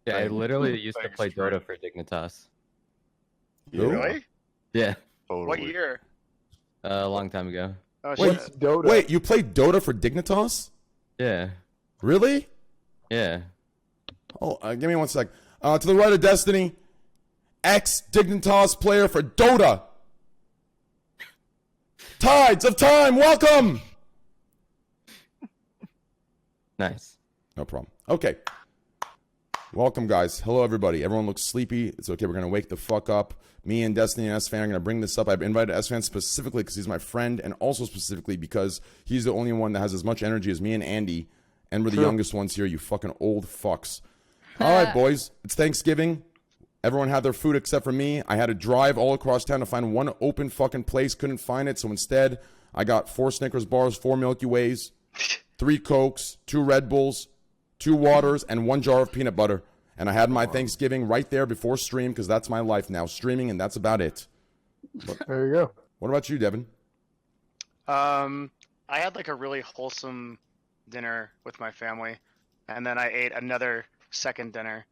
Yeah, I literally used to play Dota for Dignitas. Really? Yeah. Totally. What year? A long time ago. Oh, Wait, shit. Dota. Wait, you played Dota for Dignitas? Yeah. Really? Yeah. Oh, give me 1 sec. To the right of Destiny, ex-Dignitas player for Dota. Tides of Time, welcome! Nice. No problem. Okay. Welcome, guys. Hello, everybody. Everyone looks sleepy. It's okay. We're going to wake the fuck up. Me and Destiny and S-Fan are going to bring this up. I've invited S-Fan specifically because he's my friend, and also specifically because he's the only one that has as much energy as me and Andy, and we're the youngest ones here, you fucking old fucks. All right, boys. It's Thanksgiving. Everyone had their food except for me. I had to drive all across town to find one open fucking place. Couldn't find it, so instead, I got 4 Snickers bars, 4 Milky Ways, 3 Cokes, 2 Red Bulls, 2 waters, and 1 jar of peanut butter. And I had my Thanksgiving right there before stream, because that's my life now, streaming, and that's about it. There you go. What about you, Devin? I had like a really wholesome dinner with my family, and then I ate another second dinner,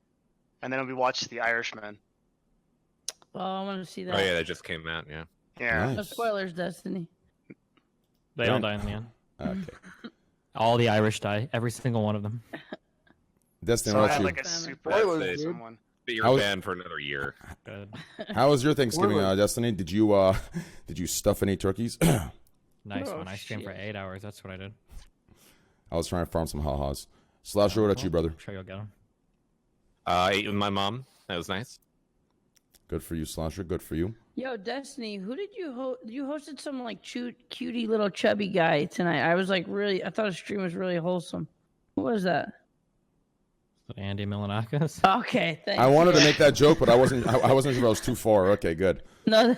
and then we watched The Irishman. Oh, I want to see that. Oh yeah, that just came out. Yeah. Yeah. Nice. No spoilers, Destiny. They all die in the end. Okay. All the Irish die. Every single one of them. Destiny, So I what had about like a Family. super Spoilers, That's it. dude. someone. But How you're was- banned for another year. Good. you? How was your Thanksgiving, Spoilers. Destiny? Did you stuff any turkeys? Nice Oh, one. I streamed for shit. 8 hours. That's what I did. I was trying to farm some ha-has. Slasher, what about you, brother? I'm sure you'll get them. I ate with my mom. That was nice. Good for you, Slasher. Good for you. Yo, Destiny, who did you host? You hosted some like cutie little chubby guy tonight. I was like really, I thought his stream was really wholesome. Who was that? Andy Milanakis. Okay, thanks. I wanted to make that joke, but I wasn't sure if I was too far. Okay, good. No,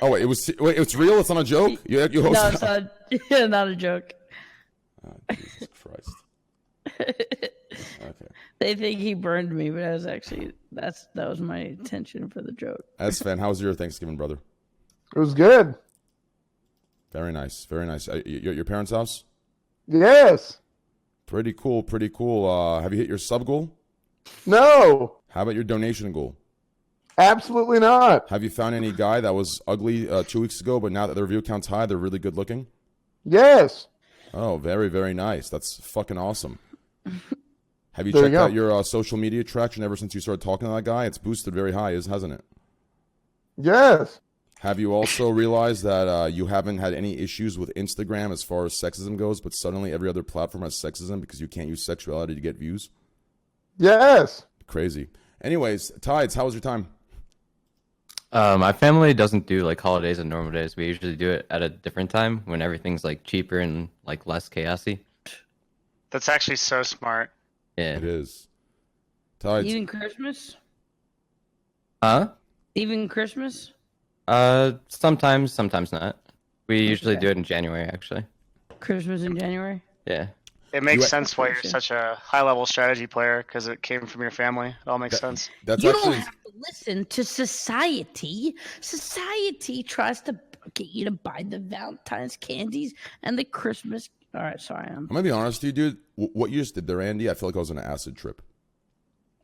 Oh wait, it's real. It's not a joke. You no, host. it's not, not a joke. Oh, Jesus Christ. Okay. They think he burned me, but I was actually that was my intention for the joke. S-Fan, how was your Thanksgiving, brother? It was good. Very nice. Very nice. Your parents' house? Yes. Pretty cool. Pretty cool. Have you hit your sub goal? No. How about your donation goal? Absolutely not. Have you found any guy that was ugly 2 weeks ago, but now that their view count's high, they're really good looking? Yes. Oh, very, very nice. That's fucking awesome. Have you There you checked go. out your social media traction ever since you started talking to that guy? It's boosted very high, hasn't it? Yes. Have you also realized that you haven't had any issues with Instagram as far as sexism goes, but suddenly every other platform has sexism because you can't use sexuality to get views? Yes. Crazy. Anyways, Tides, how was your time? My family doesn't do like holidays and normal days. We usually do it at a different time when everything's like cheaper and like less chaosy. That's actually so smart. Yeah. It is. Tides. Even Christmas? Huh? Even Christmas? Sometimes not. We usually Okay. do it in January, actually. Christmas in January? Yeah. It makes You- sense why you're such a high-level strategy player, because it came from your family. It all makes sense. That's You actually. don't have to listen to society. Society tries to get you to buy the Valentine's candies and the Christmas. All right, sorry. I'm gonna be honest with you, dude. What you just did there, Andy, I feel like I was on an acid trip.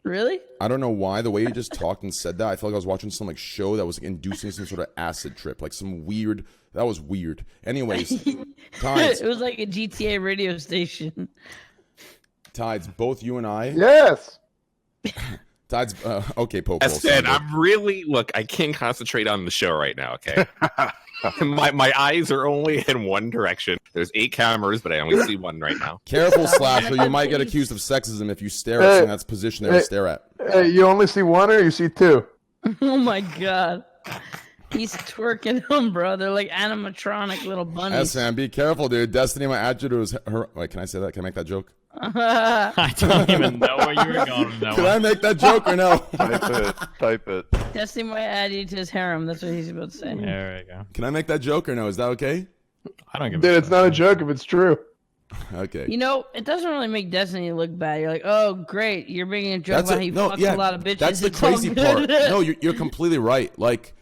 Really? I don't know why. The way you just talked and said that, I feel like I was watching some like show that was inducing some sort of acid trip, like some weird. That was weird. Anyways, Tides, It was like a GTA radio station. Tides, both you and I. Yes. Tides, okay, Pope. As said, I'm really I can't concentrate on the show right now. Okay, my eyes are only in one direction. There's 8 cameras, but I only see one right now. Careful, Slasher. You might get accused of sexism if you stare at something that's positioned there to stare at. Hey, you only see one or you see 2? Oh my god. He's twerking them, bro. They're like animatronic little bunnies. Sam, be careful, dude. Destiny might add you to his. Her. Wait, can I say that? Can I make that joke? I don't even know where you were going with that Can I one. make that joke or no? Type it. Destiny might add you to his harem. That's what he's about to say. There we go. Can I make that joke or no? Is that okay? I don't give Dude, a it's not a joke if it's true. Okay. You know, it doesn't really make Destiny look bad. You're like, oh, great. You're making a joke about how he fucks a lot of bitches. That's the It's all crazy good. part. No, you're completely right. Like,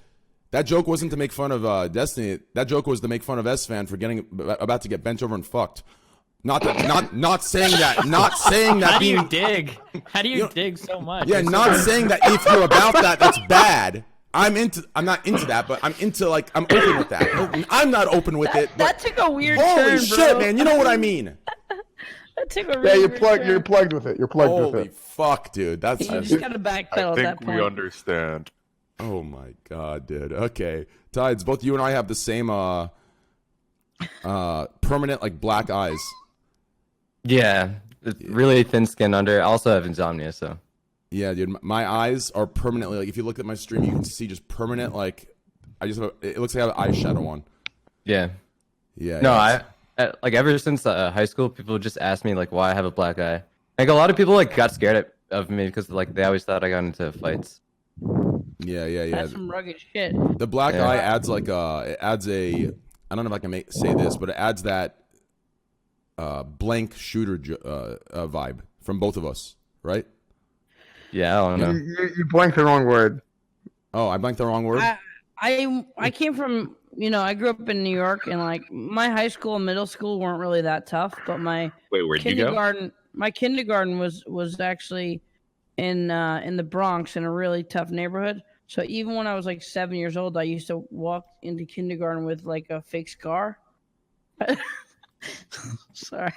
That joke wasn't to make fun of Destiny. That joke was to make fun of S-Fan for about to get bent over and fucked. Not saying that. Not saying that. How do you dig? How do you dig so much? Yeah, not saying that if you're about that, that's bad. I'm not into that, but I'm into like I'm open with that. I'm not open with it. That took a weird Holy turn, shit, bro. man! You know what I mean? That took a Yeah, really you're weird plugged. turn. You're plugged with it. You're plugged with Holy it. fuck, dude. That's You just gotta backpedal at that point. understand. oh my god, dude. Okay, Tides. Both you and I have the same permanent like black eyes. Yeah, it's really thin skin under. I also have insomnia, so. Yeah, dude. My eyes are permanently like if you look at my stream, you can see just permanent like I just have it looks like I have eyeshadow on. Yeah. Yeah. No, yeah. like ever since high school, people just ask me like why I have a black eye. Like a lot of people like got scared of me because like they always thought I got into fights. Yeah. That's some rugged shit. The black Yeah. eye adds like it adds a I don't know if I can say this, but it adds that blank shooter vibe from both of us, right? Yeah, I don't know. You blanked the wrong word. Oh, I blanked the wrong word. I came from, I grew up in New York, and like my high school and middle school weren't really that tough, but my Wait, where'd you go? kindergarten was actually in the Bronx in a really tough neighborhood. So even when I was like 7 years old, I used to walk into kindergarten with like a fake scar. Sorry.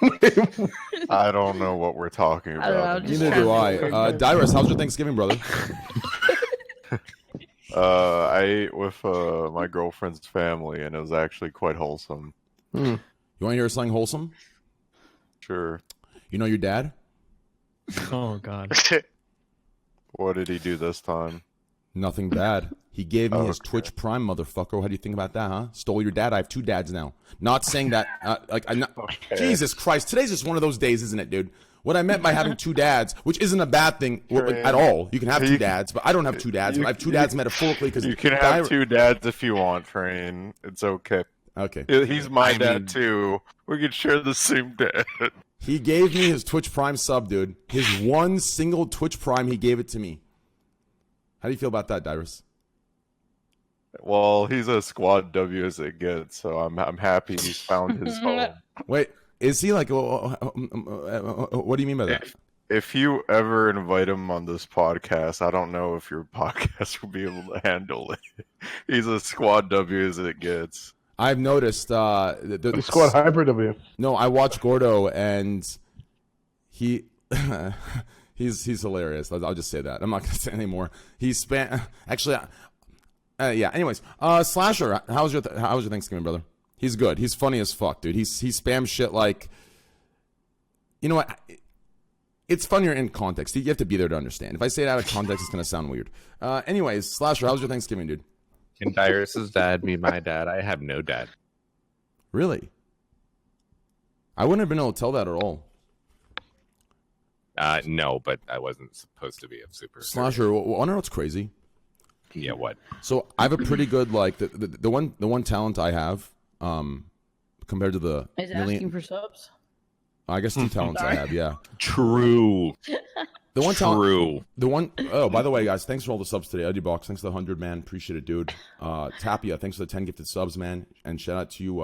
I don't know what we're talking I don't know, about. just Neither trying do to I. be weird. Dyrus, how's your Thanksgiving, brother? I ate with my girlfriend's family, and it was actually quite wholesome. You want to hear something wholesome? Sure. You know your dad? Oh god. What did he do this time? Nothing bad. He gave me his Okay. Twitch Prime, motherfucker. How do you think about that, huh? Stole your dad. I have two dads now. Not saying that, I'm not. Okay. Jesus Christ. Today's just one of those days, isn't it, dude? What I meant by having two dads, which isn't a bad thing at all. You can have two dads, but I don't have two dads. But I have two dads metaphorically because You can have two dads if you want, Train. It's okay. Okay. He's my dad too. We can share the same dad. He gave me his Twitch Prime sub, dude. His one single Twitch Prime, he gave it to me. How do you feel about that, Dyrus? Well, he's a squad W as it gets, so I'm happy he's found his home. Wait, is he like? What do you mean by that? If you ever invite him on this podcast, I don't know if your podcast will be able to handle it. He's a squad W as it gets. I've noticed The squad hybrid W. No, I watch Gordo and he he's hilarious. I'll just say that. I'm not gonna say anymore. He's actually. Yeah. Anyways, Slasher, how was your Thanksgiving, brother? He's good. He's funny as fuck, dude. He spams shit like, you know what? It's funnier in context. You have to be there to understand. If I say it out of context, it's gonna sound weird. Anyways, Slasher, how was your Thanksgiving, dude? And Dyrus's dad, me, my dad. I have no dad. Really? I wouldn't have been able to tell that at all. No, but I wasn't supposed to be a super. Slasher, wanna know what's crazy? Yeah, what? So I have a pretty good like the one talent I have compared to the Is million. asking for subs. I guess two talents I have. Yeah, True. the one talent. True. The one oh by the way, guys, thanks for all the subs today. Eddie Box, thanks for the 100, man. Appreciate it, dude. Tapia, thanks for the 10 gifted subs, man. And shout out to you,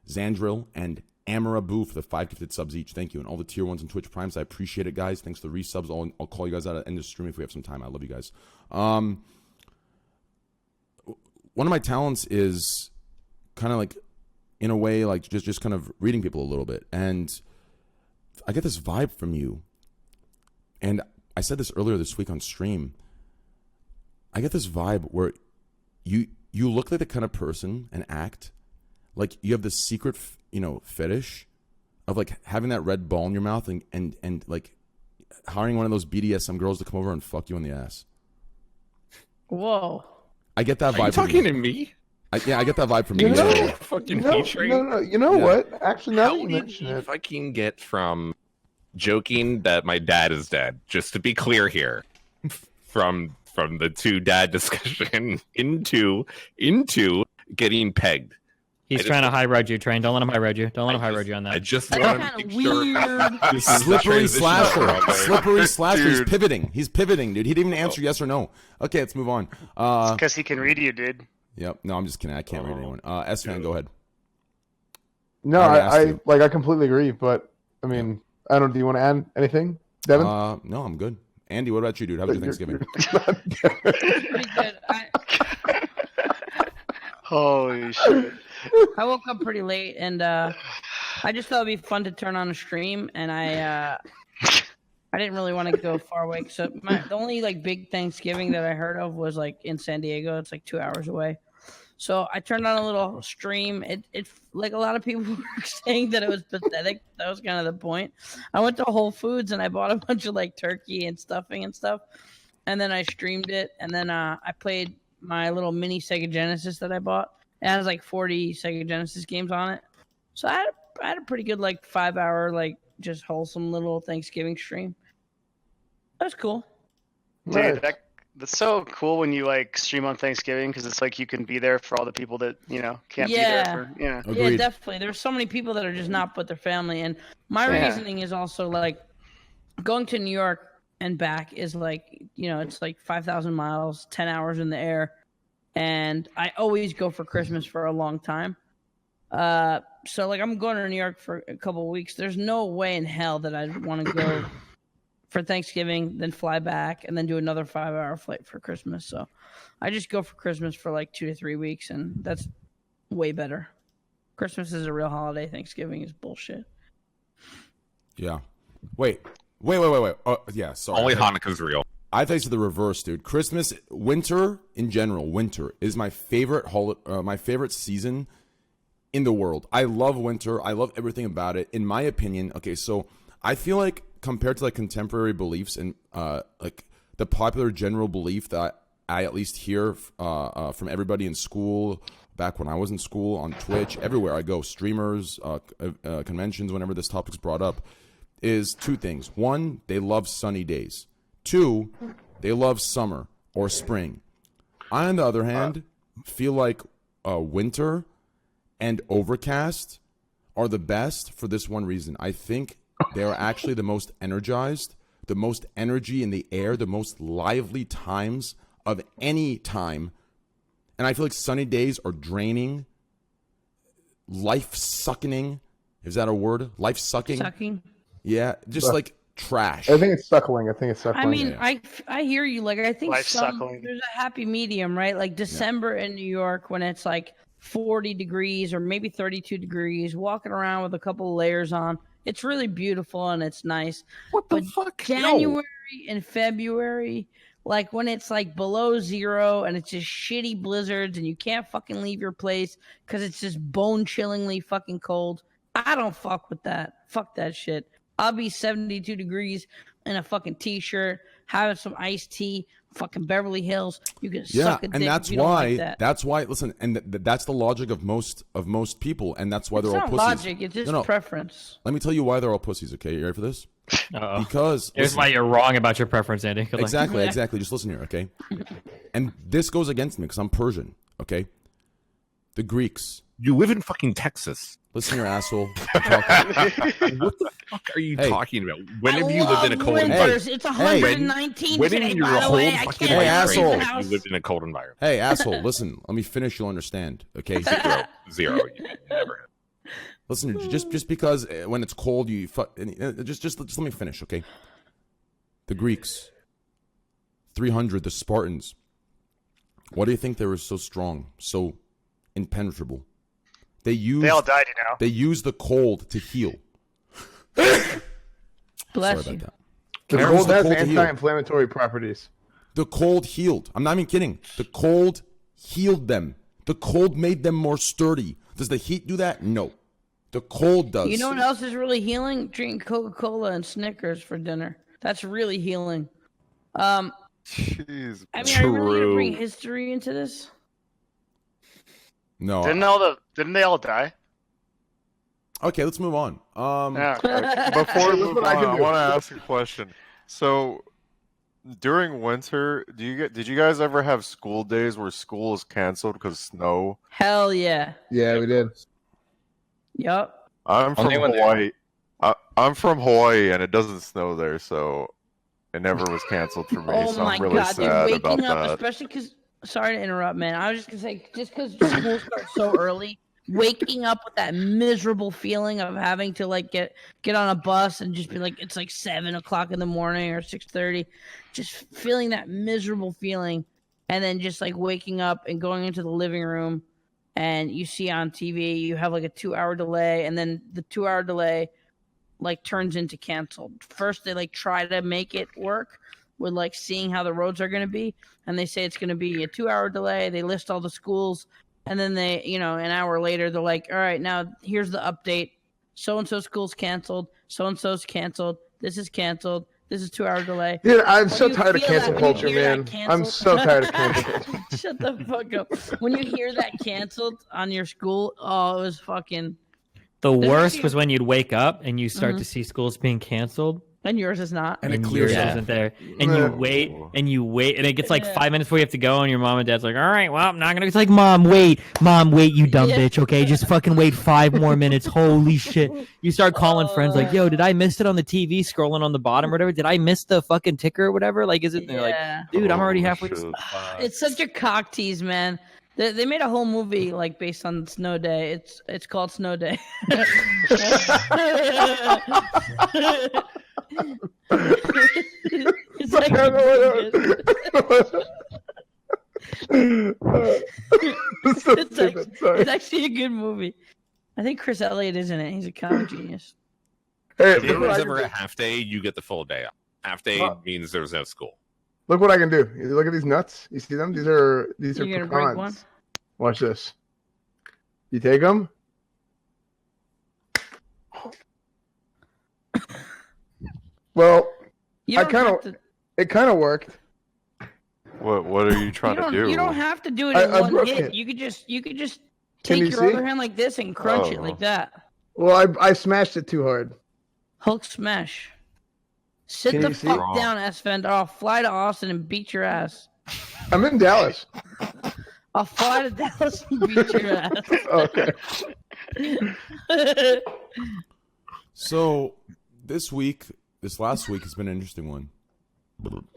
Zandril and Amara Boo for the 5 gifted subs each. Thank you. And all the tier 1s and Twitch Primes. I appreciate it, guys. Thanks for the resubs. I'll call you guys out at the end of the stream if we have some time. I love you guys. One of my talents is kind of like, in a way, like just kind of reading people a little bit. And I get this vibe from you. And I said this earlier this week on stream. I get this vibe where you look like the kind of person and act like you have this secret, fetish of like having that red ball in your mouth and like hiring one of those BDSM girls to come over and fuck you in the ass. Whoa. I get that vibe. Are you from talking you. to me? I get that vibe from You you. know- Yeah. Fucking No, Train. no. You know Yeah. what? Actually, now How that you did mention you it, fucking get from joking that my dad is dead, just to be clear here, from the two dad discussion into getting pegged? He's trying to high road you, Train. Don't let him high road you. Don't let him high road you on I that. just That's want kind to of make sure. weird. This is the Slippery transition slasher. brother. Slippery slasher. He's Dude. pivoting. He's pivoting, dude. He didn't even answer yes or no. Okay, let's move on. Because he can read you, dude. Yep. No, I'm just kidding. I can't read anyone. S-Fan, go ahead. No, I already asked you. I completely agree. But I mean, I don't. Do you want to add anything, Devin? No, I'm good. Andy, what about you, dude? How was your Thanksgiving? Pretty good. Holy shit! I woke up pretty late, and I just thought it'd be fun to turn on a stream, and I didn't really want to go far away. So the only like big Thanksgiving that I heard of was like in San Diego. It's like 2 hours away. So I turned on a little stream. It like a lot of people were saying that it was pathetic. That was kind of the point. I went to Whole Foods and I bought a bunch of like turkey and stuffing and stuff, and then I streamed it. And then I played my little mini Sega Genesis that I bought. It has like 40 Sega Genesis games on it. So I had a pretty good like 5 hour like just wholesome little Thanksgiving stream. That was cool. Dude, that's so cool when you like stream on Thanksgiving because it's like you can be there for all the people that can't be there for Yeah, Agreed. definitely. There's so many people that are just not with their family, and my reasoning is also like going to New York and back is like it's like 5,000 miles, 10 hours in the air, and I always go for Christmas for a long time. So like I'm going to New York for a couple of weeks. There's no way in hell that I'd want to go for Thanksgiving, then fly back, and then do another 5 hour flight for Christmas. So I just go for Christmas for like 2 to 3 weeks, and that's way better. Christmas is a real holiday. Thanksgiving is bullshit. Yeah. Wait. Oh, yeah, sorry. Only Hanukkah's real. I think it's the reverse, dude. Christmas, winter in general, winter is my favorite my favorite season in the world. I love winter. I love everything about it. In my opinion, okay, so I feel like compared to like contemporary beliefs and like the popular general belief that I at least hear from everybody in school, back when I was in school, on Twitch, everywhere I go, streamers, conventions, whenever this topic's brought up, is two things. One, they love sunny days. Two, they love summer or spring. I, on the other hand, feel like winter and overcast are the best for this one reason. I think they are actually the most energized, the most energy in the air, the most lively times of any time. And I feel like sunny days are draining, life-sucking. Is that a word? Life-sucking? Sucking. Yeah, just like trash. I think it's suckling. I mean, I hear you. Like I think Life suckling. there's a happy medium, right? Like December in New York when it's like 40 degrees or maybe 32 degrees, walking around with a couple of layers on. It's really beautiful and it's nice. What the But fuck? January and February, like when it's like below zero and it's just shitty blizzards and you can't fucking leave your place because it's just bone-chillingly fucking cold. I don't fuck with that. Fuck that shit. I'll be 72 degrees in a fucking t-shirt, having some iced tea, fucking Beverly Hills. You can suck a dick. And that's if you don't why like that. that's why listen, and that's the logic of most people, and that's why It's they're all not pussies. logic. It's just No. preference. Let me tell you why they're all pussies, okay? You ready for this? Uh-oh. Because Here's listen, why you're wrong about your preference, Andy. Good luck. exactly. Just listen here, okay? And this goes against me because I'm Persian, okay? The Greeks. You live in fucking Texas. Listen here, asshole. I'm talking. What the fuck are you Hey. talking about? When have you lived in a cold environment? winters. It's 119 When today, in your by the whole way. I fucking can't Hey, life leave asshole. the you house. lived in a cold environment? Hey, asshole, listen. Let me finish. You'll understand, okay? Zero. You never have. Listen, just because when it's cold, just let me finish, okay? The Greeks, 300, the Spartans. What do you think they were so strong, so impenetrable? They all died, They used the cold to heal. Bless Sorry you. about that. The They cold used the has cold to heal. anti-inflammatory properties. The cold healed. I'm not even kidding. The cold healed them. The cold made them more sturdy. Does the heat do that? No. The cold does. You know what else is really healing? Drinking Coca-Cola and Snickers for dinner. That's really healing. Jeez. I mean, are you really gonna bring True. history into this? No. Didn't they all die? Okay, let's move on. Yeah. Before we Here's move what I on, can I do. want to ask a question. So, during winter, did you guys ever have school days where school is canceled because snow? Hell yeah. Yeah, we did. Yup. I'm from Only when Hawaii. I'm from Hawaii, and it doesn't snow there, so it never was canceled for me. Oh so my I'm really god, dude, sad waking about up, that. especially because sorry to interrupt, man. I was just gonna say, just because school starts so early, waking up with that miserable feeling of having to like get on a bus and just be like, it's like 7 o'clock in the morning or 6:30, just feeling that miserable feeling, and then just like waking up and going into the living room, and you see on TV you have like a 2-hour delay, and then the 2-hour delay like turns into canceled. First, they like try to make it work with like seeing how the roads are going to be, and they say it's going to be a 2-hour delay. They list all the schools, and then they, an hour later, they're like, all right, now here's the update. So-and-so school's canceled. So-and-so's canceled. This is canceled. This is 2-hour delay. Dude, I'm When so you tired of feel cancel that- when you culture, hear that man. canceled- I'm so tired of cancel culture. Shut the fuck up. When you hear that canceled on your school, oh, it was fucking... The There's worst actually- was when you'd wake up and you start Mhm. to see schools being canceled. And yours is not. And it And clears yours up. isn't there, and you wait, and and it gets like Yeah. 5 minutes before you have to go, and your mom and dad's like, "All right, well, I'm not gonna." It's like, mom, wait, you dumb Yeah. bitch. Okay, just fucking wait 5 more minutes. Holy shit! You start calling friends like, "Yo, did I miss it on the TV? Scrolling on the bottom or whatever? Did I miss the fucking ticker or whatever? Like, is it?" And they're like, Yeah. "Dude, I'm already Holy halfway." shit. It's such a cock tease, man. They made a whole movie like based on Snow Day. It's called Snow Day. It's like It's so It's stupid. like- Sorry. it's actually a good movie. I think Chris Elliott is in it. He's a comic genius. Hey, If look there what, was I ever can a half day, you get the full day off. Half day Huh. means there's no school. look what I can do. You look at these nuts. You see them? These are You're gonna break pecans. one? Watch this. You take them. Well, You I don't kinda- have to- it kind of worked. What are you trying to do? You don't have to do it I- in I one broke hit. it. You could just Can take you your see? other hand like this and crunch it Oh. like that. Well, I smashed it too hard. Hulk smash. Sit Can the you see? fuck Wrong. down, Sven. Or I'll fly to Austin and beat your ass. I'm in Dallas. I'll fly to Dallas and beat your Okay. ass. So this last week has been an interesting one.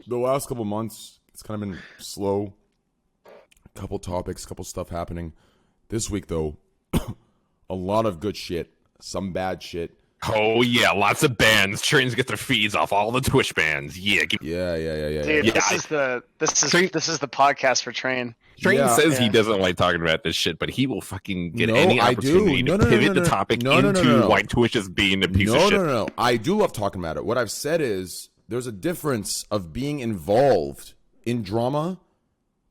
The last couple months, it's kind of been slow. A couple topics, couple stuff happening. This week, though, a lot of good shit, some bad shit. Oh yeah, lots of bands. Trains get their feeds off all the Twitch bands. Yeah, Yeah. Dude, Yeah, this is the podcast for Train. Train Yeah. says he Yeah. doesn't like talking about this shit, but he will fucking get No, any I do. opportunity No, to no, no, pivot no, the topic no, no, no, into no. why Twitch is being a piece of shit. No. I do love talking about it. What I've said is there's a difference of being involved in drama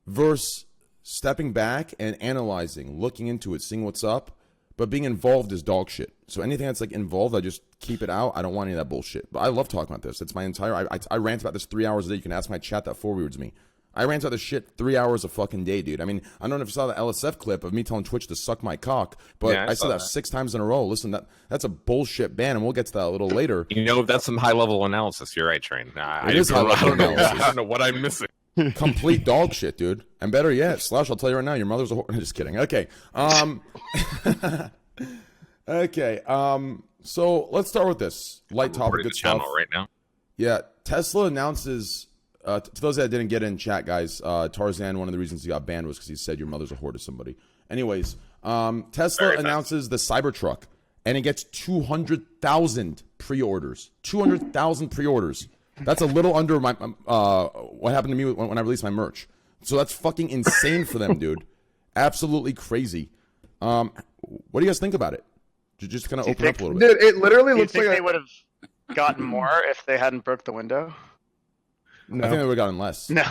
versus stepping back and analyzing, looking into it, seeing what's up. But being involved is dog shit. So anything that's like involved, I just keep it out. I don't want any of that bullshit. But I love talking about this. It's my entire. I rant about this 3 hours a day. You can ask my chat that forwards me. I rant about this shit 3 hours a fucking day, dude. I mean, I don't know if you saw the LSF clip of me telling Twitch to suck my cock, but Yeah, I I saw said that that. 6 times in a row. Listen, that's a bullshit ban, and we'll get to that a little later. You know, that's some high level analysis. You're right, Train. It is high-level analysis. I don't know what I'm missing. Complete dog shit, dude. And better yet, Slash, I'll tell you right now, your mother's a whore. Just kidding. Okay. Okay. So let's start with this light topic. Recording Good the stuff. channel right now. Yeah. Tesla announces. To those that didn't get in chat, guys, Tarzaned, one of the reasons he got banned was because he said your mother's a whore to somebody. Anyways, Tesla Very fast. announces the Cybertruck, and it gets 200,000 pre-orders. 200,000 pre-orders. That's a little under my what happened to me when I released my merch. So that's fucking insane for them, dude. Absolutely crazy. What do you guys think about it? Just kind of Do you open up think- a little bit. Dude, it literally Do you looks think like they would have gotten more if they hadn't broke the window? No. I think they would have gotten less. No.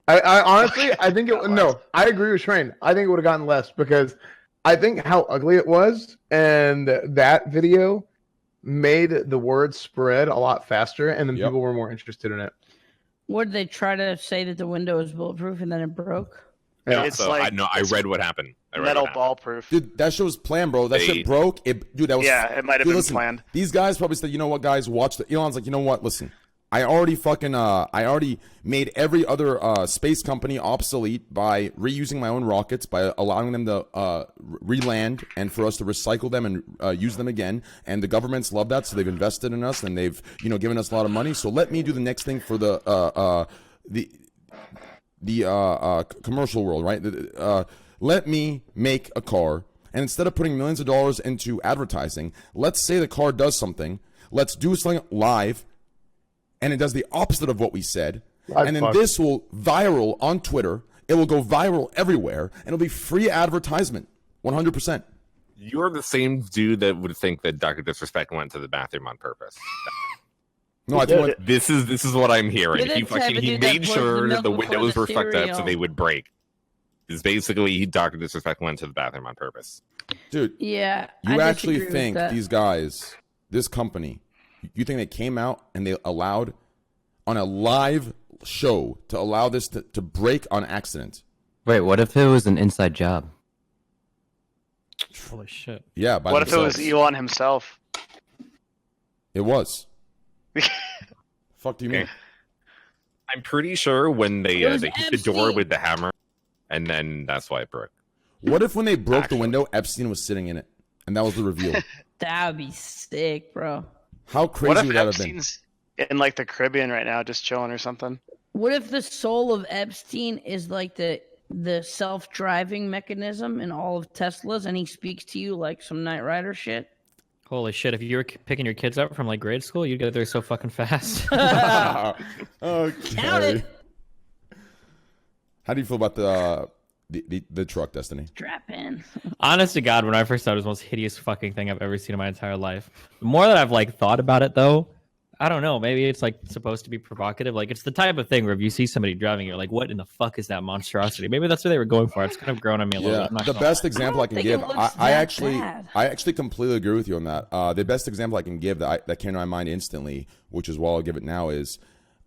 I honestly, I think it. No, I agree with Train. I think it would have gotten less because I think how ugly it was, and that video made the word spread a lot faster, and then Yep. people were more interested in it. What did they try to say that the window was bulletproof and then it broke? Yeah. It's So like I know. I read what happened. I read metal what happened. ball proof. Dude, that show's planned, bro. That They- shit broke. Dude, that was. Yeah, it might have Dude, been listen, planned. These guys probably said, you know what, guys, watch the. Elon's like, you know what, listen. I already made every other space company obsolete by reusing my own rockets, by allowing them to re-land and for us to recycle them and use them again. And the governments love that, so they've invested in us and they've given us a lot of money. So let me do the next thing for the commercial world, right? Let me make a car, and instead of putting millions of dollars into advertising, let's say the car does something. Let's do something live, and it does the opposite of what we said. And then this will viral on Twitter. It will go viral everywhere, and it'll be free advertisement, 100%. You're the same dude that would think that Dr. Disrespect went to the bathroom on purpose. No, I think this is what I'm hearing. You're the type of He dude that made pours sure the that milk the before windows the were fucked up so cereal. they would break. It's basically Dr. Disrespect went to the bathroom on purpose. dude, Yeah. you I actually disagree with think that. these guys, this company, you think they came out and they allowed on a live show to allow this to break on accident? Wait, what if it was an inside job? Holy shit. Yeah, by What if it was themselves. Elon himself? It was. Fuck do you mean? I'm pretty sure when they It was hit the door Epstein. with the hammer, and then that's why it broke. What if when they broke the window, Epstein was sitting in it, and that was the reveal? That would be sick, bro. How What crazy if would that have been? Epstein's in like the Caribbean right now, just chilling or something? What if the soul of Epstein is like the self-driving mechanism in all of Teslas, and he speaks to you like some Knight Rider shit? Holy shit! If you were picking your kids up from like grade school, you'd get there so fucking fast. Count Okay. it. How do you feel about the truck, Destiny? Strap in. Honest to God, when I first saw it, it was the most hideous fucking thing I've ever seen in my entire life. The more that I've like thought about it, though, I don't know. Maybe it's like supposed to be provocative. Like it's the type of thing where if you see somebody driving, you're like, "What in the fuck is that monstrosity?" Maybe that's what they were going for. It's kind of grown on me a little Yeah, bit. I'm not the gonna best lie. example I can think give, it looks I that bad. actually completely agree with you on that. The best example I can give that came to my mind instantly, which is why I'll give it now, is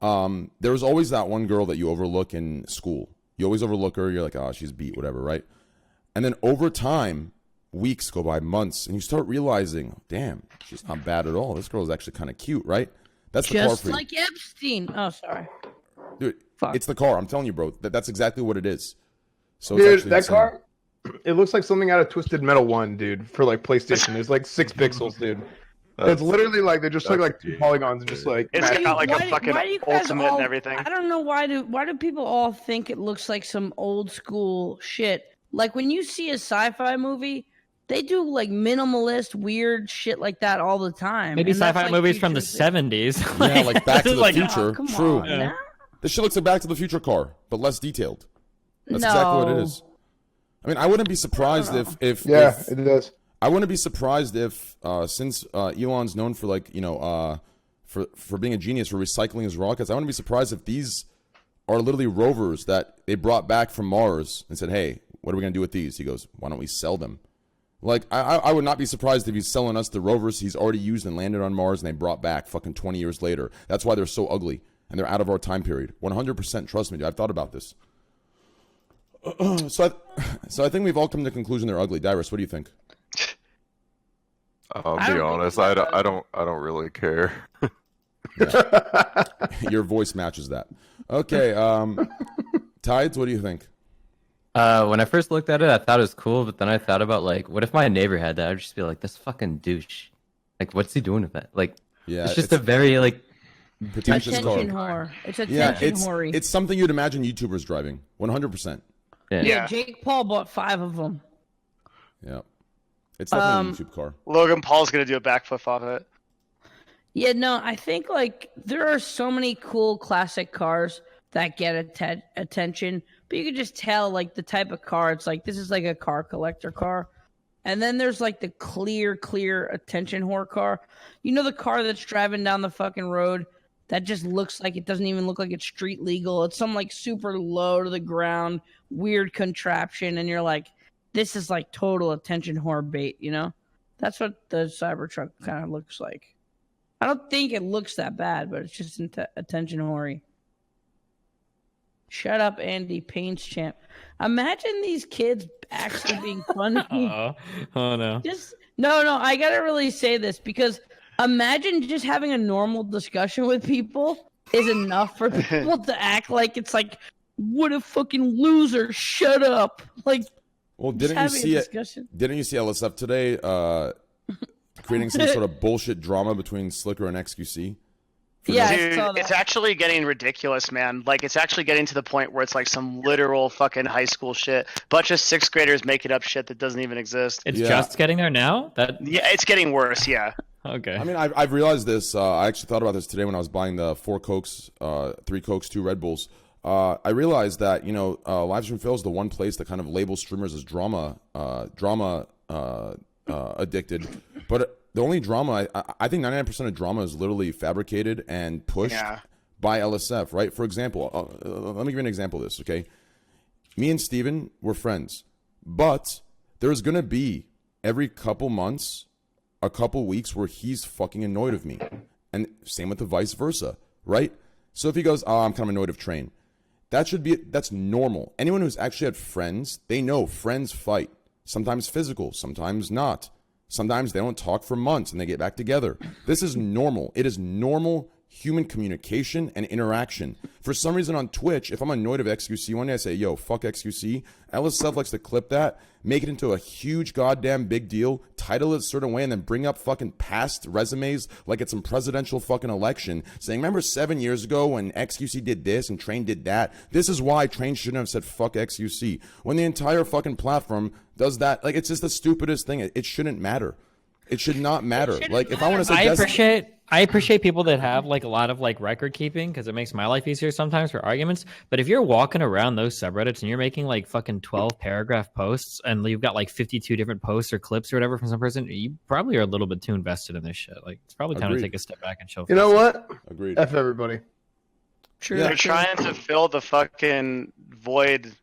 there was always that one girl that you overlook in school. You always overlook her. You're like, oh, she's beat, whatever, right? And then over time, weeks go by, months, and you start realizing, damn, she's not bad at all. This girl is actually kind of cute, right? That's the car Just for you. like Epstein. Oh, sorry. Dude, Fuck. it's the car. I'm telling you, bro. That's exactly what it is. So it's Dude, actually that insane. car, it looks like something out of Twisted Metal 1, dude, for like PlayStation. There's like 6 pixels, dude. It's literally like they just look like 2 polygons, and just like It's got like Why a do- fucking why do you guys ultimate all- and everything. I don't know why do people all think it looks like some old school shit? Like when you see a sci-fi movie, they do like minimalist, weird shit like that all the time. Maybe And that's, sci-fi like, movies from the futuristic. 70s. Yeah, like Back to the like, Future. Oh, come True. on, Yeah. now? This shit looks like Back to the Future car, but less detailed. That's No. exactly what it is. I mean, I wouldn't be surprised if yeah, if- it does. I wouldn't be surprised if since Elon's known for like for being a genius for recycling his rockets, I wouldn't be surprised if these are literally rovers that they brought back from Mars and said, "Hey, what are we gonna do with these?" He goes, "Why don't we sell them?" Like I would not be surprised if he's selling us the rovers he's already used and landed on Mars and they brought back fucking 20 years later. That's why they're so ugly and they're out of our time period. 100%, trust me, dude. I've thought about this. So I think we've all come to the conclusion they're ugly. Dyrus, what do you think? I'll I be don't honest. think I don't really care. Your voice matches that. Okay, Tides, what do you think? When I first looked at it, I thought it was cool, but then I thought about like, what if my neighbor had that? I'd just be like, this fucking douche. Like, what's he doing with that? Like, Yeah, it's just a very like. pretentious Attention car. whore. It's Yeah, attention it's whory. it's something you'd imagine YouTubers driving. 100%. Yeah. Yeah, Jake Paul bought 5 of them. Yeah, it's definitely a YouTube car. Logan Paul's gonna do a backflip off it. Yeah, no, I think like there are so many cool classic cars that get attention, but you can just tell like the type of car. It's like this is like a car collector car, and then there's like the clear attention whore car. You know the car that's driving down the fucking road that just looks like it doesn't even look like it's street legal. It's some like super low to the ground weird contraption, and you're like, this is like total attention whore bait. You know, that's what the Cybertruck kind of looks like. I don't think it looks that bad, but it's just attention whory. Shut up, Andy, Paints champ. Imagine these kids actually being funny. Oh no. Just no. I gotta really say this because imagine just having a normal discussion with people is enough for people to act like it's like, what a fucking loser. Shut up. Like, Well, just didn't you having see a it? discussion. Didn't you see LSF today creating some sort of bullshit drama between Slicker and XQC? Yeah, I Dude, saw that. it's actually getting ridiculous, man. Like, it's actually getting to the point where it's like some literal fucking high school shit. Bunch of sixth graders making up shit that doesn't even exist. It's Yeah. just getting there now. That Yeah, it's getting worse. Yeah. okay. I mean, I've realized this. I actually thought about this today when I was buying the 4 Cokes, 3 Cokes, 2 Red Bulls. I realized that, you know, Livestream Fail is the one place that kind of labels streamers as drama addicted. But the only drama, I think 99% of drama is literally fabricated and pushed by LSF, right? For example, let me give you an example of this, okay? Me and Steven were friends, but there's going to be every couple months, a couple weeks where he's fucking annoyed of me. And same with the vice versa, right? So if he goes, oh, I'm kind of annoyed of Train, that's normal. Anyone who's actually had friends, they know friends fight. Sometimes physical, sometimes not. Sometimes they don't talk for months and they get back together. This is normal. It is normal human communication and interaction. For some reason on Twitch, if I'm annoyed of XQC one day, I say, yo, fuck XQC. LSF likes to clip that, make it into a huge goddamn big deal, title it a certain way, and then bring up fucking past resumes like it's some presidential fucking election, saying, remember 7 years ago when XQC did this and Train did that? This is why Train shouldn't have said fuck XQC. When the entire fucking platform does that, like, it's just the stupidest thing. It shouldn't matter. It should not matter. Like, if I want to say I appreciate people that have like a lot of like record keeping because it makes my life easier sometimes for arguments. But if you're walking around those subreddits and you're making like fucking 12 paragraph posts and you've got like 52 different posts or clips or whatever from some person, you probably are a little bit too invested in this shit. Like, it's probably time to take a step back and chill. You know what? Agreed. F everybody. True. They're trying to fill the fucking void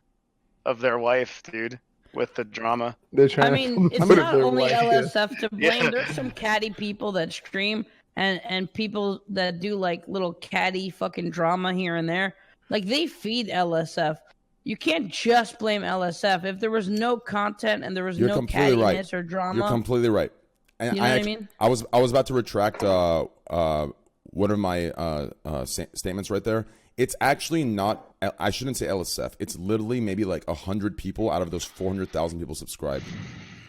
of their wife, dude, with the drama. They're trying I mean, to it's put it not their only way. LSF to blame. Yeah. There's some catty people that stream and people that do like little catty fucking drama here and there. Like, they feed LSF. You can't just blame LSF. If there was no content and there was You're no completely right. cattiness or drama, You're completely right. And you know what I mean? I was about to retract one of my statements right there. It's actually not. I shouldn't say LSF. It's literally maybe like 100 people out of those 400,000 people subscribed.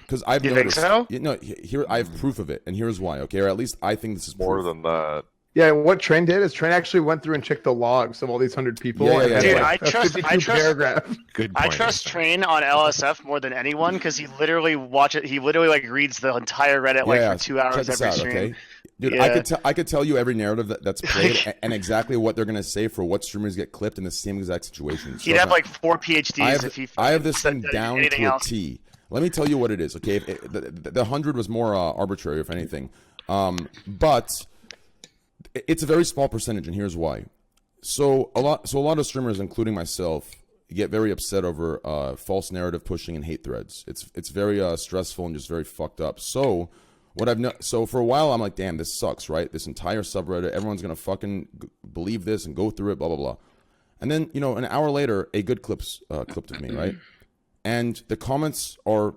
Because I've You noticed. think so? You know, here I have proof of it, and here's why. Okay, or at least I think this is More proof. than that. Yeah, what Train did is Train actually went through and checked the logs of all these 100 people. Yeah, and yeah, had, yeah. Dude, like, I a trust- 52 paragraph. Good I point. trust Train on LSF more than anyone because he literally like reads the entire Reddit for 2 hours check this every out, stream. okay? Dude, Yeah. I could tell you every narrative that's played and exactly what they're gonna say for what streamers get clipped in the same exact situation. He'd have like 4 PhDs if he. I have this said thing down anything to a else. T. Let me tell you what it is, okay? The 100 was more arbitrary, if anything, but it's a very small percentage, and here's why. So a lot of streamers, including myself, get very upset over false narrative pushing and hate threads. It's very stressful and just very fucked up. So so for a while I'm like, damn, this sucks, right? This entire subreddit, everyone's gonna fucking believe this and go through it, blah blah blah. And then, you know, an hour later, a good clipped of me, right? And the comments are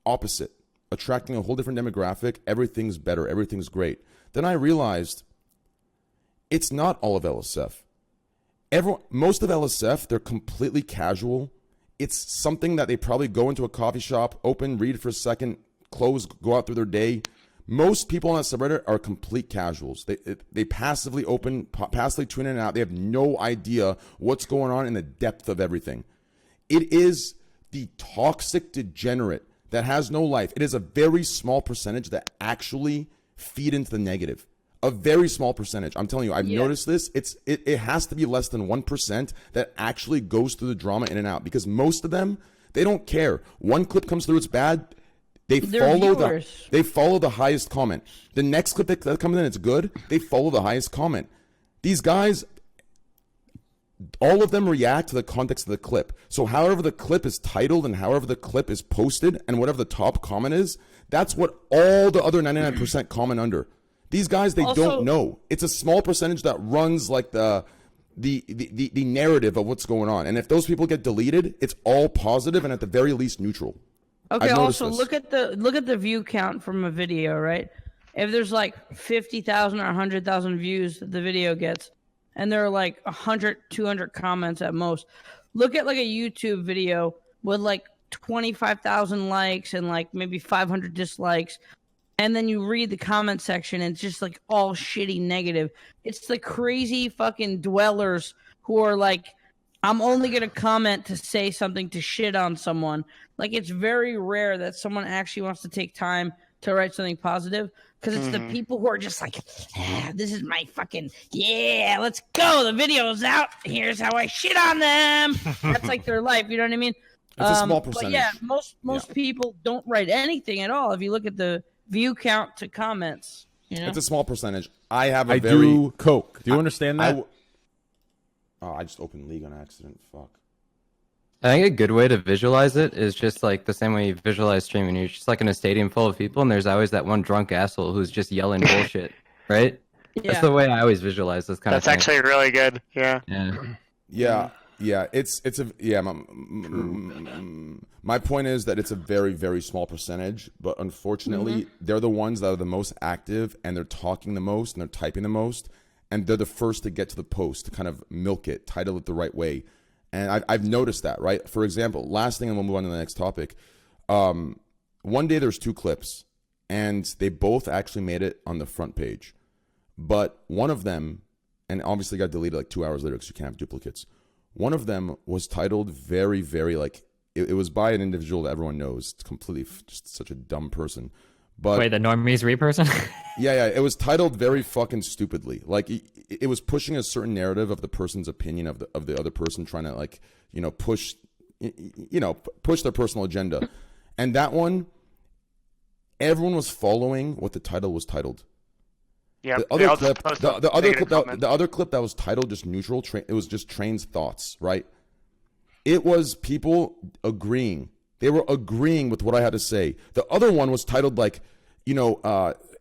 opposite, attracting a whole different demographic. Everything's better, everything's great. Then I realized it's not all of LSF. Most of LSF, they're completely casual. It's something that they probably go into a coffee shop, open, read for a second, close, go out through their day. Most people on that subreddit are complete casuals. They passively tune in and out. They have no idea what's going on in the depth of everything. It is the toxic degenerate that has no life. It is a very small percentage that actually feed into the negative. A very small percentage. I'm telling you, I've noticed this. It has to be less than 1% that actually goes through the drama in and out, because most of them, they don't care. One clip comes through, it's bad. They follow the highest comment. The next clip that comes in, it's good. They follow the highest comment. These guys, all of them react to the context of the clip. So however the clip is titled and however the clip is posted and whatever the top comment is, that's what all the other 99% comment under. These guys, they don't know. It's a small percentage that runs like the narrative of what's going on. And if those people get deleted, it's all positive and at the very least neutral. Okay. Also, look at the view count from a video, right? If there's like 50,000 or 100,000 views that the video gets, and there are like 100, 200 comments at most, look at like a YouTube video with like 25,000 likes and like maybe 500 dislikes. and then you read the comment section and it's just like all shitty negative. It's the crazy fucking dwellers who are like, I'm only going to comment to say something to shit on someone. Like, it's very rare that someone actually wants to take time to write something positive, because it's the people who are just like, this is my fucking, yeah, let's go. The video's out. Here's how I shit on them. That's like their life. You know what I mean? It's a small percentage. But yeah, most people don't write anything at all. If you look at the view count to comments, you know? It's a small percentage. I have I do coke. Do you understand that? I just opened League on accident. Fuck. I think a good way to visualize it is just like the same way you visualize streaming. You're just like in a stadium full of people, and there's always that one drunk asshole who's just yelling bullshit, right? Yeah. That's the way I always visualize this kind of thing. That's actually really good. Yeah. Yeah. It's a yeah. My point is that it's a very, very small percentage, but unfortunately, they're the ones that are the most active, and they're talking the most, and they're typing the most, and they're the first to get to the post to kind of milk it, title it the right way. And I've noticed that, right? For example, last thing, and we'll move on to the next topic. One day there's 2 clips, and they both actually made it on the front page. But one of them, and obviously got deleted like 2 hours later because you can't have duplicates. One of them was titled very, very like, it was by an individual that everyone knows. It's completely just such a dumb person. But Wait, the Normies Re person? yeah, it was titled very fucking stupidly. Like it was pushing a certain narrative of the person's opinion of the other person, trying to like, push their personal agenda. And that one, everyone was following what the title was titled. Yeah. The other clip that was titled just neutral, it was just Train's thoughts, right? It was people agreeing. They were agreeing with what I had to say. The other one was titled like,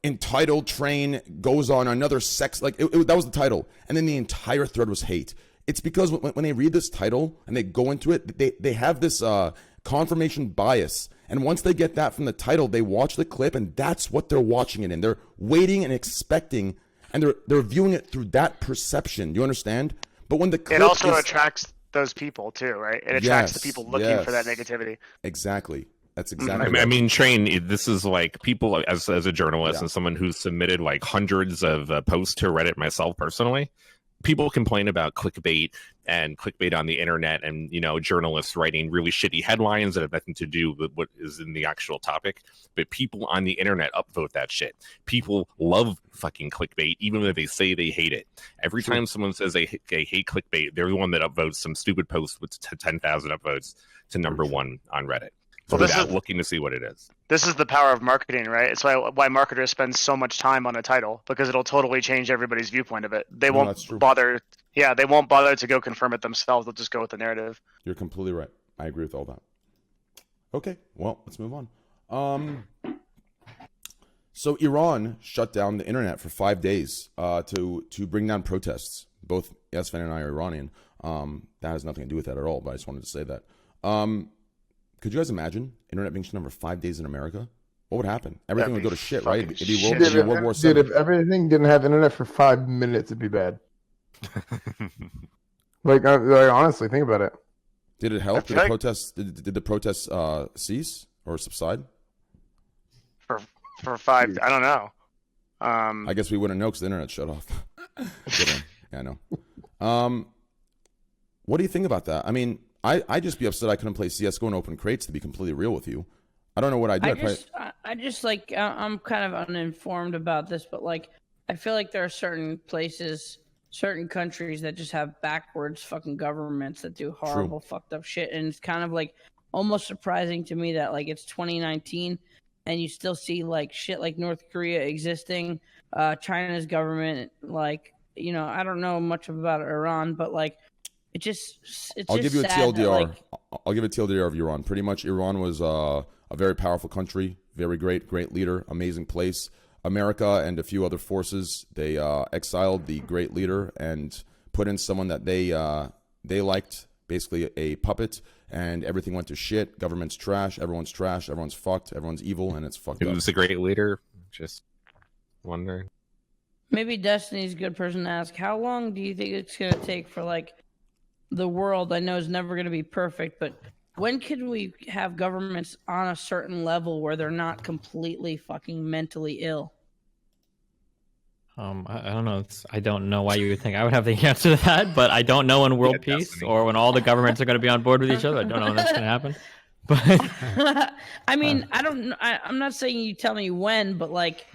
entitled Train goes on another sex, like that was the title. And then the entire thread was hate. It's because when they read this title and they go into it, they have this confirmation bias. And once they get that from the title, they watch the clip, and that's what they're watching it in. They're waiting and expecting, and they're viewing it through that perception. You understand? But when the clip it also attracts those people too, right? It attracts the people looking for that yes. negativity. Exactly. That's exactly. I mean, Train, this is like people as a journalist Yeah. and someone who's submitted like hundreds of posts to Reddit myself personally. People complain about clickbait on the internet, and journalists writing really shitty headlines that have nothing to do with what is in the actual topic. But people on the internet upvote that shit. People love fucking clickbait, even if they say they hate it. Every time someone says they hate clickbait, they're the one that upvotes some stupid post with 10,000 upvotes to number 1 on Reddit. So without looking to see what it is. This is the power of marketing, right? It's why marketers spend so much time on a title, because it'll totally change everybody's viewpoint of it. They won't bother. Yeah, they won't bother to go confirm it themselves. They'll just go with the narrative. You're completely right. I agree with all that. Okay, well, let's move on. So Iran shut down the internet for 5 days to bring down protests. Both Esfan and I are Iranian. That has nothing to do with that at all, but I just wanted to say that. Could you guys imagine internet being shut down for 5 days in America? What would happen? Everything would go to shit, right? It'd be World War VII. Dude, if everything didn't have internet for 5 minutes, it'd be bad. Like honestly, think about it. Did it help? Did the protests cease or subside? For 5, I don't know. I guess we wouldn't know because the internet shut off. Yeah, I know. What do you think about that? I mean, I'd just be upset I couldn't play CSGO and open crates, to be completely real with you. I don't know what I'd do. I just like, I'm kind of uninformed about this, but like, I feel like there are certain places, certain countries that just have backwards fucking governments that do horrible, fucked up shit. And it's kind of like almost surprising to me that like it's 2019 and you still see like shit like North Korea existing, China's government, like, I don't know much about Iran, but like, I'll give you a TLDR. Like, I'll give a TLDR of Iran. Pretty much, Iran was a very powerful country, very great leader, amazing place. America and a few other forces, they exiled the great leader and put in someone that they liked, basically a puppet, and everything went to shit. Government's trash, everyone's fucked, everyone's evil, and it's fucked up. Who's the great leader? Just wondering. Maybe Destiny's a good person to ask. How long do you think it's going to take for like the world, I know is never going to be perfect, but when can we have governments on a certain level where they're not completely fucking mentally ill? I don't know. I don't know why you would think I would have the answer to that, but I don't know when world peace or when all the governments are going to be on board with each other. I don't know when that's going to happen. But I mean, I don't. I'm not saying you tell me when, but like,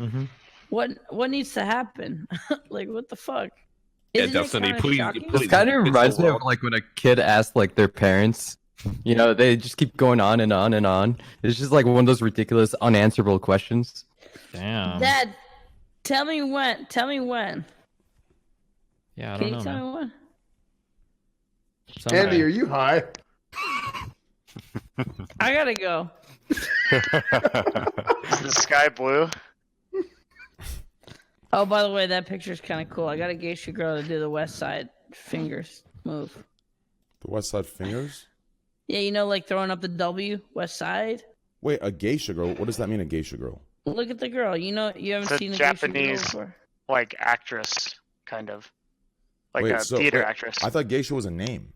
what needs to happen? Like, what the fuck? Yeah, Isn't it Destiny, kinda please, shocking? please. This kind of It's reminds the me of world. like when a kid asks like their parents, you know, they just keep going on and on and on. It's just like one of those ridiculous, unanswerable questions. damn. Dad, tell me when. Tell me when. Yeah, I Can don't you know. tell Man. me when? Someday. Andy, are you high? I gotta go. Is the sky blue? Oh, by the way, that picture's kind of cool. I got a geisha girl to do the West Side fingers move. The West Side Fingers? Yeah, you know, like throwing up the W, West Side. Wait, a geisha girl? What does that mean, a geisha girl? Look at the girl. You know, you haven't It's a seen the geisha girl Japanese- before. Like actress, kind of. Like Wait, a so- theater wait, actress. I thought geisha was a name.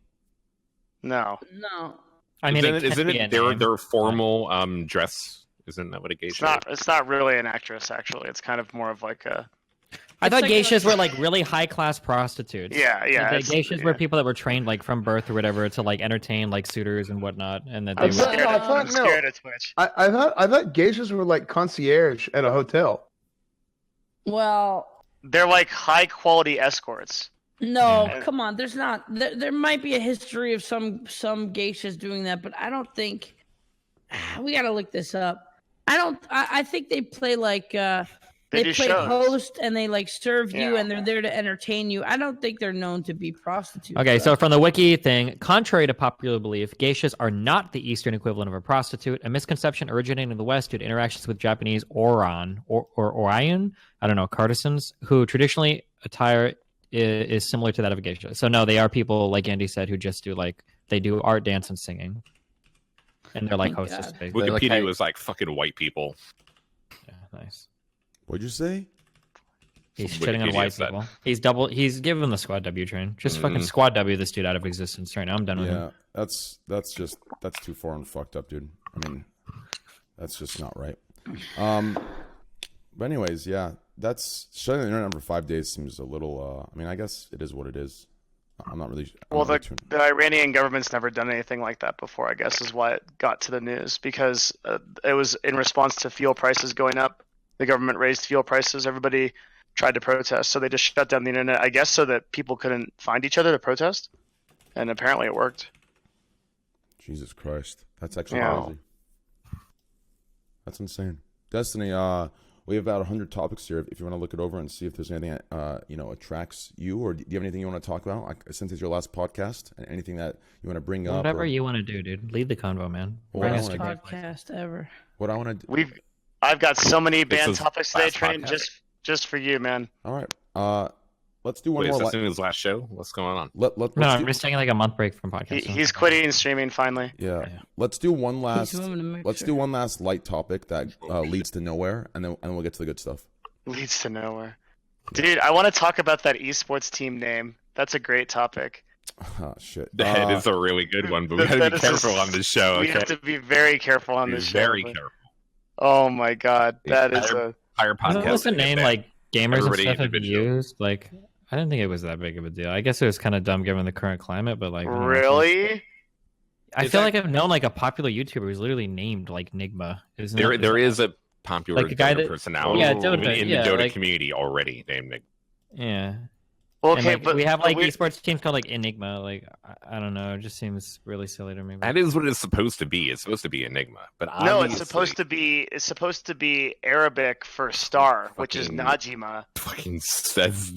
No. No, I mean, isn't it it can be a their name. formal dress? Isn't that what a geisha? It's not really an actress actually. It's kind of more of like a I thought like geishas were like really high class prostitutes. yeah. The it's- geishas were yeah. people that were trained like from birth or whatever to like entertain like suitors and whatnot, and that they I were. thought, no, I I'm thought no. scared of Twitch. I thought geishas were like concierge at a hotel. well, They're like high quality escorts. no, Yeah. come on. There's not. There might be a history of some geishas doing that, but I don't think. We gotta look this up. I think they play like They they do play shows. host and they like serve you Yeah. and they're there to entertain you. I don't think they're known to be prostitutes. Okay, though. so from the wiki thing, contrary to popular belief, geishas are not the Eastern equivalent of a prostitute, a misconception originating in the West due to interactions with Japanese Oran or Orion, I don't know, courtesans, who traditionally attire is similar to that of a geisha. So no, they are people, like Andy said, who just do like, they do art, dance, and singing. And they're like Thank hostess. God. basically. Like, Wikipedia hey- was like fucking white people. Yeah, nice. What'd you say? He's shitting on Wikipedia white said. people. He's giving them the squad W train. Just fucking squad W this dude out of existence right now. I'm done with him. Yeah, that's too far and fucked up, dude. I mean, that's just not right. But anyways, yeah, that's shutting the internet for 5 days seems a little. I mean, I guess it is what it is. I'm not really. I'm Well, not the, really the Iranian government's never done anything like that before, I guess, is why it got to the news. Because it was in response to fuel prices going up. The government raised fuel prices. Everybody tried to protest. So they just shut down the internet, I guess, so that people couldn't find each other to protest. And apparently it worked. Jesus Christ, that's actually Yeah. crazy. That's insane. Destiny, we have about 100 topics here. If you want to look it over and see if there's anything that attracts you, or do you have anything you want to talk about? Since it's your last podcast, and anything that you want to bring up? Whatever or, you want to do, dude. Lead the convo, man. Well, Bring I us wanna to do- great places. podcast ever. What I want to. I've got so many This banned is topics today, last Train, podcast. just for you, man. All right. Let's do one Wait, is more. this in his last show? What's going on? Let's No, do, I'm just taking like a month break from podcasting. He's quitting streaming finally. yeah. Yeah. Let's do one last. He's moving to Mixer. Let's do one last light topic that leads to nowhere, and then we'll get to the good stuff. Leads to nowhere. Dude, I want to talk about that esports team name. That's a great topic. Oh shit. That is a really good one, but we that gotta be is careful a- on this show. We Okay, have to be very careful on be this show. very but- careful. Oh my god, that is a Higher Wasn't podcast. this a name like gamers Everybody and stuff have individual. used? Like, I didn't think it was that big of a deal. I guess it was kind of dumb given the current climate, but like, I don't know. really. I Is feel that- like I've known like a popular YouTuber who's literally named like Nigma. Isn't that- There is a popular Like a guy Dota that- personality Yeah, in Dota, the yeah, Dota like- community already named Nick. Yeah. Well, And, okay, like, but we have but like we're- esports teams called like Enigma. Like, I don't know. It just seems really silly to me. That is what it's supposed to be. It's supposed to be Enigma, but no, obviously, it's supposed to be Arabic for star, which is Fucking- Najima. fucking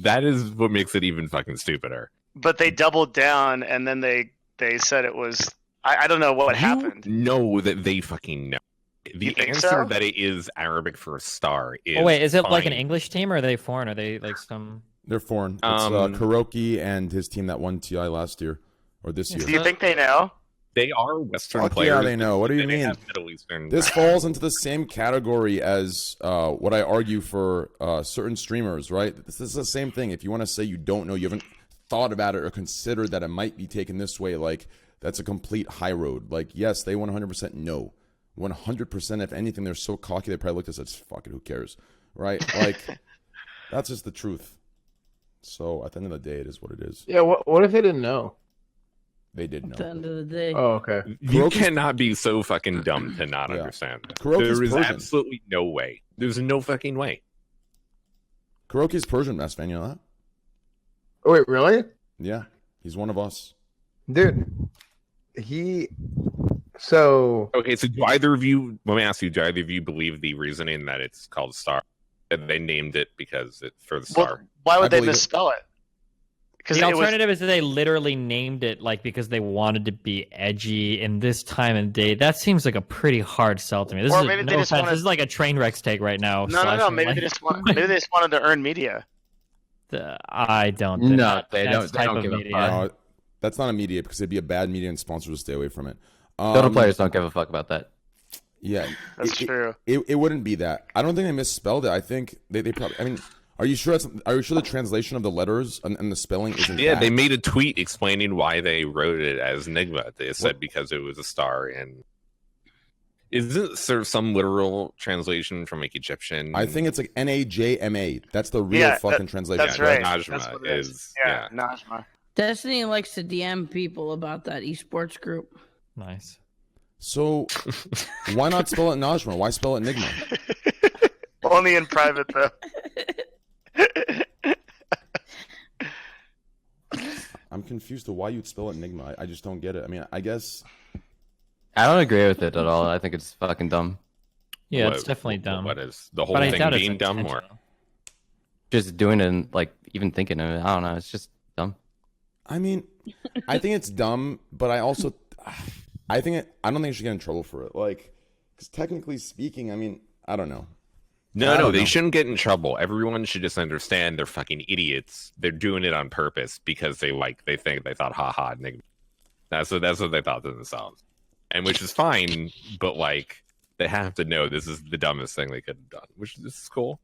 that is what makes it even fucking stupider. But they doubled down, and then they said it was. I don't know what happened. No, that they fucking know. The You think answer so? that it is Arabic for a star is. Oh wait, is it like an fine. English team or are they foreign? Are they like some? They're foreign. It's Kuroki and his team that won TI last year or this year. Do you think they know? They are Western Fuck players. yeah, they know. What do you They mean? have Middle Eastern. This falls into the same category as what I argue for certain streamers, right? This is the same thing. If you want to say you don't know, you haven't thought about it or considered that it might be taken this way, like that's a complete high road. Like, yes, they 100% know. 100%, if anything, they're so cocky they probably looked at us, fuck it, who cares? Right? Like, that's just the truth. So at the end of the day, it is what it is. Yeah, what if they didn't know? They did know. At the end of the day. Oh, okay. You cannot be so fucking dumb to not understand that. Kuroki's There is Persian. absolutely no way. There's no fucking way. Kuroki's Persian, best fan, you know that? Oh, wait, really? Yeah, he's one of us. Dude, so... Okay, so do either of you, let me ask you, do either of you believe the reasoning that it's called Star? That they named it because for the star? Well, why would they believe it. misspell it? Because The alternative is that they literally named it like because they wanted to be edgy in this time and day. That seems like a pretty hard sell to me. This Or is maybe no they just offense, wanted- This is like a train wreck's take right now. no. Maybe they just wanted to earn media. I don't. Think No, that- they that's don't. They type don't of give a media. fuck. That's not a media because it'd be a bad media and sponsors will stay away from it. Dota players don't give a fuck about that. Yeah, That's true. It wouldn't be that. I don't think they misspelled it. I think they probably. I mean, are you sure the translation of the letters and the spelling isn't? Yeah, that? they made a tweet explaining why they wrote it as Enigma. They said because it was a star, and isn't there some literal translation from like Egyptian? I think it's like Najma. That's the real fucking translation. That's right. Najma That's what it is. Yeah, Najma. Destiny likes to DM people about that esports group. Nice. So why not spell it Najma? Why spell it Enigma? Only in private, though. I'm confused to why you'd spell it Enigma. I just don't get it. I mean, I guess I don't agree with it at all. I think it's fucking dumb. Yeah, What- it's definitely dumb. What is the whole But I thing doubt it's being dumb? Or intentional. Just doing it and like even thinking of it. I don't know. It's just dumb. I mean, I think it's dumb, but I also, I don't think you should get in trouble for it. Like, because technically speaking, I mean, I don't know. I No, don't they know. shouldn't get in trouble. Everyone should just understand they're fucking idiots. They're doing it on purpose because they thought, haha, Enigma. That's what they thought to themselves, and which is fine. But like, they have to know this is the dumbest thing they could have done. Which this is cool.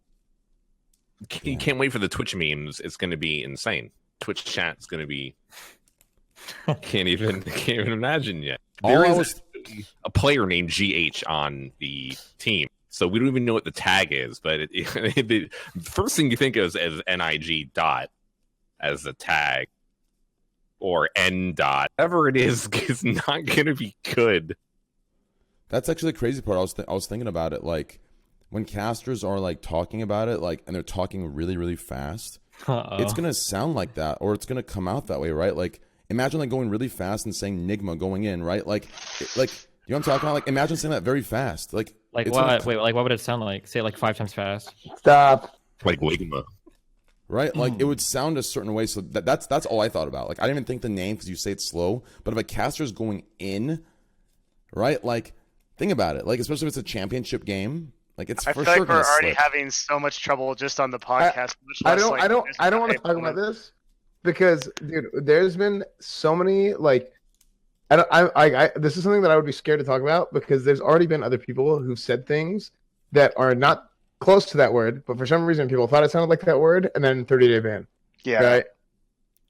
You can't wait for the Twitch memes. It's going to be insane. Twitch chat's going to be. Can't even imagine yet. There is a player named GH on the team. So we don't even know what the tag is, but the first thing you think of is NIG dot as the tag, or N dot. Whatever it is not going to be good. That's actually the crazy part. I was thinking about it. Like, when casters are like talking about it, like, and they're talking really, really fast, it's gonna sound like that, or it's gonna come out that way, right? Like, imagine like going really fast and saying Nigma going in, right? Like, you know what I'm talking about? Like, imagine saying that very fast, like Like it's what? gonna- Wait, like what would it sound like? Say it like 5 times fast. Stop. Like Ligma. right? Like, it would sound a certain way. So that's all I thought about. Like, I didn't even think the name because you say it slow, but if a caster's going in, right? Like, think about it. Like, especially if it's a championship game. Like, it's I for feel sure like we're gonna already slip. having so much trouble just on the podcast. I don't want to talk about this because, dude, there's been so many like, this is something that I would be scared to talk about because there's already been other people who've said things that are not close to that word, but for some reason people thought it sounded like that word, and then 30-day ban. Yeah. Right.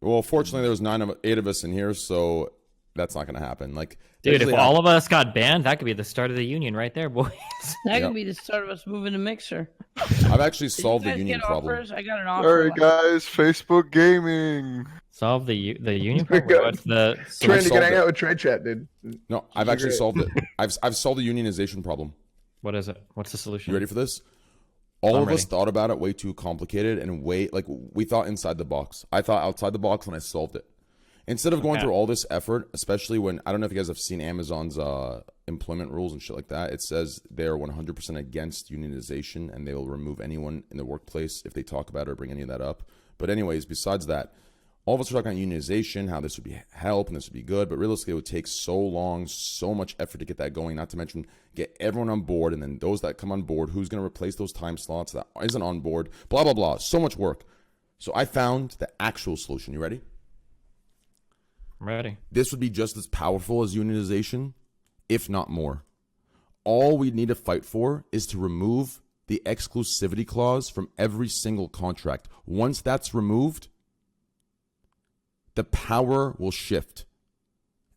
Well, fortunately, there was 8 of us in here, so that's not going to happen. Like, Dude, if usually all of us got banned, that could be the start of the union right there, boys. That Yep. could be the start of us moving to Mixer. I've actually Did you solved the guys union get problem. offers? I got an All offer. right, guys, Facebook Gaming. Solve the union Very problem. good. What's the Trent, you solved can hang it. out with Trade Chat, dude. No, I've You're actually great. solved it. I've solved the unionization problem. what is it? What's the solution? You ready for this? All I'm of us ready. thought about it way too complicated and we thought inside the box. I thought outside the box and I solved it. Instead of going Okay. through all this effort, especially when I don't know if you guys have seen Amazon's employment rules and shit like that. It says they're 100% against unionization and they will remove anyone in the workplace if they talk about it or bring any of that up. But anyways, besides that, all of us are talking about unionization, how this would be help and this would be good, but realistically it would take so long, so much effort to get that going, not to mention get everyone on board, and then those that come on board, who's going to replace those time slots that isn't on board, blah, blah, blah. So much work. So I found the actual solution. You ready? I'm ready. This would be just as powerful as unionization, if not more. All we need to fight for is to remove the exclusivity clause from every single contract. Once that's removed, the power will shift.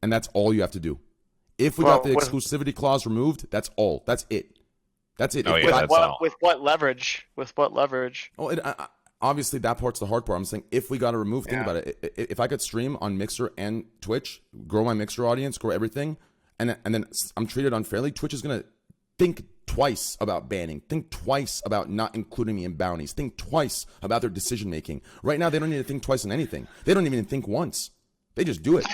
And that's all you have to do. If we got the exclusivity clause removed, that's all. That's it. That's it. Oh, yeah, that's all. With what leverage? With what leverage? Oh, obviously that part's the hard part. I'm saying if we got to remove, think about it. If I could stream on Mixer and Twitch, grow my Mixer audience, grow everything, and then I'm treated unfairly, Twitch is going to think twice about banning, think twice about not including me in bounties, think twice about their decision making. Right now, they don't need to think twice on anything. They don't even think once. They just do it.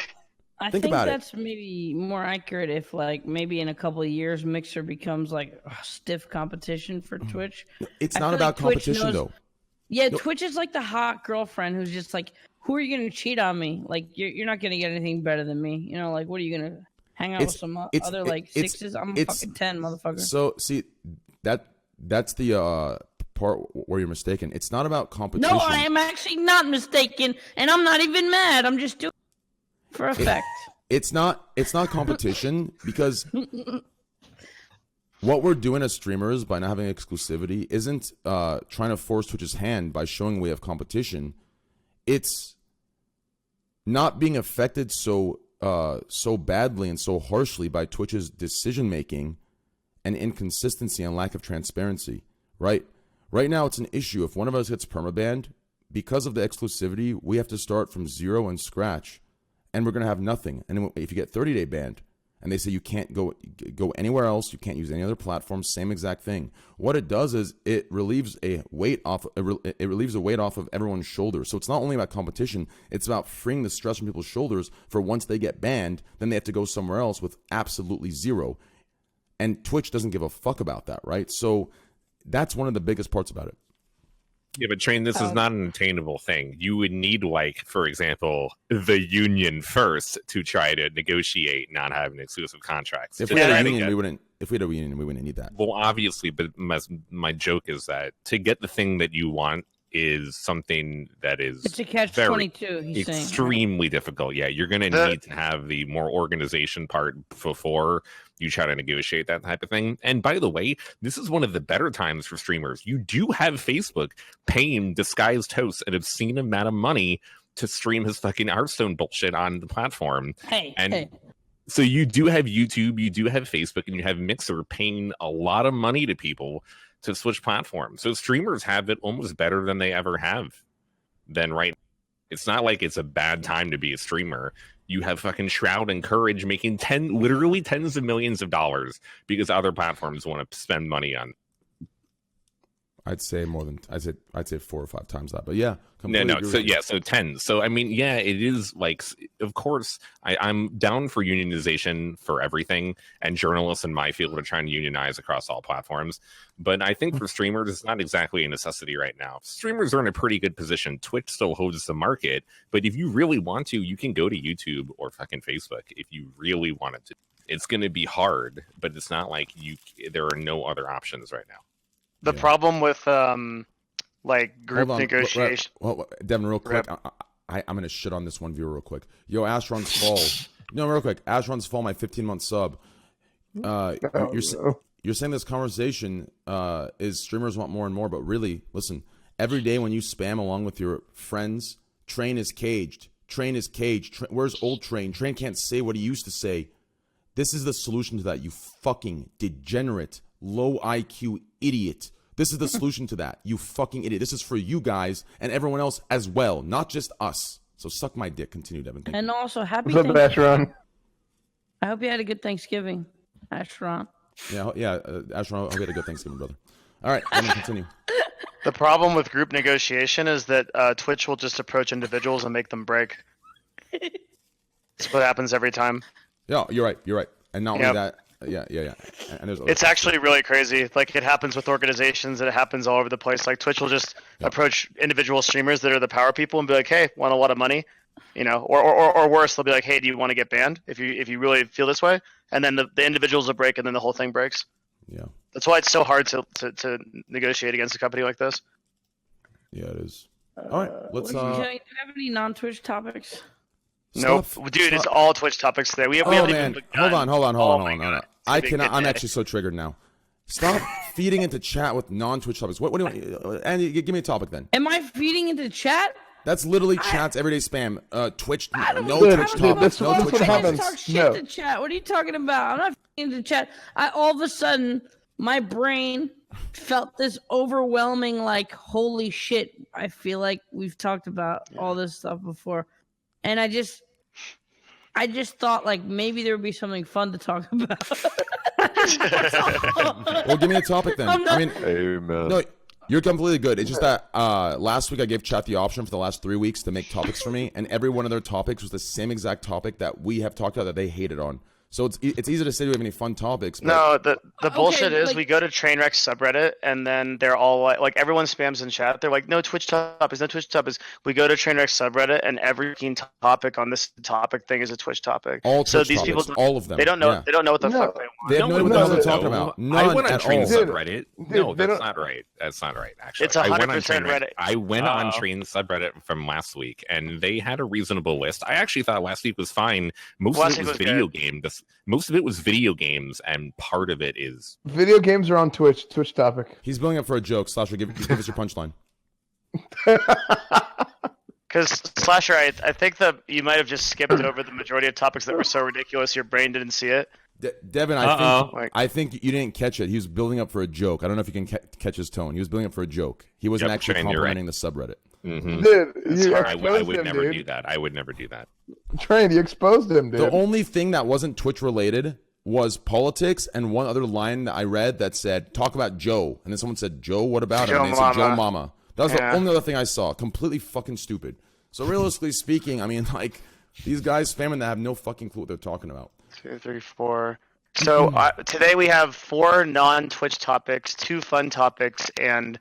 I think that's maybe more accurate if, like, maybe in a couple of years, Mixer becomes like a stiff competition for Twitch. It's not about competition, though. Yeah, no. Twitch is like the hot girlfriend who's just like, who are you going to cheat on me? Like, you're not going to get anything better than me. You know, like, what are you going to hang out with some other, like, sixes? I'm fucking 10, motherfucker. So, see, that's the part where you're mistaken. It's not about competition. No, I am actually not mistaken, and I'm not even mad. I'm just doing it for effect. It's not competition because what we're doing as streamers by not having exclusivity isn't trying to force Twitch's hand by showing we have competition. It's not being affected so badly and so harshly by Twitch's decision making and inconsistency and lack of transparency. Right now, it's an issue. If one of us gets permabanned because of the exclusivity, we have to start from zero and scratch. And we're going to have nothing. And if you get 30-day banned, and they say you can't go anywhere else, you can't use any other platform, same exact thing. What it does is it relieves a weight off of everyone's shoulders. So it's not only about competition, it's about freeing the stress from people's shoulders for once they get banned, then they have to go somewhere else with absolutely zero. And Twitch doesn't give a fuck about that, right? So that's one of the biggest parts about it. Yeah, but Train, this is not an attainable thing. You would need, like, for example, the union first to try to negotiate not having exclusive contracts. If we had a union, we wouldn't need that. Well, obviously, but my joke is that to get the thing that you want is something that is it's a catch-22. He's extremely difficult. Yeah, you're going to need to have the more organization part before you try to negotiate that type of thing. And by the way, this is one of the better times for streamers. You do have Facebook paying disguised hosts an obscene amount of money to stream his fucking Hearthstone bullshit on the platform. So you do have YouTube, you do have Facebook, and you have Mixer paying a lot of money to people to switch platforms. So streamers have it almost better than they ever have. It's not like it's a bad time to be a streamer. You have fucking Shroud and Courage making literally tens of millions of dollars because other platforms want to spend money on. I'd say 4 or 5 times that, but yeah. So 10. So I mean, yeah, it is like, of course, I'm down for unionization for everything, and journalists in my field are trying to unionize across all platforms. But I think for streamers, it's not exactly a necessity right now. Streamers are in a pretty good position. Twitch still holds the market, but if you really want to, you can go to YouTube or fucking Facebook if you really wanted to. It's going to be hard, but it's not like there are no other options right now. The problem with like group negotiation. Devin, real quick, I'm gonna shit on this one viewer real quick. Yo, Ashron's Fall. No, real quick. Ashron's Fall, my 15-month sub. You're saying this conversation is streamers want more and more, but really, listen. Every day when you spam along with your friends, Train is caged. Train is caged. Where's old Train? Train can't say what he used to say. This is the solution to that. You fucking degenerate, low IQ idiot. This is the solution to that. You fucking idiot. This is for you guys and everyone else as well, not just us. So suck my dick. Continue, Devin. And also, happy What's up, Ashron? I hope you had a good Thanksgiving, Ashron. Yeah, Ashron, I hope you had a good Thanksgiving, brother. All right, let me continue. The problem with group negotiation is that Twitch will just approach individuals and make them break. That's what happens every time. Yeah, you're right. And not only that, yeah. And it's actually really crazy. Like, it happens with organizations, and it happens all over the place. Like, Twitch will just approach individual streamers that are the power people and be like, "Hey, want a lot of money?" You know, or worse, they'll be like, "Hey, do you want to get banned if you really feel this way?" And then the individuals will break, and then the whole thing breaks. Yeah. That's why it's so hard to negotiate against a company like this. Yeah, it is. All right, let's. Do you have any non-Twitch topics? Nope, dude, it's all Twitch topics today. We have man, hold on. I cannot. I'm actually so triggered now. Stop feeding into chat with non-Twitch topics. What do you want? And give me a topic then. Am I feeding into chat? That's literally chat's everyday spam. Twitch, no Dude, Twitch dude, topics, that's no what Twitch happens. topics. Talk shit No. to chat. What are you talking about? I'm not into chat. All of a sudden, my brain felt this overwhelming, like, holy shit. I feel like we've talked about all this stuff before, and I just thought like maybe there would be something fun to talk about. Well, give me a topic then. I mean, Amen. no, you're completely good. It's just that last week I gave chat the option for the last 3 weeks to make topics for me, and every one of their topics was the same exact topic that we have talked about that they hated on. So it's easy to say we have any fun topics. But No, the bullshit is like- we go to Trainwreck subreddit and then they're all like everyone spams in chat. They're like, no Twitch topics, no Twitch topics. We go to Trainwreck subreddit and every topic on this topic thing is a Twitch topic. all So Twitch these topics, people, all of them. they don't know. Yeah. They don't know what the No. fuck they want. They have no idea what the hell they're talking about. I None went on at Train all. subreddit. No, they that's don't- not right. That's not right. Actually, It's I went on 100% Trainwreck- Reddit. I went on Uh-oh. Train subreddit from last week, and they had a reasonable list. I actually thought last week was fine. Most Last of it week was was video games. Most of it was video games, and part of it is Video games are on Twitch. Twitch topic. He's building up for a joke. Slasher, give us your punchline. Because Slasher, I think that you might have just skipped over the majority of topics that were so ridiculous your brain didn't see it. Devin, Uh-oh. I think you didn't catch it. He was building up for a joke. I don't know if you can catch his tone. He was building up for a joke. He wasn't Yep, actually Train, you're right. complimenting the subreddit. Mhm. Dude, That's you hard. I exposed would him, never dude. do that. I would never do that. Train, you exposed him, dude. The only thing that wasn't Twitch related was politics and one other line that I read that said, talk about Joe. And then someone said, Joe, what about him? Joe And they said, Joe Mama. Mama. That was Yeah. the only other thing I saw. Completely fucking stupid. So realistically speaking, I mean, like, these guys spamming that have no fucking clue what they're talking about. 2, 3, 4. So today we have 4 non-Twitch topics, 2 fun topics, and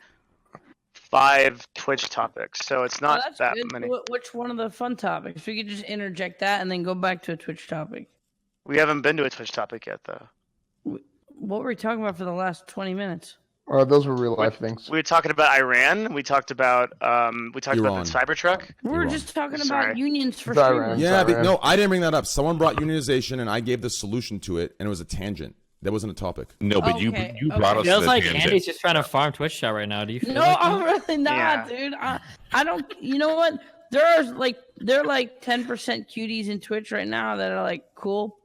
5 Twitch topics. So it's Well, not that's that good. many. Which one of the fun topics? We could just interject that and then go back to a Twitch topic. We haven't been to a Twitch topic yet, though. What were we talking about for the last 20 minutes? Those were real life things. We were talking about Iran. We talked about Iran. the Cybertruck. We were You're just talking Sorry. about unions for It's all streamers. right. Yeah, Sorry, but no, I didn't bring that up. Someone brought unionization, and I gave the solution to it, and it was a tangent. That wasn't a topic. No, but you Okay, brought us to Feels the like tangent. Andy's just trying to farm Twitch chat right now. Do you feel No, like I'm that? really not, Yeah. dude. I don't. You know what? There are like 10% cuties in Twitch right now that are like cool,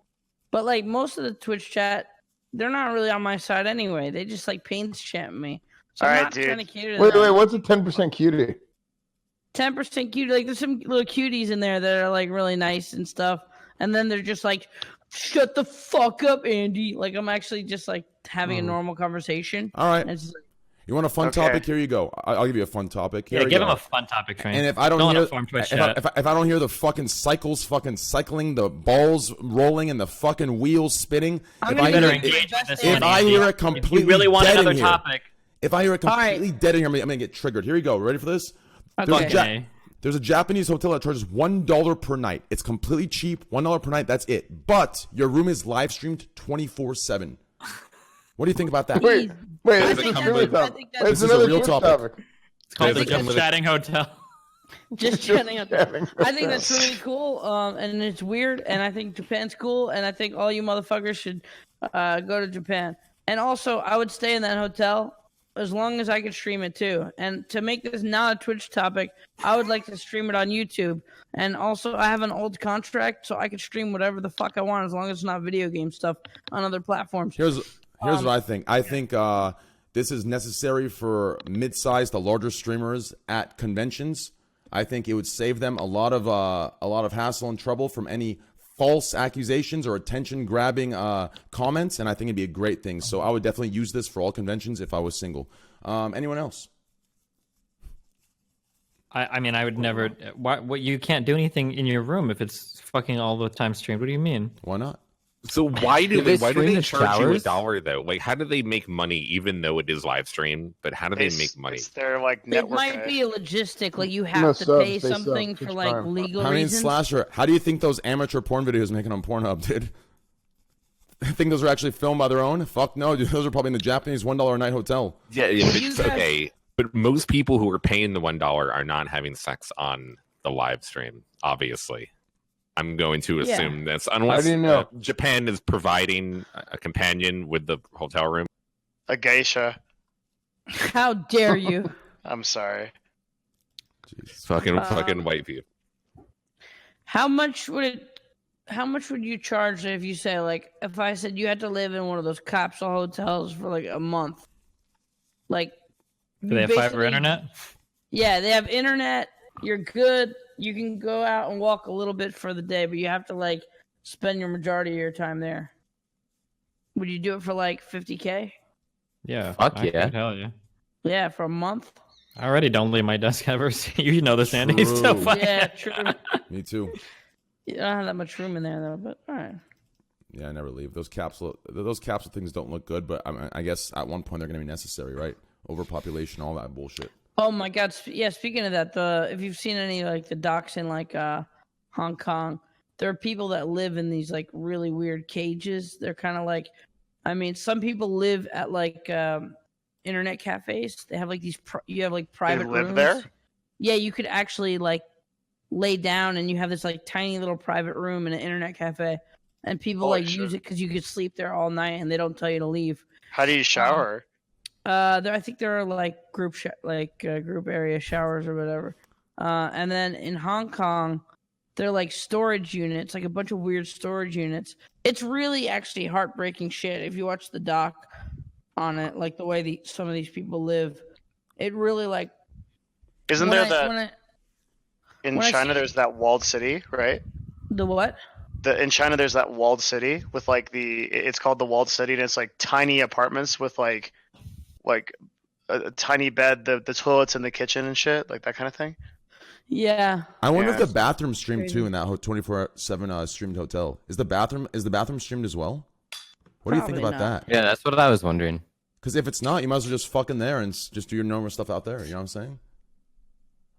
but like most of the Twitch chat, they're not really on my side anyway. They just like pains chat me. So All I'm right, not dude. trying to cater to Wait, them. what's a 10% cutie? 10% cutie. Like there's some little cuties in there that are like really nice and stuff, and then they're just like, "Shut the fuck up, Andy." Like I'm actually just like having a normal conversation. All right. And it's just like, You want a fun Okay. topic? Here you go. I'll give you a fun topic. Here Yeah, we give go. him a fun topic, Train. And if I don't wanna hear, farm Twitch if chat. I don't hear the fucking cycles fucking cycling, the balls rolling, and the fucking wheels spinning, I'm if gonna I be hear, very if, engaged with this if one, I Andy. hear it If completely you really want dead another in here, topic, if I hear it All right. completely dead in here, I'm gonna get triggered. Here we go. Ready for this? There's, Okay. there's a Japanese hotel that charges $1 per night. It's completely cheap. $1 per night. That's it. But your room is live streamed 24/7. What do you think about that? Wait, I it's think a that's- really I tough. think that's- This It's is a another real Twitch topic. it's called Does the it come Just with a- Chatting Hotel. Just Just chatting out there. chatting. I think that's really cool, and it's weird, and I think Japan's cool, and I think all you motherfuckers should go to Japan. And also, I would stay in that hotel as long as I could stream it too. And to make this not a Twitch topic, I would like to stream it on YouTube. And also, I have an old contract, so I could stream whatever the fuck I want as long as it's not video game stuff on other platforms. Here's what I think. I think this is necessary for mid-sized to larger streamers at conventions. I think it would save them a lot of hassle and trouble from any false accusations or attention-grabbing comments, and I think it'd be a great thing. So I would definitely use this for all conventions if I was single. Anyone else? I mean, I would never. What you can't do anything in your room if it's fucking all the time streamed. What do you mean? Why not? So why do Do they they stream the charge you showers? $1 though? Like, how do they make money even though it is live stream? But how do they make money? It's their like It network. might be a logistic, like you have No to subs, pay they sub. something Twitch for like Prime. legal I mean, reasons. Slasher, how do you think those amateur porn videos making on Pornhub did? I think those are actually filmed by their own? Fuck no, dude. Those are probably in the Japanese $1 a night hotel. Yeah, You it's guys- okay. But most people who are paying the $1 are not having sex on the live stream. Obviously, I'm going to Yeah. assume that's unless do you know? Japan is providing a companion with the hotel room. a geisha. How dare you? I'm sorry. Jesus. Fucking white view. How much would you charge if you say, like, if I said you had to live in one of those capsule hotels for like a month? Like, Do they have fiber internet? Yeah, they have internet. You're good. You can go out and walk a little bit for the day, but you have to like spend your majority of your time there. Would you do it for like $50K? Yeah. Fuck yeah. Hell yeah. Yeah, for a month. I already don't leave my desk ever. You know this, Andy. It's so True. funny. Yeah, true. Me too. You don't have that much room in there though, but all right. Yeah, I never leave. Those capsule things don't look good, but I guess at one point they're going to be necessary, right? Overpopulation, all that bullshit. Oh my God! Yeah, speaking of that, if you've seen any like the docs in like Hong Kong, there are people that live in these like really weird cages. They're kind of like, I mean, some people live at like internet cafes. They have like these. You have like private live rooms. there? Yeah, you could actually like lay down, and you have this like tiny little private room in an internet cafe, and people Holy like shit. use it because you could sleep there all night, and they don't tell you to leave. How do you shower? I think there are like group area showers or whatever. And then in Hong Kong, they're like storage units, like a bunch of weird storage units. It's really actually heartbreaking shit if you watch the doc on it, like the way some of these people live. It really like. Isn't there that in China? There's that walled city, right? The what? In China, there's that walled city with like it's called the walled city, and it's like tiny apartments with like a tiny bed, the toilets in the kitchen and shit, like that kind of thing. Yeah. I wonder Yeah. if the bathroom streamed too in that 24/7 streamed hotel. Is the bathroom streamed as well? What do you think Probably about not. that? Yeah, that's what I was wondering. Because if it's not, you might as well just fuck in there and just do your normal stuff out there. You know what I'm saying?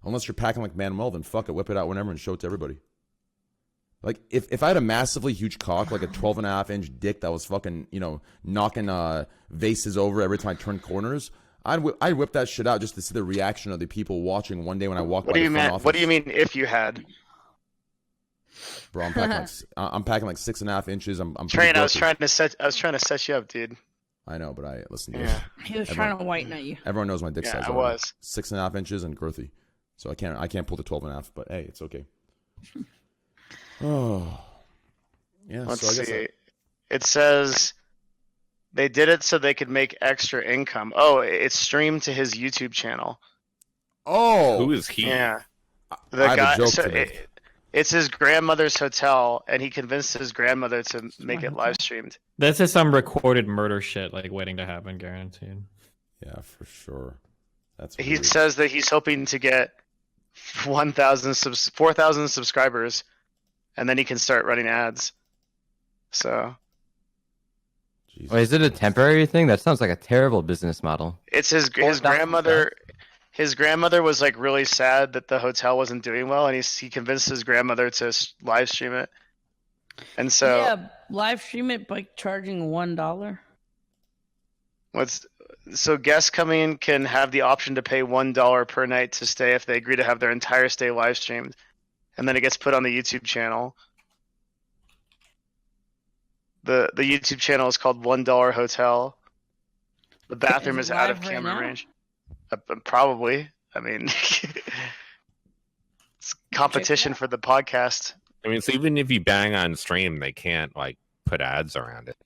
Unless you're packing like Manuel, then fuck it, whip it out whenever and show it to everybody. Like if I had a massively huge cock, like a 12.5-inch dick that was fucking, knocking vases over every time I turned corners, I'd whip that shit out just to see the reaction of the people watching one day when I walk by the front office. What do you mean if you had? Bro, I'm packing like 6.5 inches. I'm Train. pretty I was aggressive. trying to set you up, dude. I know, but I listen. Yeah. He was trying to whiten at you. Everyone knows my dick size. I was 6.5 inches and girthy, so I can't pull the 12.5. But hey, it's okay. Oh, yeah. Let's so I guess see. It says they did it so they could make extra income. Oh, it's streamed to his YouTube channel. Who is he? Yeah. I have a joke today. It's his grandmother's hotel, and he convinced his grandmother to make it live streamed. This is some recorded murder shit, like waiting to happen, guaranteed. Yeah, for sure. He weird. says that he's hoping to get 4,000 subscribers, and then he can start running ads. So Jesus. Wait, is it a temporary thing? That sounds like a terrible business model. it's his grandmother. His grandmother was like really sad that the hotel wasn't doing well, and he convinced his grandmother to live stream it. And so Yeah, live stream it by charging $1. So guests coming in can have the option to pay $1 per night to stay if they agree to have their entire stay live streamed, and then it gets put on the YouTube channel. The YouTube channel is called $1 Hotel. The bathroom is out of live right camera now? range. Probably. I mean, it's competition for the podcast. I mean, so even if you bang on stream, they can't like put ads around it.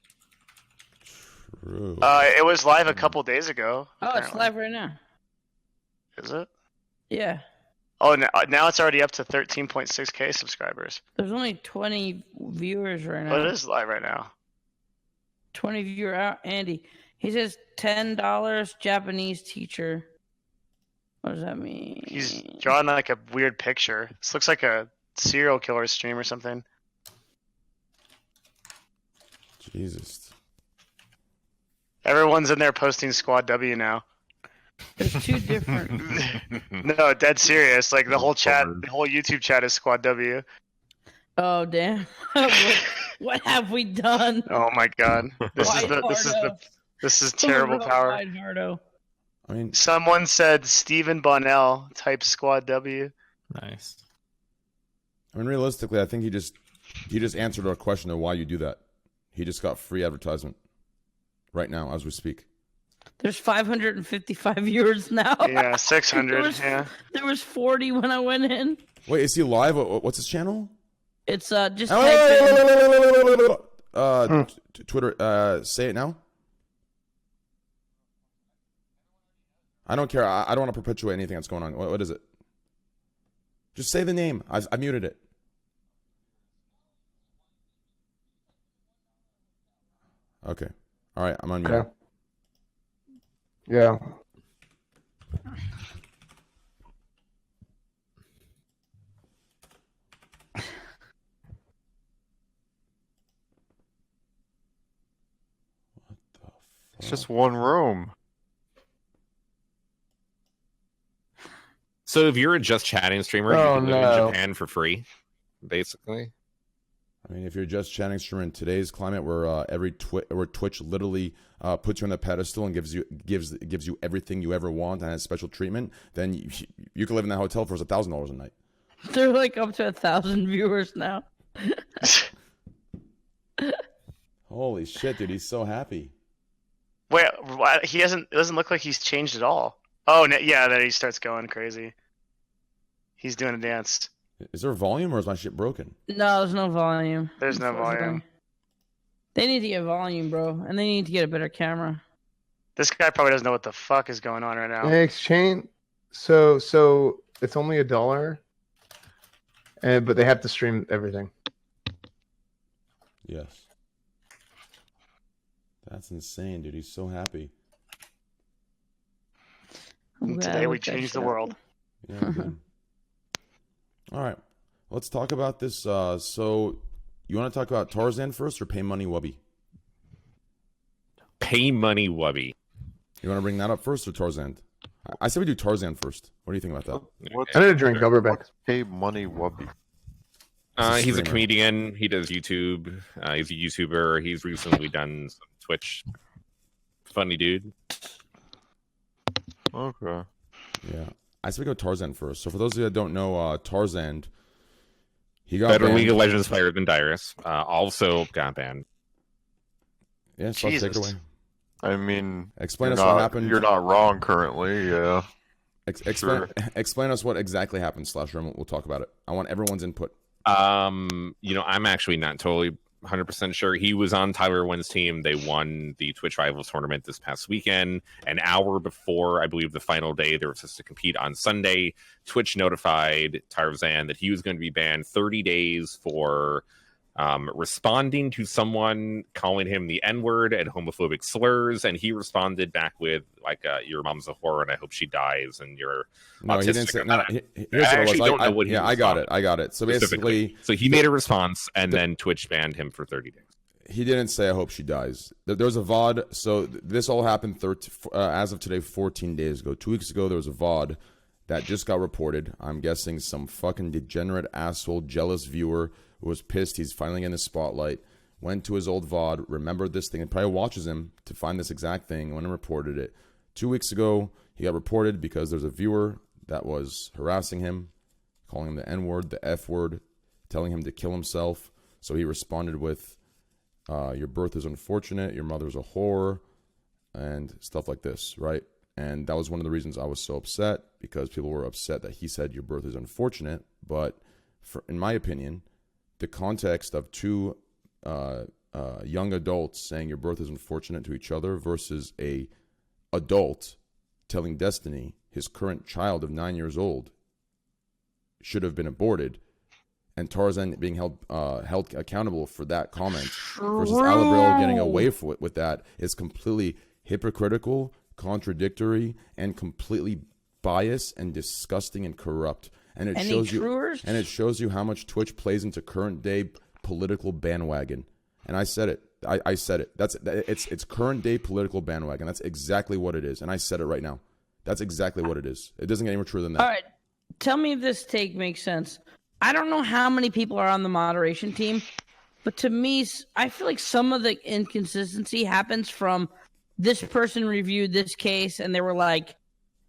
True. It was live a couple days ago. Oh, it's apparently. live right now. Is it? Yeah. Oh, now it's already up to 13.6K subscribers. There's only 20 viewers right now. But it is live right now. 20 viewer out. Andy. He says $10 Japanese teacher. What does that mean? He's drawing like a weird picture. This looks like a serial killer stream or something. Jesus. Everyone's in there posting Squad W now. There's two different. No, dead serious. Like the whole YouTube chat is Squad W. Oh damn! What have we done? Oh my god. This is terrible power. Nardo. I mean, Someone said Stephen Bonnell type Squad W. Nice. realistically, I think he just answered our question of why you do that. He just got free advertisement right now as we speak. There's 555 viewers now. Yeah, 600. Yeah. There was 40 when I went in. Wait, is he live? What's his channel? It's just type in. Twitter. Say it now. I don't care. I don't want to perpetuate anything that's going on. What is it? Just say the name. I muted it. Okay. All right. I'm on mute. Yeah. It's just one room. So if you're a just chatting streamer, Oh, you can live no. in Japan for free, basically. I mean, if you're just chatting streamer in today's climate, where where Twitch literally puts you on the pedestal and gives you everything you ever want and has special treatment, then you can live in that hotel for $1,000 a night. They're like up to 1,000 viewers now. Holy shit, dude! He's so happy. Wait, he hasn't. It doesn't look like he's changed at all. Oh, yeah, then he starts going crazy. He's doing a dance. Is there volume or is my shit broken? No, there's no volume. There's no volume. They need to get volume, bro, and they need to get a better camera. This guy probably doesn't know what the fuck is going on right now. They exchange. So it's only $1, but they have to stream everything. Yes. That's insane, dude. He's so happy. And today we changed the world. Yeah, dude. All right. Let's talk about this. So, you want to talk about Tarzaned first or Paymoneywubby? Paymoneywubby. You want to bring that up first or Tarzaned? I said we do Tarzaned first. What do you think about that? What's, I need a drink. I'll be back. what's Paymoneywubby? He's a streamer. comedian. He does YouTube. He's a YouTuber. He's recently done some Twitch. Funny dude. Okay. Yeah. I said we go Tarzaned first. So, for those of you that don't know, Tarzaned, he got Better banned. League of Legends player than Dyrus. Also got banned. Yeah, so take it Jesus. away. I mean, Explain you're us what not- happened. You're not wrong currently, yeah. Explain us what exactly happened, Slasher, and we'll talk about it. I want everyone's input. I'm actually not totally 100% sure. He was on Tyler Wynn's team. They won the Twitch Rivals tournament this past weekend. An hour before, I believe, the final day, they were supposed to compete on Sunday. Twitch notified Tarzan that he was going to be banned 30 days for responding to someone calling him the N-word and homophobic slurs, and he responded back with like, "Your mom's a whore, and I hope she dies." And you're No, he didn't say. No, here's what it actually was. don't know what he yeah, I got it. responded I got it. So specifically. basically, So he made a response, and then Twitch banned him for 30 days. he didn't say, "I hope she dies." There was a VOD. So this all happened as of today, 14 days ago. 2 weeks ago, there was a VOD that just got reported. I'm guessing some fucking degenerate asshole, jealous viewer who was pissed he's finally in the spotlight, went to his old VOD, remembered this thing, and probably watches him to find this exact thing, went and reported it. 2 weeks ago, he got reported because there's a viewer that was harassing him, calling him the N-word, the F-word, telling him to kill himself. So he responded with, your birth is unfortunate, your mother's a whore, and stuff like this, right? And that was one of the reasons I was so upset, because people were upset that he said your birth is unfortunate. But in my opinion, the context of two young adults saying your birth is unfortunate to each other versus a adult telling Destiny his current child of 9 years old should have been aborted, and Tarzan being held accountable for that comment versus Alabril getting away with that is completely hypocritical, contradictory, and completely biased and disgusting and corrupt. And it shows you how much Twitch plays into current day political bandwagon. And I said it. I said it. It's current day political bandwagon. That's exactly what it is. And I said it right now. That's exactly what it is. It doesn't get any more true than that. All right, tell me if this take makes sense. I don't know how many people are on the moderation team, but to me, I feel like some of the inconsistency happens from this person reviewed this case and they were like,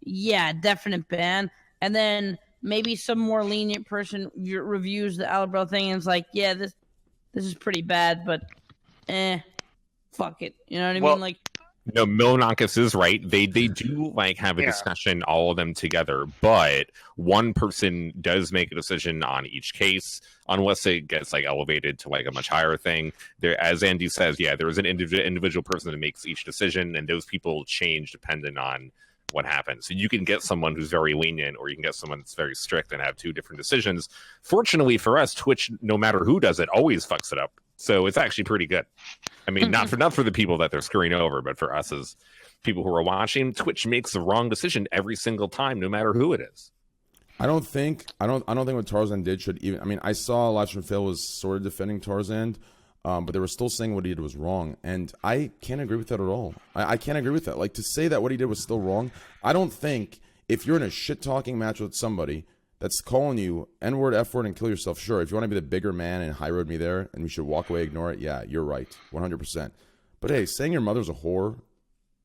yeah, definite ban. And then maybe some more lenient person reviews the Alabril thing and is like, yeah, this is pretty bad, but fuck it. You know what I mean? Like, No, Milonakis is right. They do like have a discussion, all of them together, but one person does make a decision on each case, unless it gets like elevated to like a much higher thing. There, as Andy says, there is an individual person that makes each decision, and those people change depending on what happens. So you can get someone who's very lenient, or you can get someone that's very strict and have two different decisions. Fortunately for us, Twitch, no matter who does it, always fucks it up. So it's actually pretty good. I mean, not for the people that they're screwing over, but for us as people who are watching, Twitch makes the wrong decision every single time, no matter who it is. I don't think what Tarzan did should even. I mean, I saw Live Stream Fail was sort of defending Tarzan, but they were still saying what he did was wrong, and I can't agree with that at all. I can't agree with that. Like, to say that what he did was still wrong, I don't think if you're in a shit talking match with somebody that's calling you N-word, F-word, and kill yourself, sure, if you want to be the bigger man and high road me there, and we should walk away, ignore it, yeah, you're right, 100%. But hey, saying your mother's a whore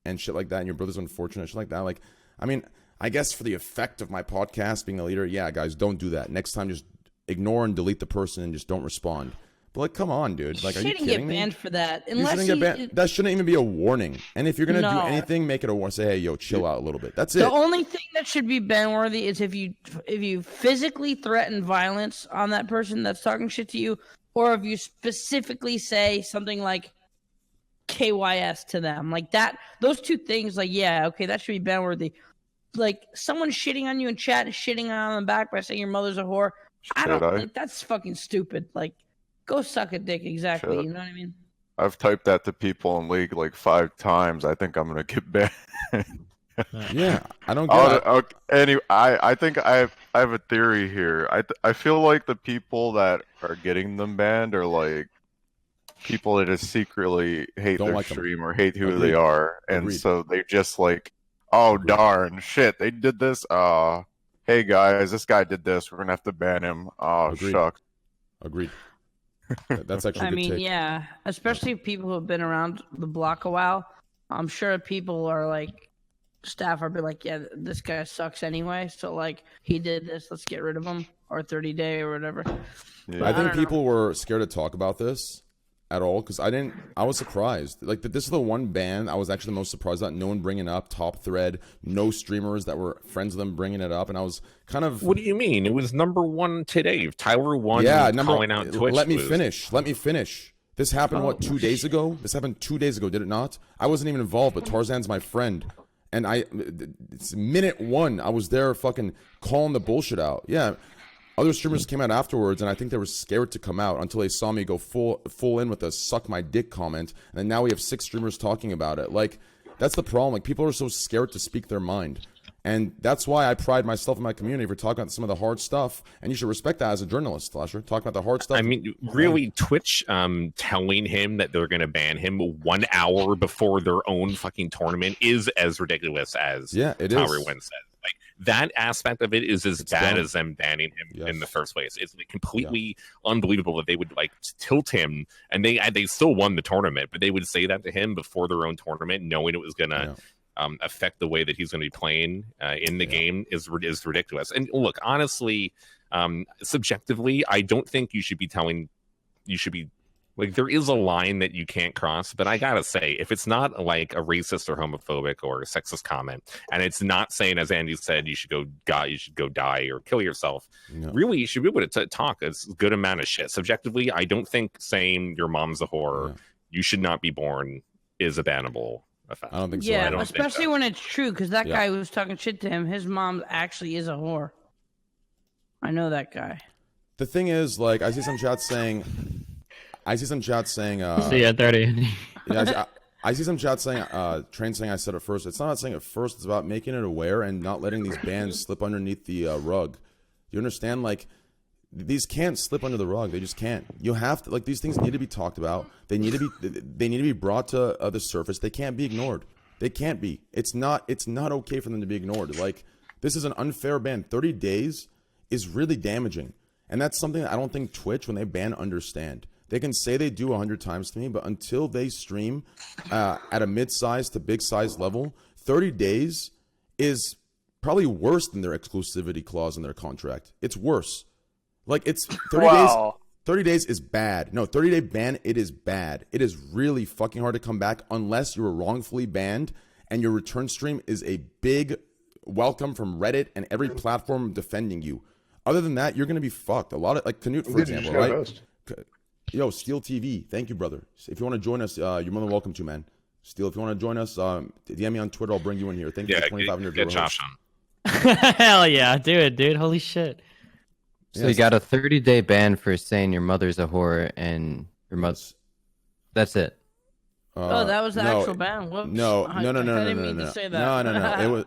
and shit like that, and your brother's unfortunate, shit like that, like, I mean, I guess for the effect of my podcast, being the leader, yeah, guys, don't do that. Next time, just ignore and delete the person and just don't respond. But like, come on, dude. Like, are you kidding me? Shouldn't get banned for that. You shouldn't get banned. That shouldn't even be a warning. And if you're gonna do anything, make it a warning. Say, hey, yo, chill out a little bit. That's it. The only thing that should be ban worthy is if you physically threaten violence on that person that's talking shit to you, or if you specifically say something like KYS to them, like that. Those two things, like, yeah, okay, that should be ban worthy. Like, someone shitting on you in chat and shitting on the back by saying your mother's a whore. Like, that's fucking stupid. Like, go suck a dick, exactly. You know what I mean? I've typed that to people in League like 5 times. I think I'm gonna get banned. Yeah, I don't get it. Anyway, I think I have a theory here. I feel like the people that are getting them banned are like people that just secretly hate their stream or hate who they are, and so they just like, oh darn shit, they did this. Hey guys, this guy did this. We're gonna have to ban him. Oh shucks. Agreed. That's actually. I mean, yeah, especially people who have been around the block a while. I'm sure people are like, staff are be like, yeah, this guy sucks anyway. So like, he did this. Let's get rid of him, or 30-day or whatever. Yeah. I think people were scared to talk about this at all because I was surprised. Like, this is the one ban I was actually the most surprised about. No one bringing up top thread. No streamers that were friends with them bringing it up, and I was kind of. What do you mean? It was #1 today. Tyler won. Yeah, calling out Twitch. Let me finish. This happened 2 days ago. This happened 2 days ago, did it not? I wasn't even involved, but Tarzan's my friend, and it's minute 1. I was there, fucking calling the bullshit out. Yeah. Other streamers came out afterwards, and I think they were scared to come out until they saw me go full in with a "suck my dick" comment, and then now we have 6 streamers talking about it. Like, that's the problem. Like, people are so scared to speak their mind, and that's why I pride myself in my community for talking about some of the hard stuff. And you should respect that as a journalist, Slasher. Talking about the hard stuff. I mean, really, Twitch telling him that they're going to ban him 1 hour before their own fucking tournament is as ridiculous as Tyler Wynn said. Like, that aspect of it is as bad as them banning him in the first place. It's like completely unbelievable that they would like tilt him, and they still won the tournament, but they would say that to him before their own tournament, knowing it was gonna affect the way that he's going to be playing in the game is ridiculous. And look, honestly, subjectively, I don't think you should be like, there is a line that you can't cross, but I gotta say, if it's not like a racist or homophobic or sexist comment, and it's not saying, as Andy said, you should go die or kill yourself, really, you should be able to talk a good amount of shit. Subjectively, I don't think saying your mom's a whore, you should not be born, is a bannable offense. I don't think so. Yeah, especially when it's true, because that guy who was talking shit to him, his mom actually is a whore. I know that guy. The thing is, like, I see some chat saying. See ya, 30. Yeah, I see some chat saying, Train saying I said it first. It's not about saying it first. It's about making it aware and not letting these bans slip underneath the rug. You understand? Like, these can't slip under the rug. They just can't. You have to, like, these things need to be talked about. They need to be brought to the surface. They can't be ignored. They can't be. It's not okay for them to be ignored. Like, this is an unfair ban. 30 days is really damaging. And that's something that I don't think Twitch, when they ban, understand. They can say they do 100 times to me, but until they stream at a mid-size to big-size level, 30 days is probably worse than their exclusivity clause in their contract. It's worse. Like, it's 30 days. 30 days is bad. No, 30-day ban, it is bad. It is really fucking hard to come back unless you were wrongfully banned and your return stream is a big welcome from Reddit and every platform defending you. Other than that, you're going to be fucked. A lot of, like Canute, for example, right? Yo, Steel TV, thank you, brother. If you want to join us, you're more than welcome to, man. Steel, if you want to join us, DM me on Twitter. I'll bring you in here. Thank you for 2,500 get Josh on. Hell yeah, do it, dude. Holy shit. So you got a 30-day ban for saying your mother's a whore and your mother's. That's it. Oh, that was the actual ban. Whoops. No. I didn't mean to say that. No. It was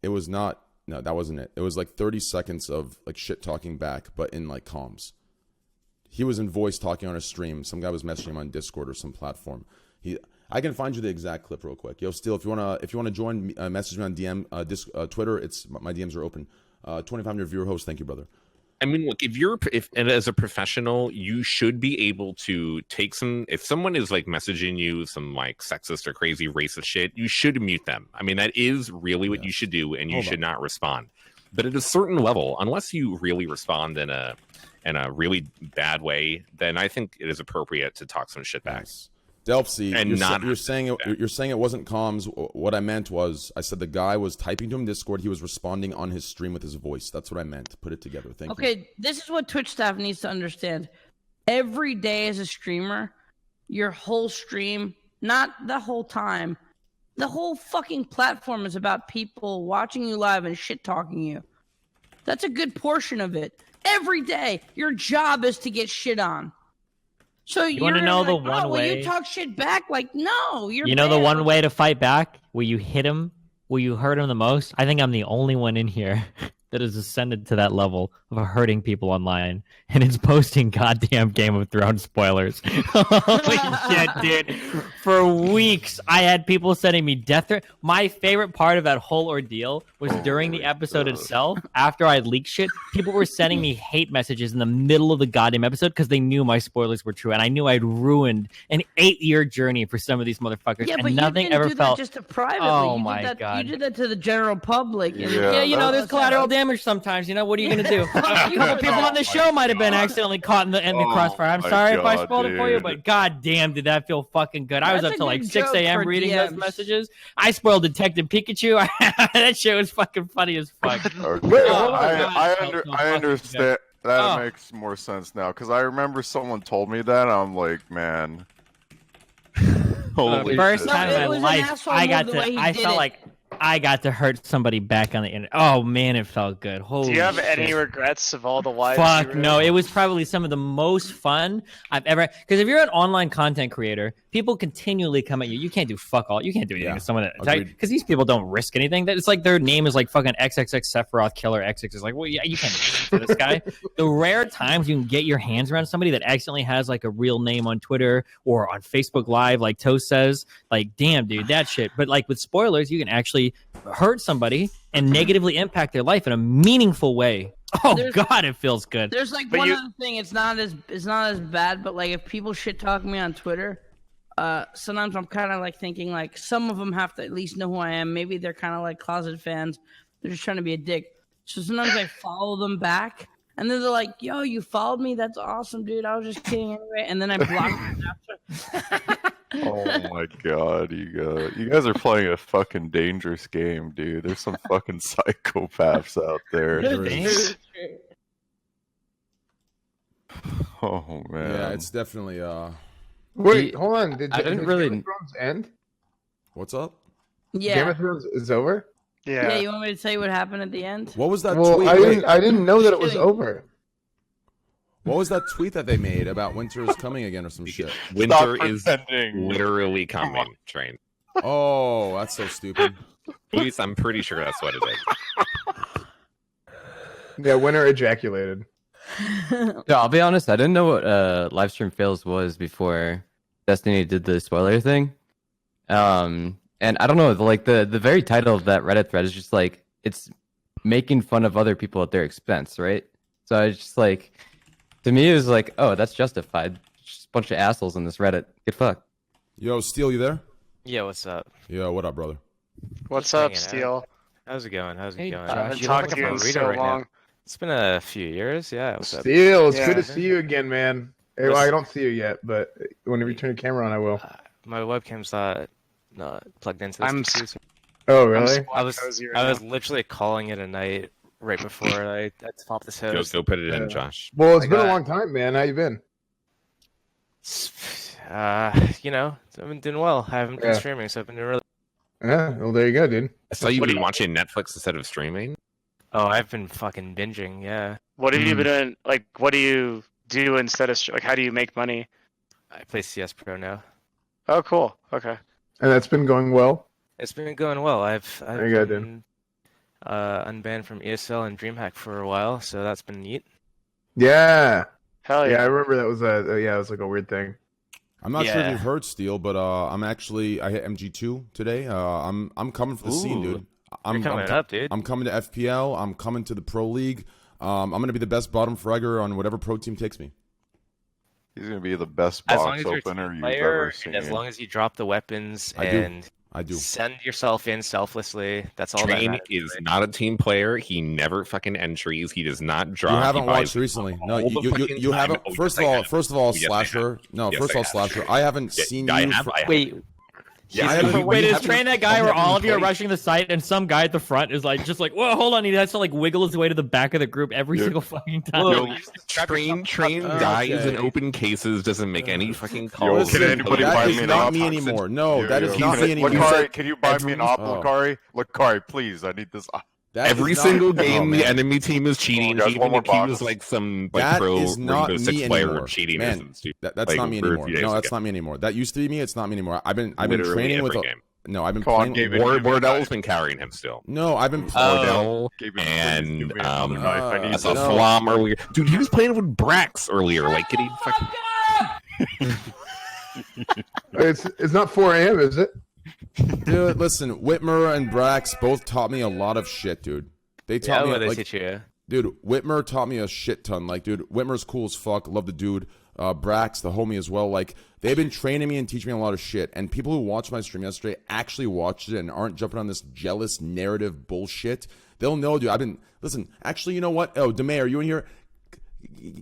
it was not. No, that wasn't it. It was like 30 seconds of like shit talking back, but in like comms. He was in voice talking on a stream. Some guy was messaging him on Discord or some platform. I can find you the exact clip real quick. Yo, Steel, if you wanna join, message me on DM, Twitter. It's my DMs are open. 2,500 viewer host. Thank you, brother. I mean, look, and as a professional, you should be able to take if someone is like messaging you some like sexist or crazy racist shit, you should mute them. I mean, that is really what you should do, and you should not respond. But at a certain level, unless you really respond in a really bad way, then I think it is appropriate to talk some shit back. Nice. Delpsy, and you're saying it wasn't comms. What I meant was, I said the guy was typing to him Discord. He was responding on his stream with his voice. That's what I meant. Put it together. Thank you. Okay, this is what Twitch staff needs to understand. Every day as a streamer, your whole stream, not the whole time, the whole fucking platform is about people watching you live and shit talking you. That's a good portion of it. Every day, your job is to get shit on. So you want to know the one way? Will you talk shit back? Like, no, you know the one way to fight back? Will you hit him? Will you hurt him the most? I think I'm the only one in here that has ascended to that level of hurting people online, and it's posting goddamn Game of Thrones spoilers. Holy shit, dude. For weeks, I had people sending me death threats. My favorite part of that whole ordeal was during the episode itself, after I leaked shit, people were sending me hate messages in the middle of the goddamn episode because they knew my spoilers were true, and I knew I'd ruined an 8-year journey for some of these motherfuckers, yeah, and but nothing you didn't ever do felt... that just to privately. Oh, my God. You did that to the general public. Yeah, you know, there's collateral damage sometimes. You know, what are you going to do? A couple people on the show might have been accidentally caught in the crossfire. I'm sorry if I spoiled it for you, but goddamn, did that feel fucking good. I was up till like 6 a.m. reading those messages. I spoiled Detective Pikachu. That shit was fucking funny as fuck. Okay. I understand. That makes more sense now, because I remember someone told me that, and I'm like, man. Holy first time in my life, I felt like I got to hurt somebody back on the internet. Oh man, it felt good. Holy Do you have shit. any regrets of all the wives? Fuck no, it was probably some of the most fun I've ever. Because if you're an online content creator, people continually come at you. You can't do fuck all. You can't do anything to someone because these people don't risk anything. That it's like their name is like fucking XXX Sephiroth Killer XX is like, well, yeah, you can't do this guy. The rare times you can get your hands around somebody that accidentally has like a real name on Twitter or on Facebook Live, like Toast says, like, damn, dude, that shit. But like with spoilers, you can actually hurt somebody and negatively impact their life in a meaningful way. Oh God, it feels good. There's like one other thing. It's not as bad, but like if people shit talk me on Twitter, sometimes I'm kind of like thinking like some of them have to at least know who I am. Maybe they're kind of like closet fans. They're just trying to be a dick. So sometimes I follow them back, and then they're like, "Yo, you followed me? That's awesome, dude. I was just kidding anyway." And then I block them after. Oh my God, you guys are playing a fucking dangerous game, dude. There's some fucking psychopaths out there. Oh man. Yeah, it's definitely Wait, hold on. Did Game of Thrones end? What's up? Yeah. Game of Thrones is over? Yeah. You want me to tell you what happened at the end? What was that Well, tweet? I didn't know that it was over. What was that tweet that they made about winter is coming again or some shit? Winter is literally coming, Train. Oh, that's so stupid. At least I'm pretty sure that's what it is. Yeah, winter ejaculated. Yeah, I'll be honest. I didn't know what livestream fails was before Destiny did the spoiler thing. And I don't know, like the very title of that Reddit thread is just like it's making fun of other people at their expense, right? So I just like, to me, it was like, oh, that's justified. Just a bunch of assholes in this Reddit. Get fucked. Yo, Steel, you there? Yeah, what's up? Yo, what up, brother? What's up, Steel? How's it going? I haven't talked to you in so long. It's been a few years. Yeah. What's up? Steel, it's Yeah. good to see you again, man. Hey, well, I don't see you yet, but whenever you turn your camera on, I will. My webcam's not plugged into this I'm computer. Oh, really? I was literally calling it a night right before I popped this host. Go put it in, Josh. Well, it's been a long time, man. How you been? You know, I've been doing well. I haven't been streaming, so I've been doing really. Yeah, well, there you go, dude. I saw you been watching Netflix instead of streaming. Oh, I've been fucking binging. Yeah. What have you been doing? Like, what do you do instead of like? How do you make money? I play CS Pro now. Oh, cool. Okay. And that's been going well. It's been going well. I've There you go, been unbanned from ESL and DreamHack for a while, so that's been neat. Yeah. Hell Yeah, I yeah. remember that was it was like a weird thing. I'm not sure if Yeah. you've heard Steel, but I hit MG2 today. I'm coming for the scene, dude. You're coming up, dude. I'm coming to FPL. I'm coming to the Pro League. I'm gonna be the best bottom fragger on whatever pro team takes me. He's gonna be the best As long box as you're a opener team you've player, ever seen. and as long as you drop the weapons I do. send yourself in selflessly, that's all that Train matters. is not a team player. He never fucking entries. He does not drop. You He haven't buys watched recently. No, all the you fucking haven't. time. First Yes, of all, Yes, I Slasher. have. No, Yes, first of all, I have. Slasher. I haven't seen I you. have. I have. Wait. Yeah, I haven't. Wait, you is haven't- Train that guy where all of you are rushing the site and some guy at the front is like, just like, whoa, hold on, he has to like wiggle his way to the back of the group every single fucking time. Yo, train dies in open cases, doesn't make any fucking calls. Can anybody that buy is me an not op? me anymore. No, that is Yo, not me anymore. Lakari, can you buy me an op, Oh. Lakari? Lakari, please, I need this op. That is Every not- single Oh, game, man. the enemy team is cheating. guys, Even one more if he was box. like some That pro is not Rainbow Six me player anymore. cheating. Man, or something stupid. That's Like, not me for a anymore. few days No, that's ago. not me anymore. That used to be me. It's not me anymore. I've been Literally training with every a. game. No, I've been Come on, playing. Gabe. Wardell's been carrying him still. No, I've been. Wardell Gabe, please and give me another knife. I need I this. saw No. Flam earlier. Dude, he was playing with Brax earlier. Like, getting fucking. It's not 4 a.m., is it? Dude, listen, Whitmer and Brax both taught me a lot of shit, dude. They taught me what they like, teach you. dude, Whitmer taught me a shit ton. Like, dude, Whitmer's cool as fuck. Love the dude. Brax, the homie as well. Like, they've been training me and teaching me a lot of shit. And people who watched my stream yesterday actually watched it and aren't jumping on this jealous narrative bullshit. They'll know, dude. I've been listen. Actually, you know what? Oh, Demay, are you in here?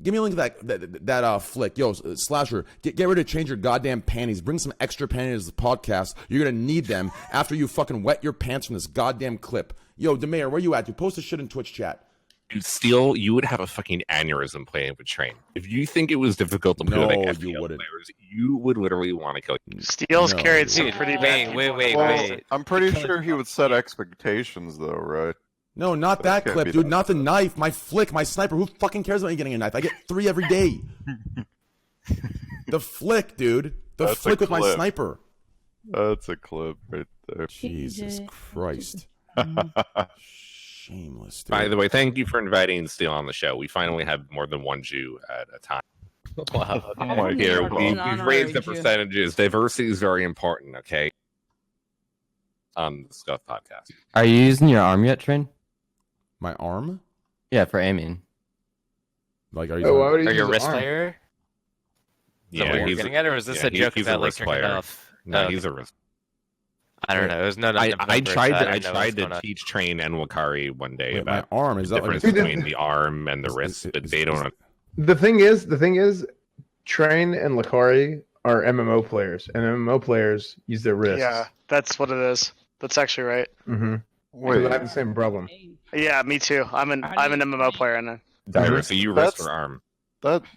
Give me a link to that flick. Yo, Slasher, get ready to change your goddamn panties. Bring some extra panties to the podcast. You're gonna need them after you fucking wet your pants from this goddamn clip. Yo, Demay, where you at? Dude, post this shit in Twitch chat. Dude, Steel, you would have a fucking aneurysm playing with Train. If you think it was difficult to play No, like you FPL wouldn't. players, you would literally want to kill you. Steel's No, carried dude. some pretty bad. Wait. I'm pretty sure he would set expectations, though, right? No, not that can't clip, be dude. that. Not the knife. My flick, my sniper. Who fucking cares about me getting a knife? I get 3 every day. The flick, dude. The That's a flick with my clip. sniper. That's a clip right there. Jesus Christ. Shameless, dude. By the way, thank you for inviting Steel on the show. We finally have more than one Jew at a time. Wow. Oh my Here, God. we've raised the percentages. Diversity is very important, okay? On the Scuffed podcast. Are you using your arm yet, Train? My arm? Yeah, for aiming. Like, are you? Oh, why would he Are you a use wrist arm? player? Is that what you're he's getting at, or is this a joke he's about a like wrist turning it player. off? No, Oh, he's a wrist. I don't know. It was no. I tried to teach Train and Wakari one day Wait, my about arm is the that like? difference Dude, between the arm and the wrist, but they don't. The thing is, Train and Lakari are MMO players, and MMO players use their wrists. Yeah, that's what it is. That's actually right. Mm-hmm. Wait, I have the same problem. Yeah, me too. I'm an MMO player, and So you wrist That's- or arm?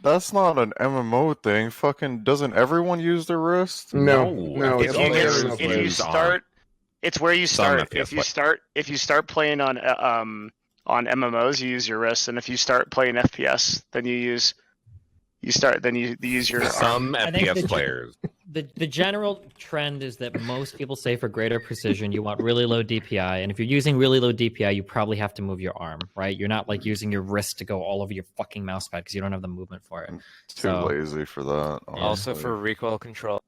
that's not an MMO thing. Fucking doesn't everyone use their wrist? No, No, it's if you only players just, MMO if you players. start, it's where you Some start. FPS If you start playing on MMOs, you use your wrist, and if you start playing FPS, then you use your arm. Some I think FPS the- players. The general trend is that most people say for greater precision, you want really low DPI. And if you're using really low DPI, you probably have to move your arm, right? You're not like using your wrist to go all over your fucking mouse pad because you don't have the movement for it. Too So- lazy for that. Also honestly. for recoil control,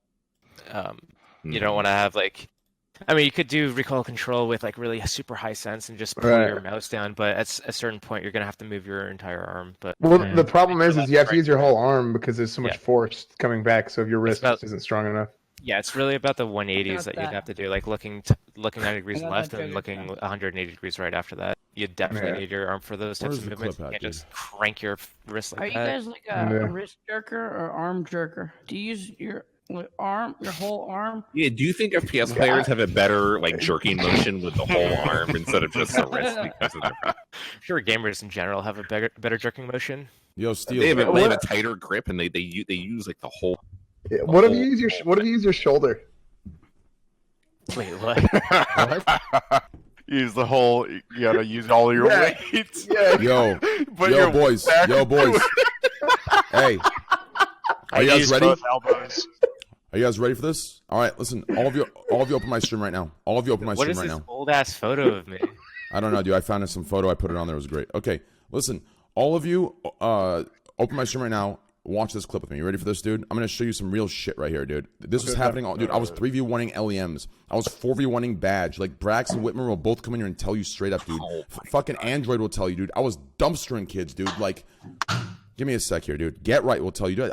you Mhm. don't want to have like. I mean, you could do recoil control with like really super high sense and just pull Right. your mouse down, but at a certain point, you're gonna have to move your entire arm. But Well, Yeah. the problem is you have to use your whole arm because there's so much Yeah. force coming back. So if your wrist about- just isn't strong enough. yeah, it's really about the 180s got that you'd that. have to do, like looking 90 degrees I got left that and trigger looking trap. 180 degrees right after that. You definitely need your arm for those types Where's of the movements. clip You at, can't just crank your wrist like Are you that. guys like a wrist jerker or arm jerker? Do you use your arm, your whole arm? Yeah, do you think FPS players have a better like jerking motion with the whole arm instead of just the wrist? Because of their... I'm sure gamers in general have a better jerking motion. Yo, Steel. They have a tighter grip and they use like the whole. What if you use your shoulder? Wait, what? Use the whole. You gotta use all your weight. Yeah. Yo, boys. Hey, are you guys ready? Both elbows. Are you guys ready for this? All right, listen. All of you open my stream right now. All of you open my What stream is right this now. old ass photo of me? I don't know, dude. I found some photo. I put it on there. It was great. Okay, listen. All of you, open my stream right now. Watch this clip with me. You ready for this, dude? I'm gonna show you some real shit right here, dude. This was happening. Dude, I was 3v1ing LEMs. I was 4v1ing Badge. Like Brax and Whitmer will both come in here and tell you straight up, dude. Fucking Android will tell you, dude. I was dumpstering kids, dude. Like, give me a sec here, dude. Get right will tell you, dude.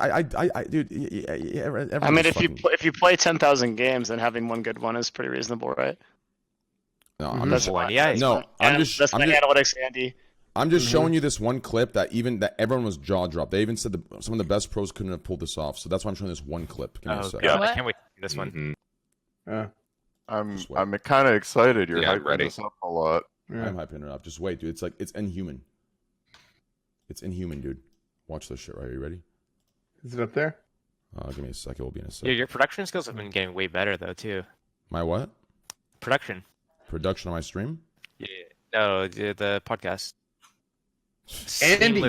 Dude. I mean, if you play 10,000 games, then having one good one is pretty reasonable, right? No, Mm-hmm. I'm That's just. fine. Yeah, No, That's my analytics, Andy. I'm just showing you this one clip that everyone was jaw dropped. They even said some of the best pros couldn't have pulled this off. So that's why I'm showing this one clip. Give me a sec. Yeah, I can't wait to see this one. I'm kind of excited. You're hyping ready. this up a lot. I'm hyping it up. Just wait, dude. It's inhuman. It's inhuman, dude. Watch this shit right here. You ready? Is it up there? Give me a sec. It will be in a sec. Dude, your production skills have been getting way better though too. My what? Production. Production on my stream? Yeah. No, the podcast. Andy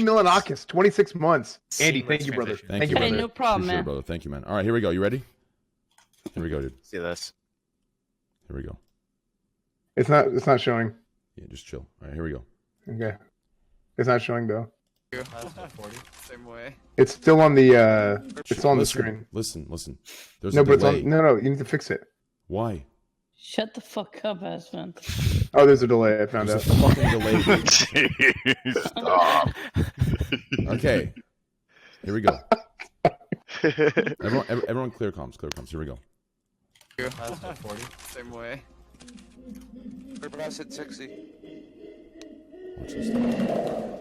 Milanakis, 26 months. Andy, Seamless thank you, brother. transition. Thank you, Hey, brother. no problem, Appreciate it, man. brother. Thank you, man. All right, here we go. You ready? Here we go, dude. See this. Here we go. It's not showing. Yeah, just chill. All right, here we go. Okay. It's not showing though. Same way. It's still on the it's on the screen. Listen. There's No, a but it's delay. on, no, you need to fix it. Why? Shut the fuck up, Aspen. Oh, there's a delay. I found There's out. a fucking delay, dude. Jeez, stop. Okay. Here we go. Everyone clear comms. Here we go. Same way. Press it 60. Watch this stuff.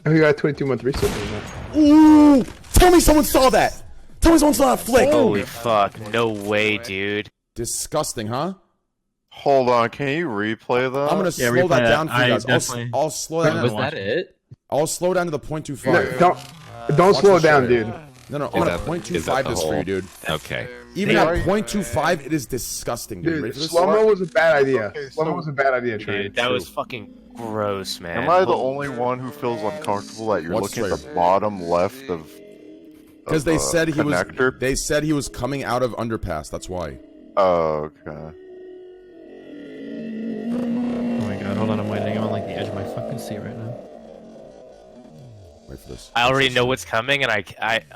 Oh, you got a 22-month reset now. Ooh! Tell me someone saw that! Tell me someone saw that flick! Holy fuck! No way, dude. Disgusting, huh? Hold on, can you replay that? I'm gonna slow that down for you guys. I'll slow that Was down. that it? I'll slow down to the 0.25. No, don't slow it down, dude. No, I'm gonna 0.25 this for you, dude. Okay. Even at 0.25, it is disgusting, dude. Ready for Dude, this? slow-mo was a bad idea. Okay, Slow-mo was a bad idea, Trey. Dude, that was fucking gross, man. Am I the only one who feels uncomfortable that you're What's looking at straight? the bottom left of? Because they said he was. connector? They said he was coming out of underpass. That's why. Oh, okay. Oh my god, hold on, I'm waiting. I'm on like the edge of my fucking seat right now. Wait for this. I already know what's coming, and I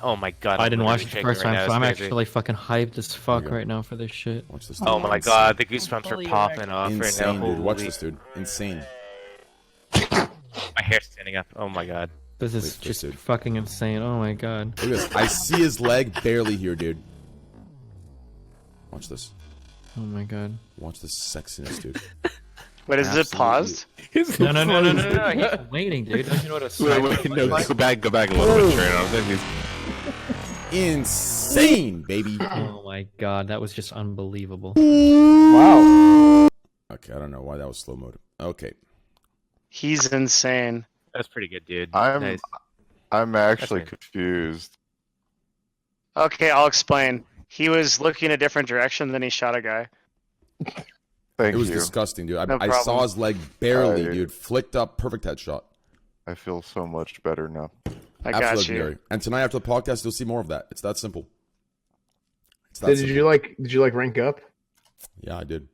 oh my god. I I'm didn't watch it the shaking first right time, now, so I'm it's crazy. actually fucking hyped as fuck There you go. right now for this shit. Watch this. Oh dude. my god, the goosebumps are Fully popping erect. off Insane, right now. dude. Watch Holy- this, dude. Insane. My hair's standing up. Oh my god. This is Wait, just dude. fucking insane. Oh my god. Look at this. I see his leg barely here, dude. Watch this. Oh my god. Watch this sexiness, dude. Wait, is it Absolutely. paused? No. He's waiting, dude. Don't you know what a Wait, no, go back a little bit, Train. I don't think he's... Insane, baby. Oh my god, that was just unbelievable. Wow. Okay, I don't know why that was slow mode. Okay. He's insane. That's pretty good, dude. I'm Nice. actually That's confused. Okay, I'll explain. He was looking a different direction, then he shot a guy. Thank It was you. disgusting, dude. No I saw problem. his leg barely, Alright. dude. Flicked up, perfect headshot. I feel so much better now. I got Absolutely you. legendary. And tonight after the podcast, you'll see more of that. It's that simple. It's that Did simple. you like rank up? Yeah, I did.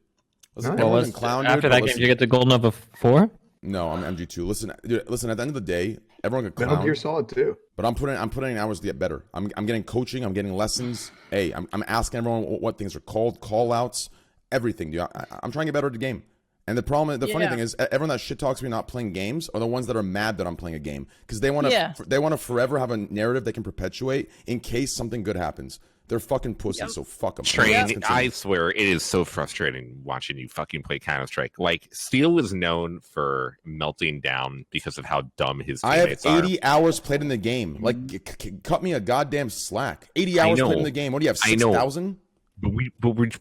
Listen, Nice. I Well, wasn't clown, dude, after but that game, listen- did you get the golden up of 4? No, I'm MG2. Listen, dude, listen. At the end of the day, everyone can Metal clown, Gear Solid 2. but I'm putting in hours to get better. I'm getting coaching. I'm getting lessons. Hey, I'm asking everyone what things are called, call outs, everything, dude. I'm trying to get better at the game. And the problem, the funny Yeah. thing is, everyone that shit talks me not playing games are the ones that are mad that I'm playing a game because they want to Yeah. they want to forever have a narrative they can perpetuate in case something good happens. They're fucking pussies, so fuck them. Train, I swear, it is so frustrating watching you fucking play Counter-Strike. Like, Steel is known for melting down because of how dumb his teammates are. I have 80 hours played in the game. Like, cut me a goddamn slack. 80 hours played in the game. What do you have, 6,000? But we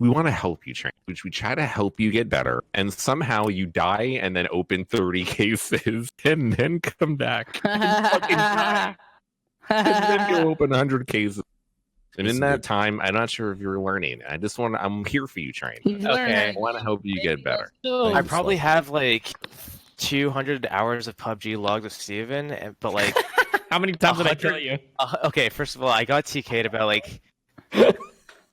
want to help you, Train. We try to help you get better, and somehow you die and then open 30 cases and then come back and fucking die. And then go open 100 cases. And in that time, I'm not sure if you're learning. I'm here for you, Train. Okay. I want to help you get better. I probably have like 200 hours of PUBG logged with Steven, but like... How many times did I tell you? Okay, first of all, I got TK'd about like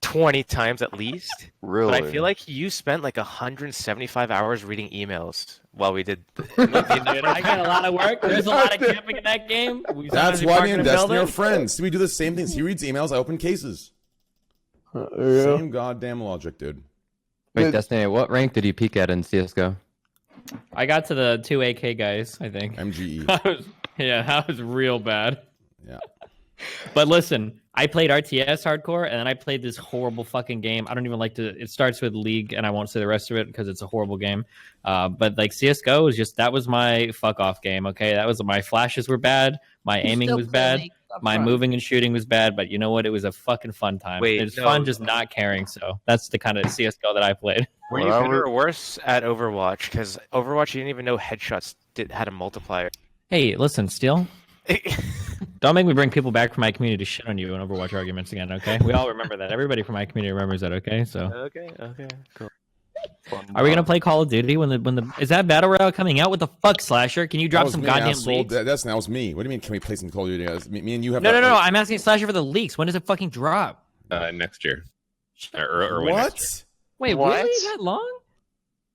20 times at least. Really? But I feel like you spent like 175 hours reading emails while we did... I got a lot of work. There's a lot of camping in that game. That's why me and Destiny are friends. We do the same things. He reads emails, I open cases. Same goddamn logic, dude. Wait, Destiny, what rank did you peak at in CSGO? I got to the 2 AK guys, I think. MGE. That was real bad. Yeah. But listen, I played RTS hardcore, and then I played this horrible fucking game. I don't even like to... It starts with League, and I won't say the rest of it because it's a horrible game. But like CSGO was just... That was my fuck-off game, okay? That was... My flashes were bad. My aiming was bad. My moving and shooting was bad. But you know what? It was a fucking fun time. Wait, it was fun just not caring, so that's the kind of CSGO that I played. Were you better or worse at Overwatch? Because Overwatch, you didn't even know headshots had a multiplier. Hey, listen, Steel. Don't make me bring people back from my community to shit on you in Overwatch arguments again, okay? We all remember that. Everybody from my community remembers that, okay? So. Okay, cool. Are we gonna play Call of Duty when the is that Battle Royale coming out? What the fuck, Slasher? Can you drop some goddamn leaks? That was me. What do you mean? Can we play some Call of Duty? Me and you have. No. I'm asking Slasher for the leaks. When does it fucking drop? Next year. Or what? Next Wait, year. really? That long?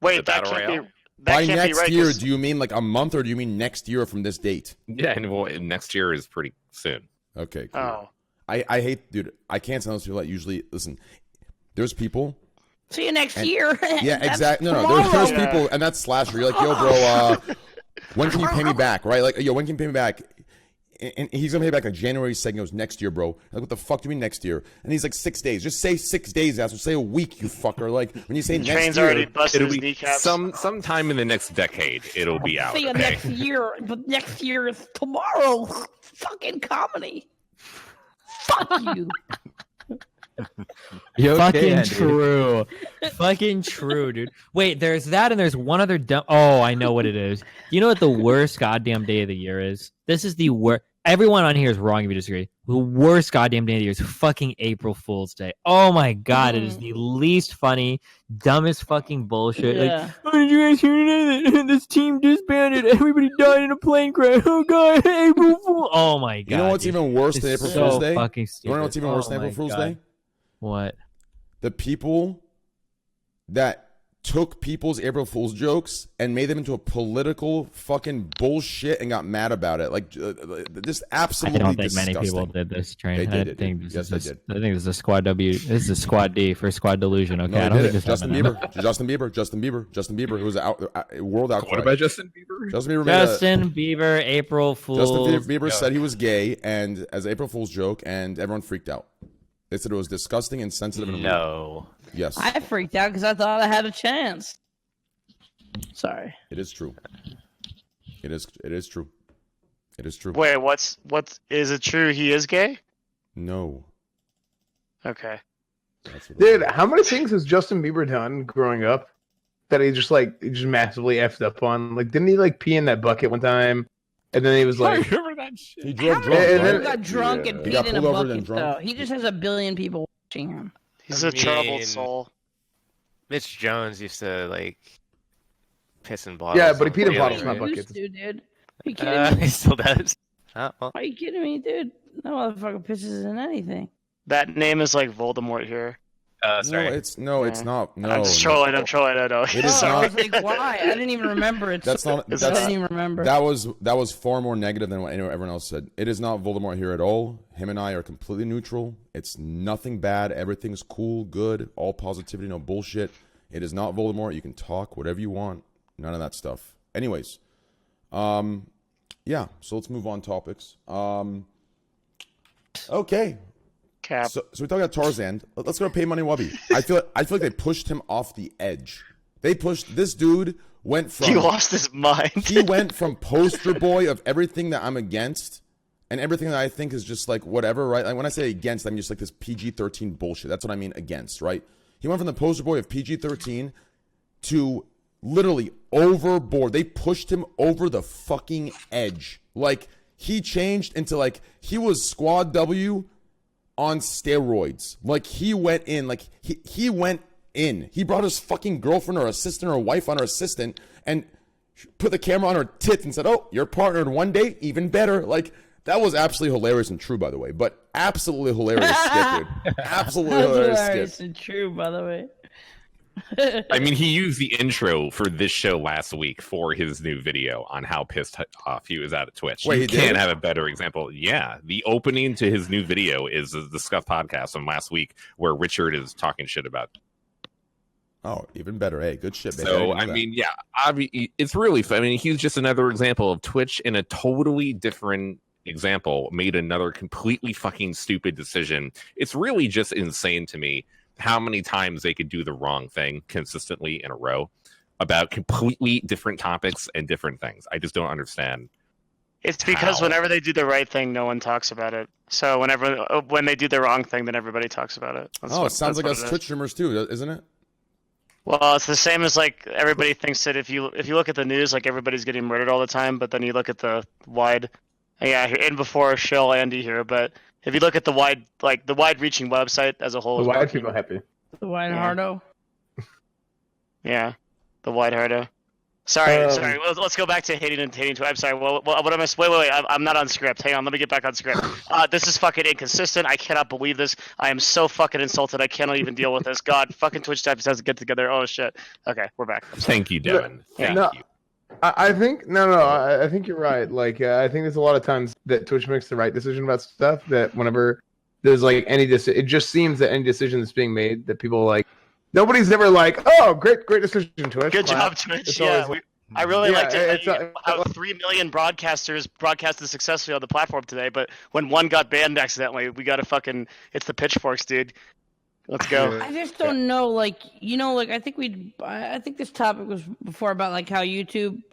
Wait, that can't be. By next year, do you mean like a month, or do you mean next year from this date? Yeah, and well, next year is pretty soon. Okay, cool. Oh. I hate, dude. I can't tell those people that usually listen. There's people. See you next year. Yeah, exactly. No. There's people, and that's Slasher. You're like, yo, bro, when can you pay me back? Right? Like, yo, when can you pay me back? And he's gonna pay back like January 2nd. He goes, next year, bro. Like, what the fuck do you mean next year? And he's like, 6 days. Just say 6 days, asshole. Say a week, you fucker. Like, when you say next Train's year, already busted It'll his be kneecaps. sometime in the next decade. It'll be out. See you Okay? next year, but next year is tomorrow. Fucking comedy. Fuck you. Fucking true. Fucking true, dude. Wait, there's that, and there's one other dumb. Oh, I know what it is. You know what the worst goddamn day of the year is? This is the worst. Everyone on here is wrong if you disagree. The worst goddamn day of the year is fucking April Fool's Day. Oh my god, it is the least funny, dumbest fucking bullshit. Yeah. Like, oh, did you guys hear today? This team disbanded. Everybody died in a plane crash. Oh god, April Fool. Oh my god. You know what's dude. even worse than It's April so Fool's Day? fucking stupid. You wanna know what's even worse than Oh April my Fool's God. Day? What? The people that took people's April Fool's jokes and made them into a political fucking bullshit and got mad about it. Like, just absolutely I don't think disgusting. many people did this, Train. They did I it. think Yes, this they is did. I think this is a Squad W. This is a Squad D for Squad Delusion. Okay, No, I they don't did think it. this Justin Bieber. It was a world outcry. What about Justin Bieber? Justin Bieber Justin Bieber, April Fool's. Justin Bieber said he was gay and as April Fool's joke, and everyone freaked out. They said it was disgusting, insensitive, and rude. No. Yes, I freaked out because I thought I had a chance. Sorry. it is true. It is true. It is true. Wait, is it true he is gay? No. Okay. That's what Dude, how many things has Justin Bieber done growing up that he just massively effed up on? Like, didn't he like pee in that bucket one time? And then he was like, remember that shit. He drove How drunk, many and people then- got drunk and He got peed in a pulled over and bucket, drunk. though? He just has a billion people watching him. He's I a troubled mean, soul. Mitch Jones used to like piss in bottles. Yeah, but he peed in Really, bottles, right? not He buckets. used to, dude. Are you kidding me? He still does. Well, Are you kidding me, dude? That motherfucker pisses in anything. That name is like Voldemort here. sorry. It's Yeah. not. No, I'm just trolling. I'm trolling. I know. It is Oh, I not. was like, why? I didn't even remember it. That's not. I didn't even remember. That was far more negative than what everyone else said. It is not Voldemort here at all. Him and I are completely neutral. It's nothing bad. Everything's cool, good, all positivity, no bullshit. It is not Voldemort. You can talk whatever you want. None of that stuff. Anyways, yeah. So let's move on topics. Okay. Cap. So we talk about Tarzaned. Let's go to Paymoneywubby. I feel like they pushed him off the edge. They pushed this dude. Went from he lost his mind. He went from poster boy of everything that I'm against and everything that I think is just like whatever, right? Like when I say against, I mean just like this PG-13 bullshit. That's what I mean against, right? He went from the poster boy of PG-13 to literally overboard. They pushed him over the fucking edge. Like he changed into like he was Squad W on steroids. Like he went in, like he went in. He brought his fucking girlfriend or assistant or wife on her assistant and put the camera on her tits and said, "Oh, you're partnered one day, even better." Like that was absolutely hilarious and true, by the way. But absolutely hilarious skit, dude. Absolutely hilarious skit. And true, by the way. I mean, he used the intro for this show last week for his new video on how pissed off he was at Twitch. Wait, you can't have a better example. Yeah, the opening to his new video is the Scuffed podcast from last week where Richard is talking shit about. Oh, even better. Hey, good shit, baby. So, I mean, yeah, it's really fun. I mean, he's just another example of Twitch in a totally different example made another completely fucking stupid decision. It's really just insane to me how many times they could do the wrong thing consistently in a row about completely different topics and different things. I just don't understand. It's because whenever they do the right thing, no one talks about it. So when they do the wrong thing, then everybody talks about it. It sounds like us Twitch streamers too, isn't it? Well, it's the same as like everybody thinks that if you look at the news, like everybody's getting murdered all the time, but then you look at the wide, and before Shill Andy here, but if you look at the wide-reaching website as a whole, The wide people happy. The wide hardo. Yeah, the wide hardo. Sorry. Let's go back to hating Twitch. I'm sorry. What am I? Wait. I'm not on script. Hang on. Let me get back on script. This is fucking inconsistent. I cannot believe this. I am so fucking insulted. I cannot even deal with this. God, fucking Twitch types has to get together. Oh shit. Okay, we're back. Thank you, Devin. Thank you. I think I think you're right. Like I think there's a lot of times that Twitch makes the right decision about stuff. That whenever there's like any it just seems that any decision that's being made that people like. Nobody's ever like, "Oh, great decision, Twitch." Good job, Twitch. I really liked it. How 3 million broadcasters broadcasted successfully on the platform today, but when one got banned accidentally, we got to fucking. It's the pitchforks, dude. Let's go. I just don't know, like I think this topic was before about like how YouTube,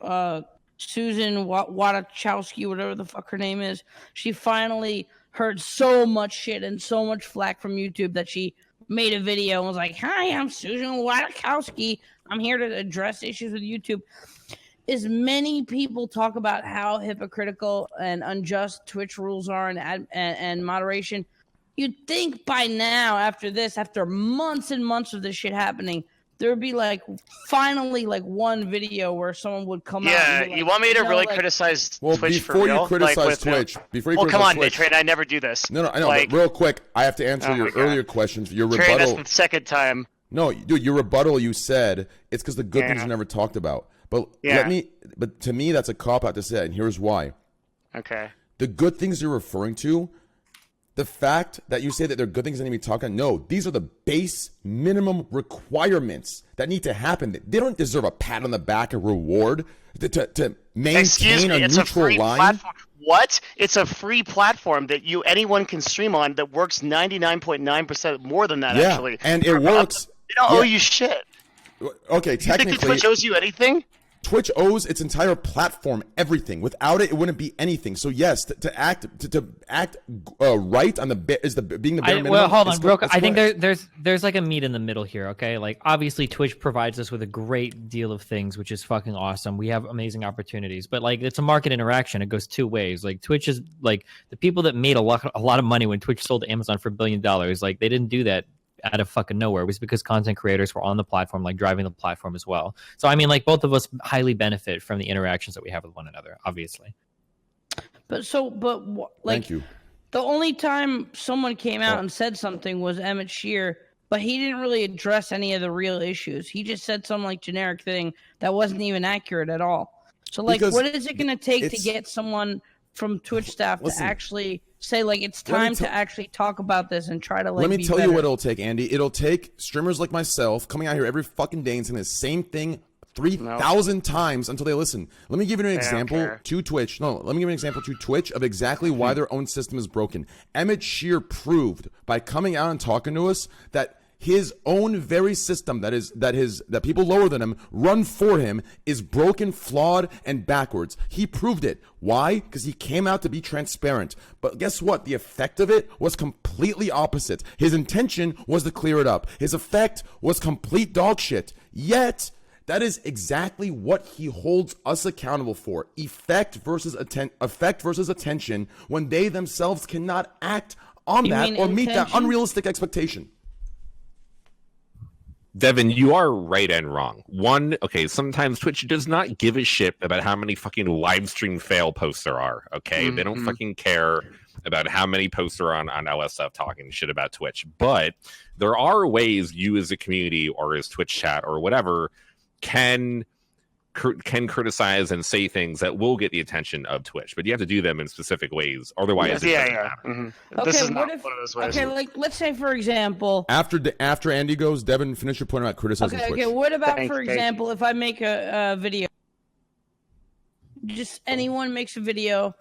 Susan Wachowski, whatever the fuck her name is, she finally heard so much shit and so much flack from YouTube that she made a video and was like, "Hi, I'm Susan Wachowski. I'm here to address issues with YouTube." As many people talk about how hypocritical and unjust Twitch rules are and moderation, you'd think by now, after months and months of this shit happening, there would be like finally like one video where someone would come out. Yeah, and be like, you want me to really criticize Twitch for Before real? you criticize Twitch, come on, Train, I never do this. No, I know. But real quick, I have to answer your earlier questions. Your rebuttal. Train, that's the second time. No, dude, your rebuttal. You said it's because the good things are never talked about. But but to me, that's a cop out to say, and here's why. Okay. The good things you're referring to, the fact that you say that they're good things that need to be talked about, no, these are the base minimum requirements that need to happen. They don't deserve a pat on the back, a reward to maintain a neutral line. Platform. What? It's a free platform that anyone can stream on that works 99.9% more than that, actually. And it works. They don't owe you shit. Okay, technically. You think Twitch owes you anything? Twitch owes its entire platform everything. Without it, it wouldn't be anything. So yes, to act right on being the bare minimum. Well, hold on, real quick. I think there's like a meet in the middle here. Okay, like obviously Twitch provides us with a great deal of things, which is fucking awesome. We have amazing opportunities, but like it's a market interaction. It goes two ways. Like Twitch is like the people that made a lot of money when Twitch sold to Amazon for $1 billion. Like they didn't do that out of fucking nowhere. It was because content creators were on the platform, like driving the platform as well. So I mean, like both of us highly benefit from the interactions that we have with one another, obviously. But thank you. The only time someone came out and said something was Emmett Shear, but he didn't really address any of the real issues. He just said some like generic thing that wasn't even accurate at all. So like, what is it going to take to get someone from Twitch staff to actually say like it's time to actually talk about this and try to like. Let me tell you what it'll take, Andy. It'll take streamers like myself coming out here every fucking day and saying the same thing 3,000 times until they listen. Let me give you an example to Twitch. No, let me give you an example to Twitch of exactly why their own system is broken. Emmett Shear proved by coming out and talking to us that his own very system that people lower than him run for him is broken, flawed, and backwards. He proved it. Why? Because he came out to be transparent. But guess what? The effect of it was completely opposite. His intention was to clear it up. His effect was complete dog shit. Yet, that is exactly what he holds us accountable for. Effect versus attention when they themselves cannot act on that or meet that unrealistic expectation. Devin, you are right and wrong. One, okay, sometimes Twitch does not give a shit about how many fucking live stream fail posts there are, okay? They don't fucking care about how many posts are on LSF talking shit about Twitch. But there are ways you as a community or as Twitch chat or whatever can criticize and say things that will get the attention of Twitch, but you have to do them in specific ways. Otherwise, Okay, like let's say for example, after Andy goes, Devin, finish your point about criticizing Twitch. Okay, what about for example, if I make a video, just anyone makes a video,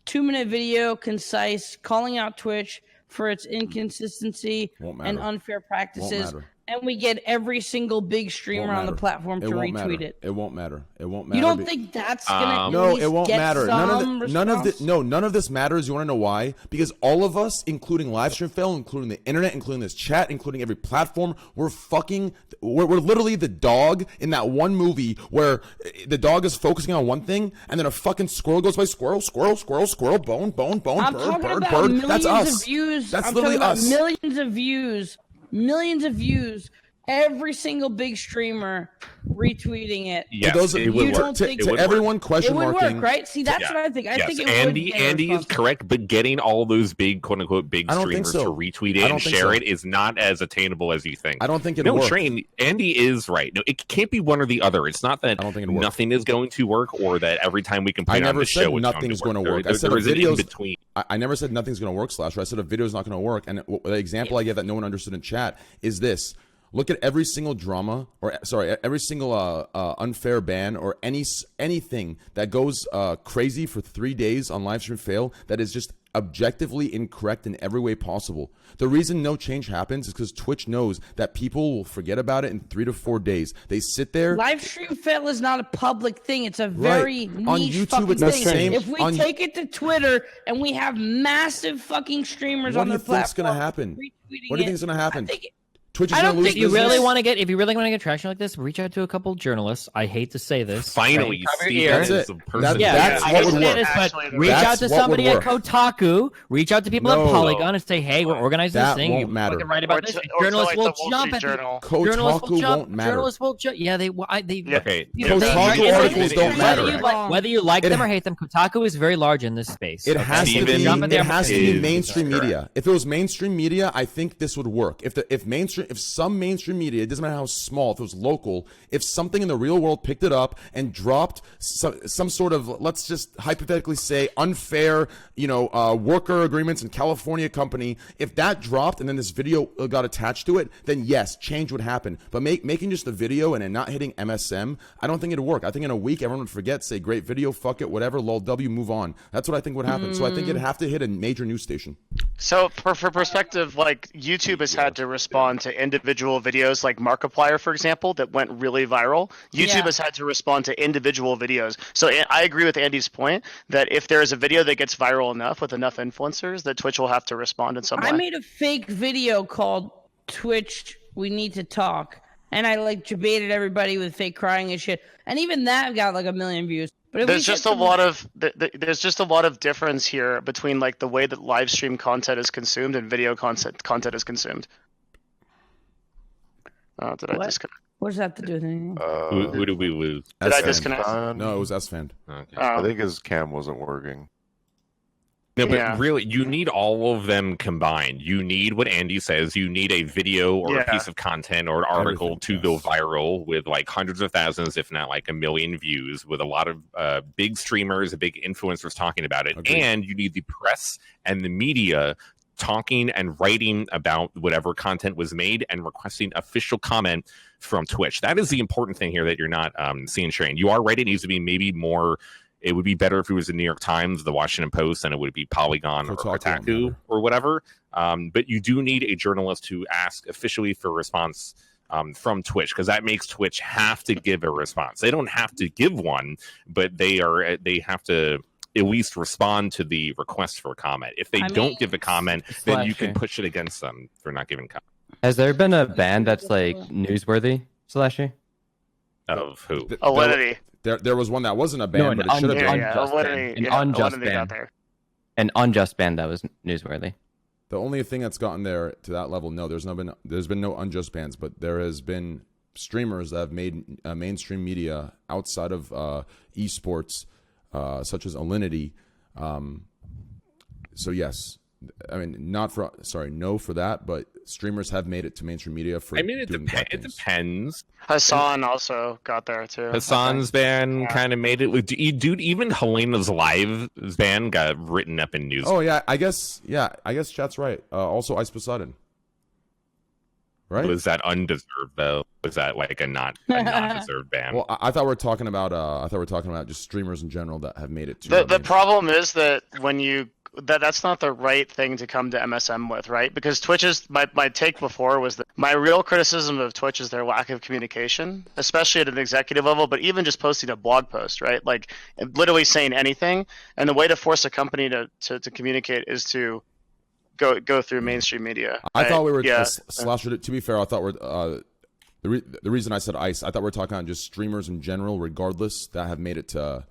2-minute video, concise, calling out Twitch for its inconsistency and unfair practices. And we get every single big streamer on the platform to retweet it. It won't matter. It won't matter. You don't think that's gonna? No, it won't matter. None of this matters. You want to know why? Because all of us, including Livestream Fail, including the internet, including this chat, including every platform, we're literally the dog in that one movie where the dog is focusing on one thing, and then a fucking squirrel goes by. Squirrel, bone, bird. That's us. That's literally us. Millions of views, every single big streamer retweeting it. Yes, it would work. To everyone question marking. It would work, right? See, that's what I think. I think it would. Andy is correct, but getting all those big, quote unquote, big streamers to retweet it and share it is not as attainable as you think. I don't think it'll work. Andy is right. No, it can't be one or the other. It's not that nothing is going to work or that every time we can put it on the show, nothing's going to work. I said there's an in between. I never said nothing's going to work, Slasher. I said a video's not going to work. And the example I gave that no one understood in chat is this. Look at every single every single unfair ban or anything that goes crazy for 3 days on Livestream Fail that is just objectively incorrect in every way possible. The reason no change happens is because Twitch knows that people will forget about it in 3 to 4 days. They sit there. Livestream Fail is not a public thing. It's a very niche on YouTube, fucking thing. If we take it to Twitter and we have massive fucking streamers on their platform, what's going to happen? What do you think is going to happen? Twitch is going to lose. If you really want to get traction like this, reach out to a couple journalists. I hate to say this. Finally, that's it. That's what would work. But reach out to somebody at Kotaku. Reach out to people at Polygon and say, "Hey, we're organizing this thing. Won't matter. Write about this." Journalists will jump at Kotaku won't matter. Journalists will jump. Yeah, they. Okay. Kotaku articles don't matter. Whether you like them or hate them, Kotaku is very large in this space. It has to be. It has to be mainstream media. If it was mainstream media, I think this would work. If some mainstream media, it doesn't matter how small, if it was local, if something in the real world picked it up and dropped some sort of, let's just hypothetically say, unfair, worker agreements in California company, if that dropped and then this video got attached to it, then yes, change would happen. But making just the video and not hitting MSM, I don't think it'd work. I think in a week everyone would forget, say great video, fuck it, whatever, lol W, move on. That's what I think would happen. So I think it'd have to hit a major news station. So for perspective, like YouTube has had to respond to individual videos like Markiplier, for example, that went really viral. YouTube has had to respond to individual videos. So I agree with Andy's point that if there is a video that gets viral enough with enough influencers, that Twitch will have to respond in some way. I made a fake video called Twitch We Need to Talk, and I debated everybody with fake crying and shit. And even that got 1 million views. But there's just a lot of difference here between the way that live stream content is consumed and video content is consumed. Did I disconnect? What does that have to do with anything? Who did we lose? Did I disconnect? No, it was S-Fan. Okay. I think his cam wasn't working. No, but really, you need all of them combined. You need what Andy says. You need a video or a piece of content or an article to go viral with hundreds of thousands, if not 1 million views, with a lot of big streamers, big influencers talking about it. Agreed. And you need the press and the media talking and writing about whatever content was made and requesting official comment from Twitch. That is the important thing here that you're not seeing, Shane. You are right. It needs to be maybe more. It would be better if it was the New York Times, the Washington Post, and it would be Polygon or Kotaku or whatever. But you do need a journalist to ask officially for a response from Twitch, because that makes Twitch have to give a response. They don't have to give one, but they have to at least respond to the request for a comment. If they don't give a comment, then you can push it against them for not giving comment. Has there been a ban that's like newsworthy, Slashy? Of who? Validity. There was one that wasn't a ban, but it should have been. An unjust ban. An unjust ban that was newsworthy. The only thing that's gotten there to that level, no, there's been no unjust bans, but there has been streamers that have made mainstream media outside of esports, such as Alinity. So yes, I mean no for that, but streamers have made it to mainstream media for. I mean, it depends. Hassan also got there too. Hassan's ban kind of made it. Dude, even Helena's live ban got written up in news. Oh yeah, I guess chat's right. Also, Ice Poseidon. Right? Was that undeserved though? Was that like a not deserved ban? Well, I thought we were talking about just streamers in general that have made it to. The problem is that when you that's not the right thing to come to MSM with, right? Because Twitch is my take before was that my real criticism of Twitch is their lack of communication, especially at an executive level, but even just posting a blog post, right? Like literally saying anything. And the way to force a company to communicate is to go through mainstream media. I thought we were Slasher. To be fair, I thought we're the reason I said Ice, I thought we were talking about just streamers in general, regardless, that have made it to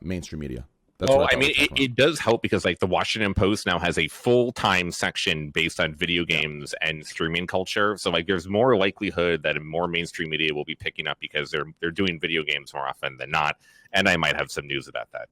mainstream media. That's I mean, it does help because like the Washington Post now has a full-time section based on video games and streaming culture. So like there's more likelihood that more mainstream media will be picking up because they're doing video games more often than not. And I might have some news about that.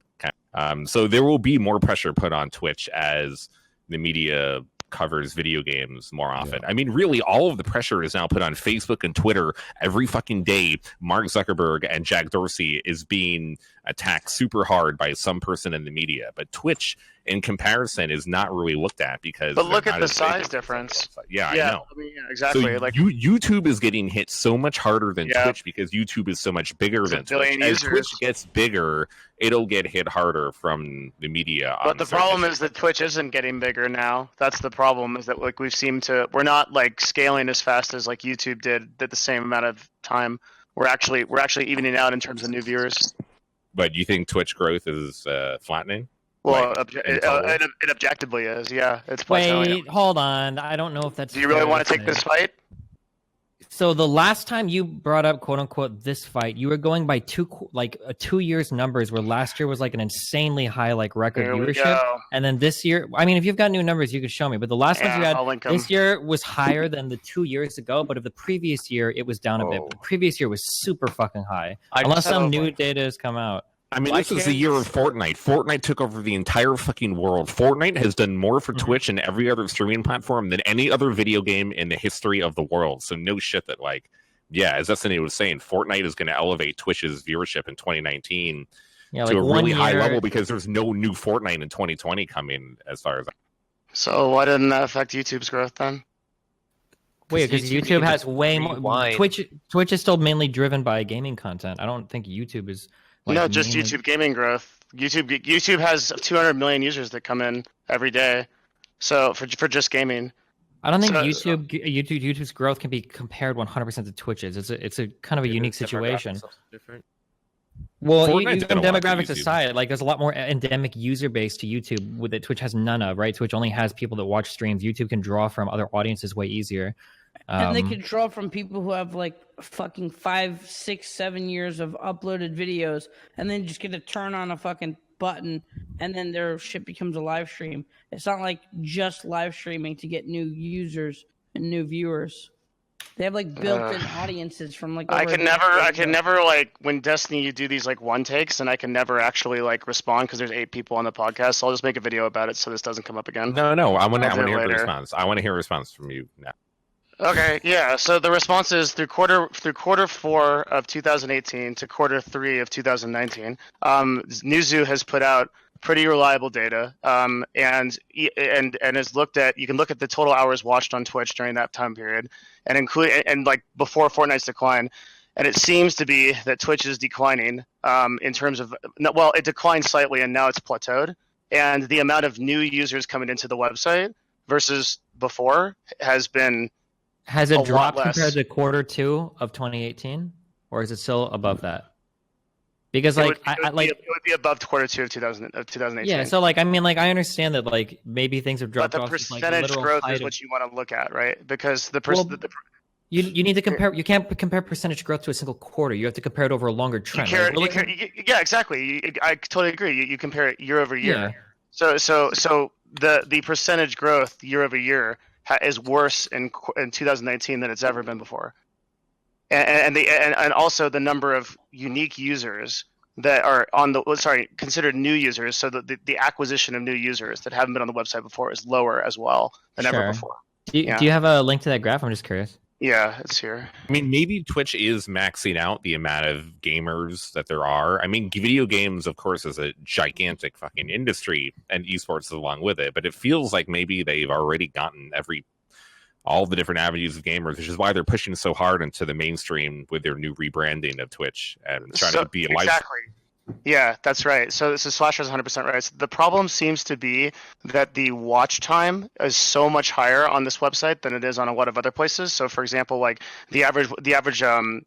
So there will be more pressure put on Twitch as the media covers video games more often. I mean, really, all of the pressure is now put on Facebook and Twitter. Every fucking day, Mark Zuckerberg and Jack Dorsey is being attacked super hard by some person in the media. But Twitch, in comparison, is not really looked at because. But look at the size difference. Yeah, I know. I mean, exactly. So YouTube is getting hit so much harder than Twitch because YouTube is so much bigger than Twitch. As Twitch gets bigger, it'll get hit harder from the media. But the problem is that Twitch isn't getting bigger now. That's the problem. Is that like we're not like scaling as fast as like YouTube did at the same amount of time. We're actually evening out in terms of new viewers. But you think Twitch growth is flattening? Well, it objectively is. Yeah, it's plateauing. Wait, hold on. I don't know if that's. Do you really want to take this fight? So the last time you brought up "quote unquote" this fight, you were going by 2 years numbers, where last year was like an insanely high record viewership, and then this year, I mean, if you've got new numbers, you could show me. But the last ones you had this year was higher than the 2 years ago. But of the previous year, it was down a bit. But the previous year was super fucking high, unless some new data has come out. I mean, this is the year of Fortnite. Fortnite took over the entire fucking world. Fortnite has done more for Twitch and every other streaming platform than any other video game in the history of the world. So no shit that as Destiny was saying, Fortnite is going to elevate Twitch's viewership in 2019 to a really high level because there's no new Fortnite in 2020 coming as far as. So why didn't that affect YouTube's growth then? Wait, because YouTube has way more. Twitch is still mainly driven by gaming content. I don't think YouTube is. No, just YouTube gaming growth. YouTube has 200 million users that come in every day, so for just gaming. I don't think YouTube's growth can be compared 100% to Twitch's. It's a kind of a unique situation. Well, even demographics aside, there's a lot more endemic user base to YouTube that Twitch has none of, right? Twitch only has people that watch streams. YouTube can draw from other audiences way easier. And they can draw from people who have fucking 5, 6, 7 years of uploaded videos, and then just get to turn on a fucking button, and then their shit becomes a live stream. It's not like just live streaming to get new users and new viewers. They have built-in audiences from I can never when Destiny you do these one takes, and I can never actually respond because there's 8 people on the podcast. So I'll just make a video about it so this doesn't come up again. No, I want to hear a response. I want to hear a response from you now. Okay, yeah. So the response is through quarter four of 2018 to quarter three of 2019. Newzoo has put out pretty reliable data, and has looked at. You can look at the total hours watched on Twitch during that time period, and include and like before Fortnite's decline. And it seems to be that Twitch is declining in terms of, well, it declined slightly and now it's plateaued. And the amount of new users coming into the website versus before has been Has it a lot dropped less. compared to quarter two of 2018, or is it still above that? Because It like would, I like it would be above quarter two of 2018. yeah, so like I mean like I understand that like maybe things have But dropped the off. Just, like, percentage literal growth height is of- what you want to look at, right? Because the Well, you need to compare. You can't compare percentage growth to a single quarter. You have to compare it over a longer trend. yeah, exactly. I totally agree. You compare it year over year. Yeah. So the percentage growth year over year is worse in 2019 than it's ever been before, and also the number of unique users that are on the considered new users. So the acquisition of new users that haven't been on the website before is lower as well than ever before. Do you have a link to that graph? I'm just curious. Yeah, it's here. I mean, maybe Twitch is maxing out the amount of gamers that there are. I mean, video games, of course, is a gigantic fucking industry, and esports along with it. But it feels like maybe they've already gotten all the different avenues of gamers, which is why they're pushing so hard into the mainstream with their new rebranding of Twitch and trying to be a live. Exactly. Yeah, that's right. So Slasher is 100% right. So the problem seems to be that the watch time is so much higher on this website than it is on a lot of other places. So, for example, like the average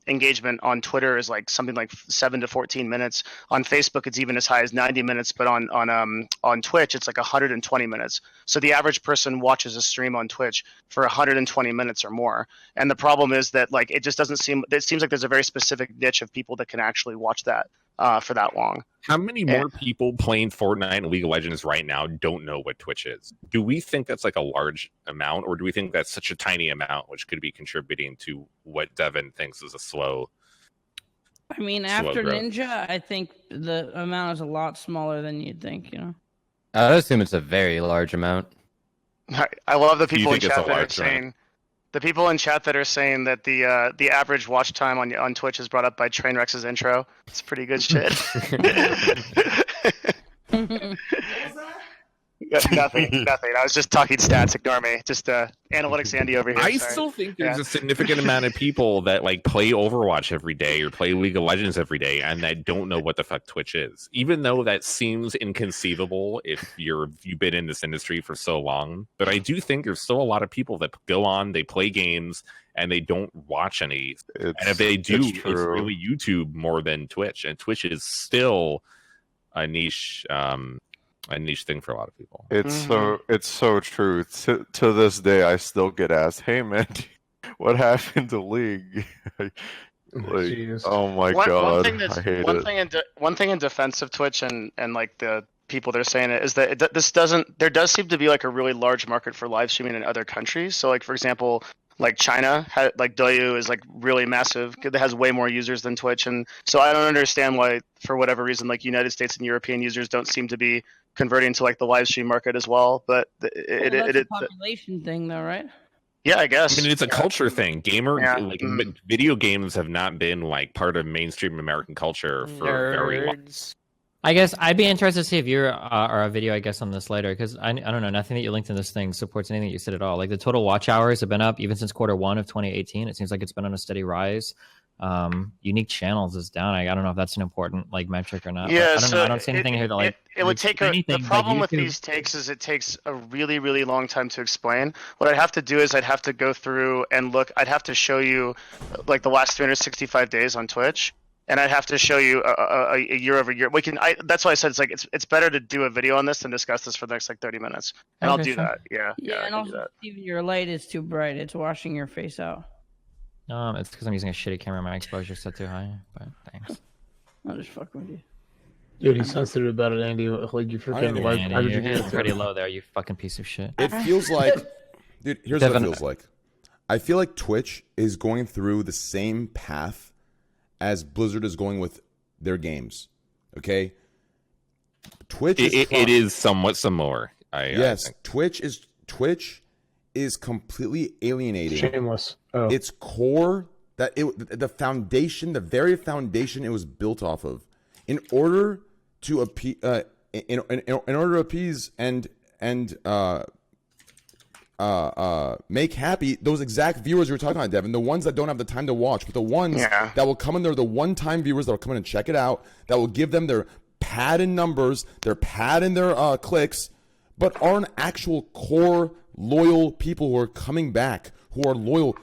engagement on Twitter is like something like 7 to 14 minutes. On Facebook, it's even as high as 90 minutes. But on Twitch, it's like 120 minutes. So the average person watches a stream on Twitch for 120 minutes or more. And the problem is that like it just doesn't seem. It seems like there's a very specific niche of people that can actually watch that. For that long. How many more people playing Fortnite and League of Legends right now don't know what Twitch is? Do we think that's like a large amount, or do we think that's such a tiny amount which could be contributing to what Devin thinks is a slow? I mean, after Ninja, I think the amount is a lot smaller than you'd think. You know. I would assume it's a very large amount. I love the people in chat that are saying. The people in chat that are saying that the average watch time on Twitch is brought up by Trainwreck's intro. It's pretty good shit. Nothing. I was just talking stats. Ignore me. Just analytics Andy over here. I still think there's a significant amount of people that like play Overwatch every day or play League of Legends every day and that don't know what the fuck Twitch is. Even though that seems inconceivable if you've been in this industry for so long. But I do think there's still a lot of people that go on, they play games, and they don't watch any. And if they do, it's really YouTube more than Twitch. And Twitch is still a niche thing for a lot of people. It's so true. To this day, I still get asked, "Hey man, what happened to League?" Oh my god, I hate it. One thing in defense of Twitch and like the people that are saying it is that there does seem to be like a really large market for live streaming in other countries. So like for example, like China, like Douyu is like really massive. It has way more users than Twitch, and so I don't understand why, for whatever reason, like United States and European users don't seem to be converting to like the live stream market as well. But that's a population thing, though, right? Yeah, I guess. I mean, it's a culture thing. Video games have not been like part of mainstream American culture for very long. I guess I'd be interested to see if you're or a video, I guess, on this later, because I don't know, nothing that you linked in this thing supports anything that you said at all. Like the total watch hours have been up even since quarter one of 2018. It seems like it's been on a steady rise. Unique channels is down. I don't know if that's an important like metric or not. Yeah, I don't see anything here to like. It would take the problem with these takes is it takes a really, really long time to explain. What I'd have to do is I'd have to go through and look. I'd have to show you like the last 365 days on Twitch. And I'd have to show you a year over year. That's why I said it's better to do a video on this than discuss this for the next like 30 minutes. And I'll do that. Yeah. And also, Steven, your light is too bright. It's washing your face out. It's because I'm using a shitty camera. My exposure's set too high. But thanks. I'll just fuck with you. Dude, he's sensitive about it, Andy. Like you freaking like. You're pretty low there, you fucking piece of shit. It feels like, dude. Here's what it feels like. I feel like Twitch is going through the same path as Blizzard is going with their games. Okay, Twitch. It is somewhat similar. Yes, Twitch is completely alienating. Shameless. Oh. Its core, the foundation, the very foundation it was built off of, in order to appease, in order to appease and make happy those exact viewers you were talking about, Devin, the ones that don't have the time to watch, but the ones that will come in there, the one-time viewers that will come in and check it out, that will give them their pad in numbers, their pad in their clicks, but aren't actual core loyal people who are coming back, who are loyal,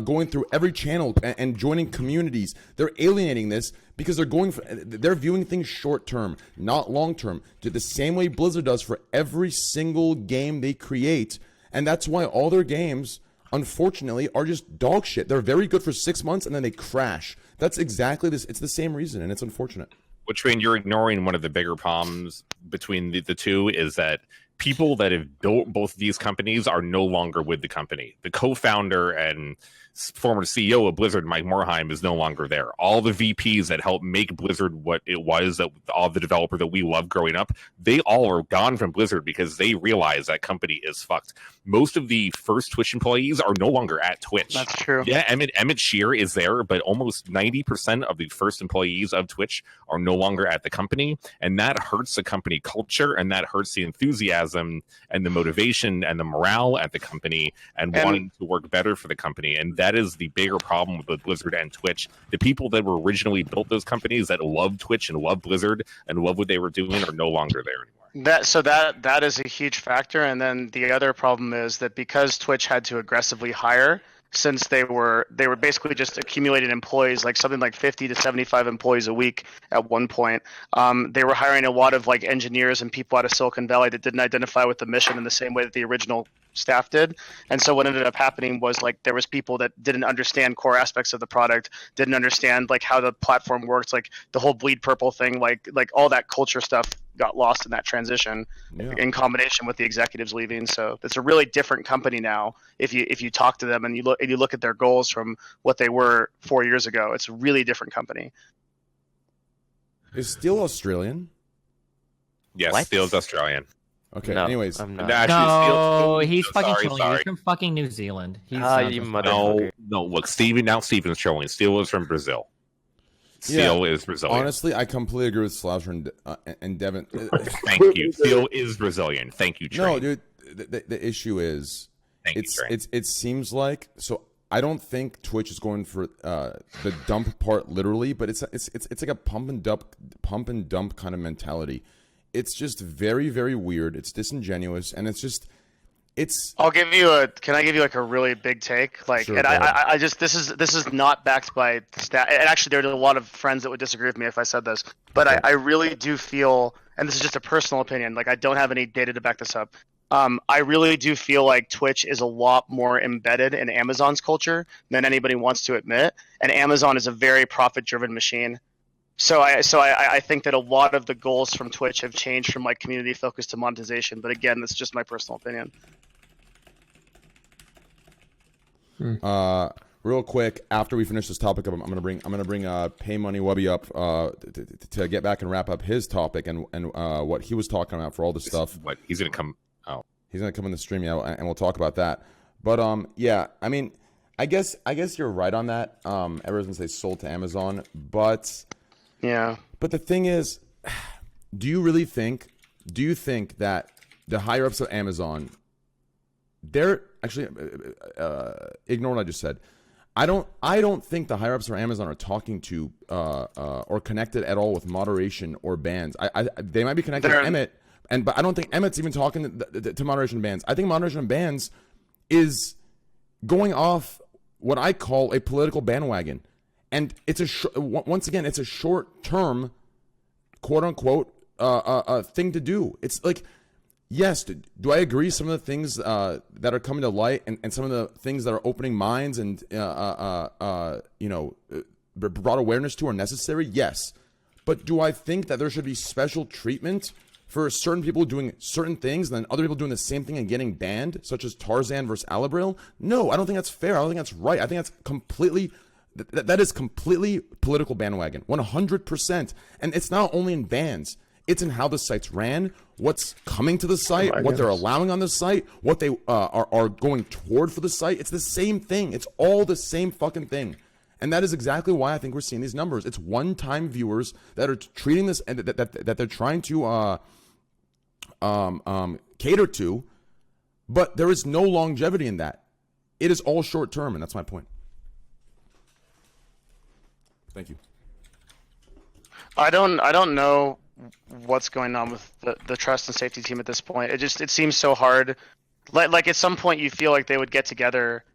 going through every channel and joining communities. They're alienating this because they're viewing things short term, not long term, the same way Blizzard does for every single game they create. And that's why all their games, unfortunately, are just dog shit. They're very good for 6 months and then they crash. That's exactly this. It's the same reason, and it's unfortunate. Which, when you're ignoring one of the bigger problems between the two, is that people that have built both of these companies are no longer with the company. The co-founder and former CEO of Blizzard, Mike Morhaime, is no longer there. All the VPs that helped make Blizzard what it was, that all the developers that we loved growing up, they all are gone from Blizzard because they realize that company is fucked. Most of the first Twitch employees are no longer at Twitch. That's true. Yeah, Emmett Shear is there, but almost 90% of the first employees of Twitch are no longer at the company, and that hurts the company culture, and that hurts the enthusiasm and the motivation and the morale at the company and wanting to work better for the company. And that is the bigger problem with Blizzard and Twitch. The people that were originally built those companies, that love Twitch and love Blizzard and love what they were doing, are no longer there anymore. That is a huge factor. And then the other problem is that because Twitch had to aggressively hire, since they were basically just accumulating employees, like something like 50 to 75 employees a week at one point. They were hiring a lot of like engineers and people out of Silicon Valley that didn't identify with the mission in the same way that the original staff did. And so what ended up happening was like there was people that didn't understand core aspects of the product, didn't understand like how the platform works, like the whole bleed purple thing, like all that culture stuff got lost in that transition in combination with the executives leaving. So it's a really different company now. If you talk to them and you look at their goals from what they were 4 years ago, it's a really different company. Is Steel Australian? Yes, Steel's Australian. Okay. No, anyways, I'm not. No, he's fucking sorry, trolling. sorry. He's from fucking New Zealand. He's You motherfucker. No. Look, Steven's trolling. Steel is from Brazil. Steel is Brazilian. Honestly, I completely agree with Sloucher and Devin. Thank you. Steel is Brazilian. Thank you, Train. No, dude. The issue is, it seems like, so I don't think Twitch is going for the dump part literally, but it's like a pump and dump kind of mentality. It's just very, very weird. It's disingenuous, and can I give you like a really big take? Like, sure, and I just this is not backed by stat. And actually, there are a lot of friends that would disagree with me if I said this, but I really do feel, and this is just a personal opinion. Like, I don't have any data to back this up. I really do feel like Twitch is a lot more embedded in Amazon's culture than anybody wants to admit, and Amazon is a very profit-driven machine. So I think that a lot of the goals from Twitch have changed from like community focus to monetization. But again, that's just my personal opinion. Real quick, after we finish this topic up, I'm gonna bring Paymoneywubby up to get back and wrap up his topic and what he was talking about for all this stuff. What he's gonna come? Oh, he's gonna come in the stream, and we'll talk about that. But yeah, I mean, I guess you're right on that. Everyone's gonna say sold to Amazon, but yeah. But the thing is, do you think that the higher ups of Amazon, they're actually ignore what I just said. I don't think the higher ups of Amazon are talking to or connected at all with moderation or bans. They might be connected to Emmett, but I don't think Emmett's even talking to moderation bans. I think moderation bans is going off what I call a political bandwagon, and it's once again it's a short term, quote unquote, thing to do. It's like, yes, do I agree some of the things that are coming to light and some of the things that are opening minds and brought awareness to are necessary? Yes. But do I think that there should be special treatment for certain people doing certain things and then other people doing the same thing and getting banned, such as Tarzaned versus Alabril? No, I don't think that's fair. I don't think that's right. I think that's completely... That is completely political bandwagon, 100%. And it's not only in bans. It's in how the site's ran, what's coming to the site, what they're allowing on the site, what they are going toward for the site. It's the same thing. It's all the same fucking thing. And that is exactly why I think we're seeing these numbers. It's one-time viewers that are treating this and that they're trying to cater to, but there is no longevity in that. It is all short-term, and that's my point. Thank you. I don't know what's going on with the trust and safety team at this point. It seems so hard. Like at some point you feel like they would get together.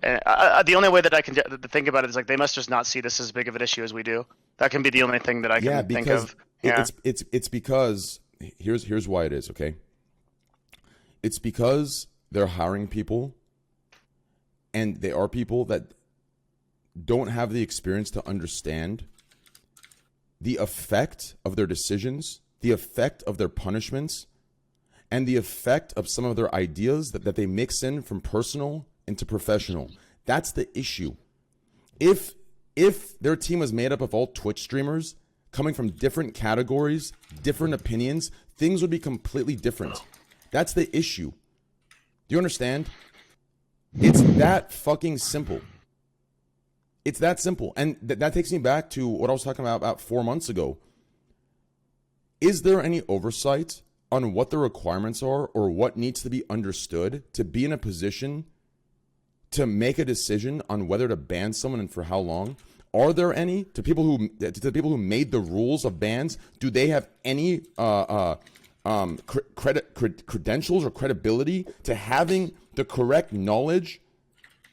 And the only way that I can think about it is like they must just not see this as big of an issue as we do. That can be the only thing that I can think of. Yeah, it's because here's why it is. Okay, it's because they're hiring people, and they are people that don't have the experience to understand the effect of their decisions, the effect of their punishments, and the effect of some of their ideas that they mix in from personal into professional. That's the issue. If their team was made up of all Twitch streamers coming from different categories, different opinions, things would be completely different. That's the issue. Do you understand? It's that fucking simple. It's that simple. And that takes me back to what I was talking about 4 months ago. Is there any oversight on what the requirements are or what needs to be understood to be in a position to make a decision on whether to ban someone and for how long? Are there any to the people who made the rules of bans? Do they have any credentials or credibility to having the correct knowledge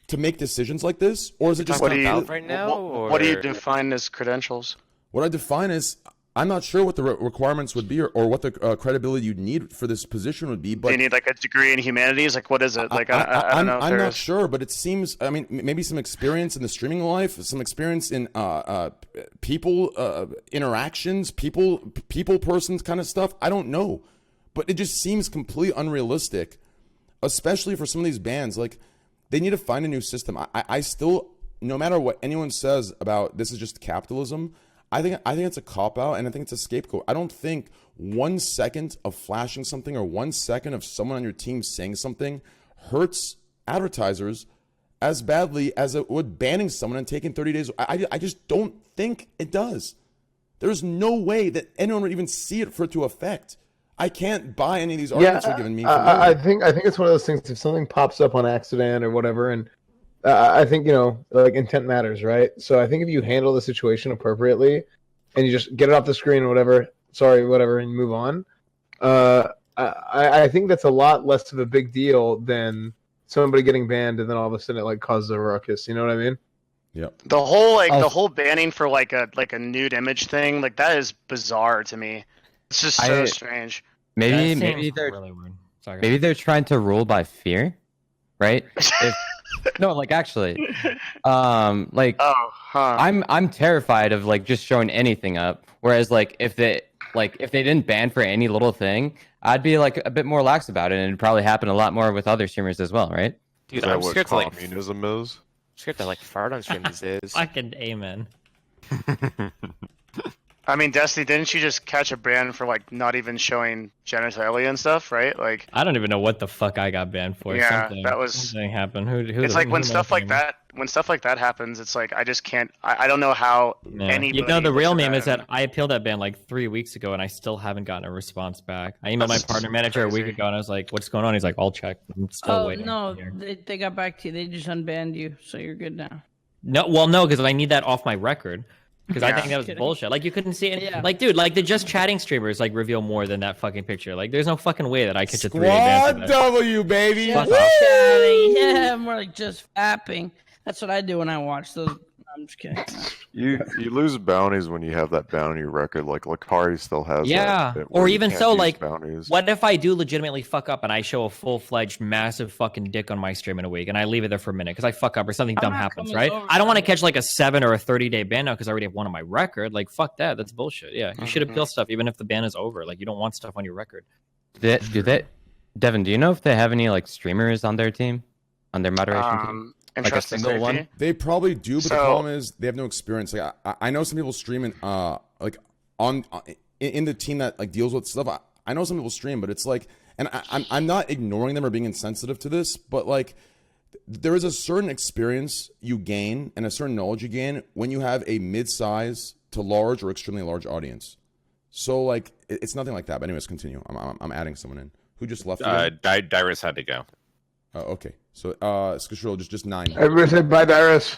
to make decisions like this, or is it just what do you define as credentials? What I define is I'm not sure what the requirements would be or what the credibility you'd need for this position would be. But do you need like a degree in humanities? Like what is it? Like I don't know. I'm not sure, but it seems. I mean, maybe some experience in the streaming life, some experience in people interactions, people persons kind of stuff. I don't know, but it just seems completely unrealistic, especially for some of these bans. Like, they need to find a new system. I still, no matter what anyone says about this is just capitalism, I think it's a cop-out, and I think it's a scapegoat. I don't think 1 second of flashing something or 1 second of someone on your team saying something hurts advertisers as badly as it would banning someone and taking 30 days. I just don't think it does. There's no way that anyone would even see it for it to affect. I can't buy any of these arguments you're giving me. I think it's one of those things. If something pops up on accident or whatever, and I think like intent matters, right? So I think if you handle the situation appropriately, and you just get it off the screen or whatever, and move on, I think that's a lot less of a big deal than somebody getting banned and then all of a sudden it like causes a ruckus. You know what I mean? Yep. The whole banning for like a nude image thing, like that is bizarre to me. It's just so strange. Maybe they're really weird. Sorry. Maybe they're trying to rule by fear, right? No, like actually, I'm terrified of like just showing anything up. Whereas like if they didn't ban for any little thing, I'd be like a bit more lax about it, and it'd probably happen a lot more with other streamers as well, right? Dude, I'm scared to like communism is. I'm scared to like fart on stream these days. Fucking amen. I mean, Destiny, didn't you just catch a ban for like not even showing genitalia and stuff, right? Like, I don't even know what the fuck I got banned for. Yeah, something happened. It's like when stuff like that happens, it's like I just can't. I don't know how anybody. The real meme is that I appealed that ban like 3 weeks ago, and I still haven't gotten a response back. I emailed my partner manager a week ago, and I was like, "What's going on?" He's like, "I'll check." I'm still waiting. No, they got back to you. They just unbanned you, so you're good now. No, because I need that off my record. Because I think that was bullshit. Like, you couldn't see it. Yeah. Like, dude, like the just chatting streamers like reveal more than that fucking picture. Like, there's no fucking way that I catch a 3-day ban. Squad W, baby. Just chatting. Yeah, more like just fapping. That's what I do when I watch those. I'm just kidding. You lose bounties when you have that bounty record. Like Lakari still has. Yeah, that or even so, like, bounties. What if I do legitimately fuck up and I show a full-fledged massive fucking dick on my stream in a week, and I leave it there for a minute because I fuck up or something dumb happens, right? I don't want to catch like a 7 or a 30-day ban now because I already have one on my record. Like, fuck that. That's bullshit. Yeah, you should appeal stuff even if the ban is over. Like, you don't want stuff on your record. Devin, do you know if they have any like streamers on their team, on their moderation team? Like a single one? They probably do, but the problem is they have no experience. Like I know some people stream in like on in the team that like deals with stuff. I know some people stream, but it's like, and I'm not ignoring them or being insensitive to this, but like there is a certain experience you gain and a certain knowledge you gain when you have a mid-size to large or extremely large audience. So like it's nothing like that. But anyways, continue. I'm adding someone in who just left. Dyrus had to go. Okay. So Skashul, just 9. Everybody say bye, Dyrus.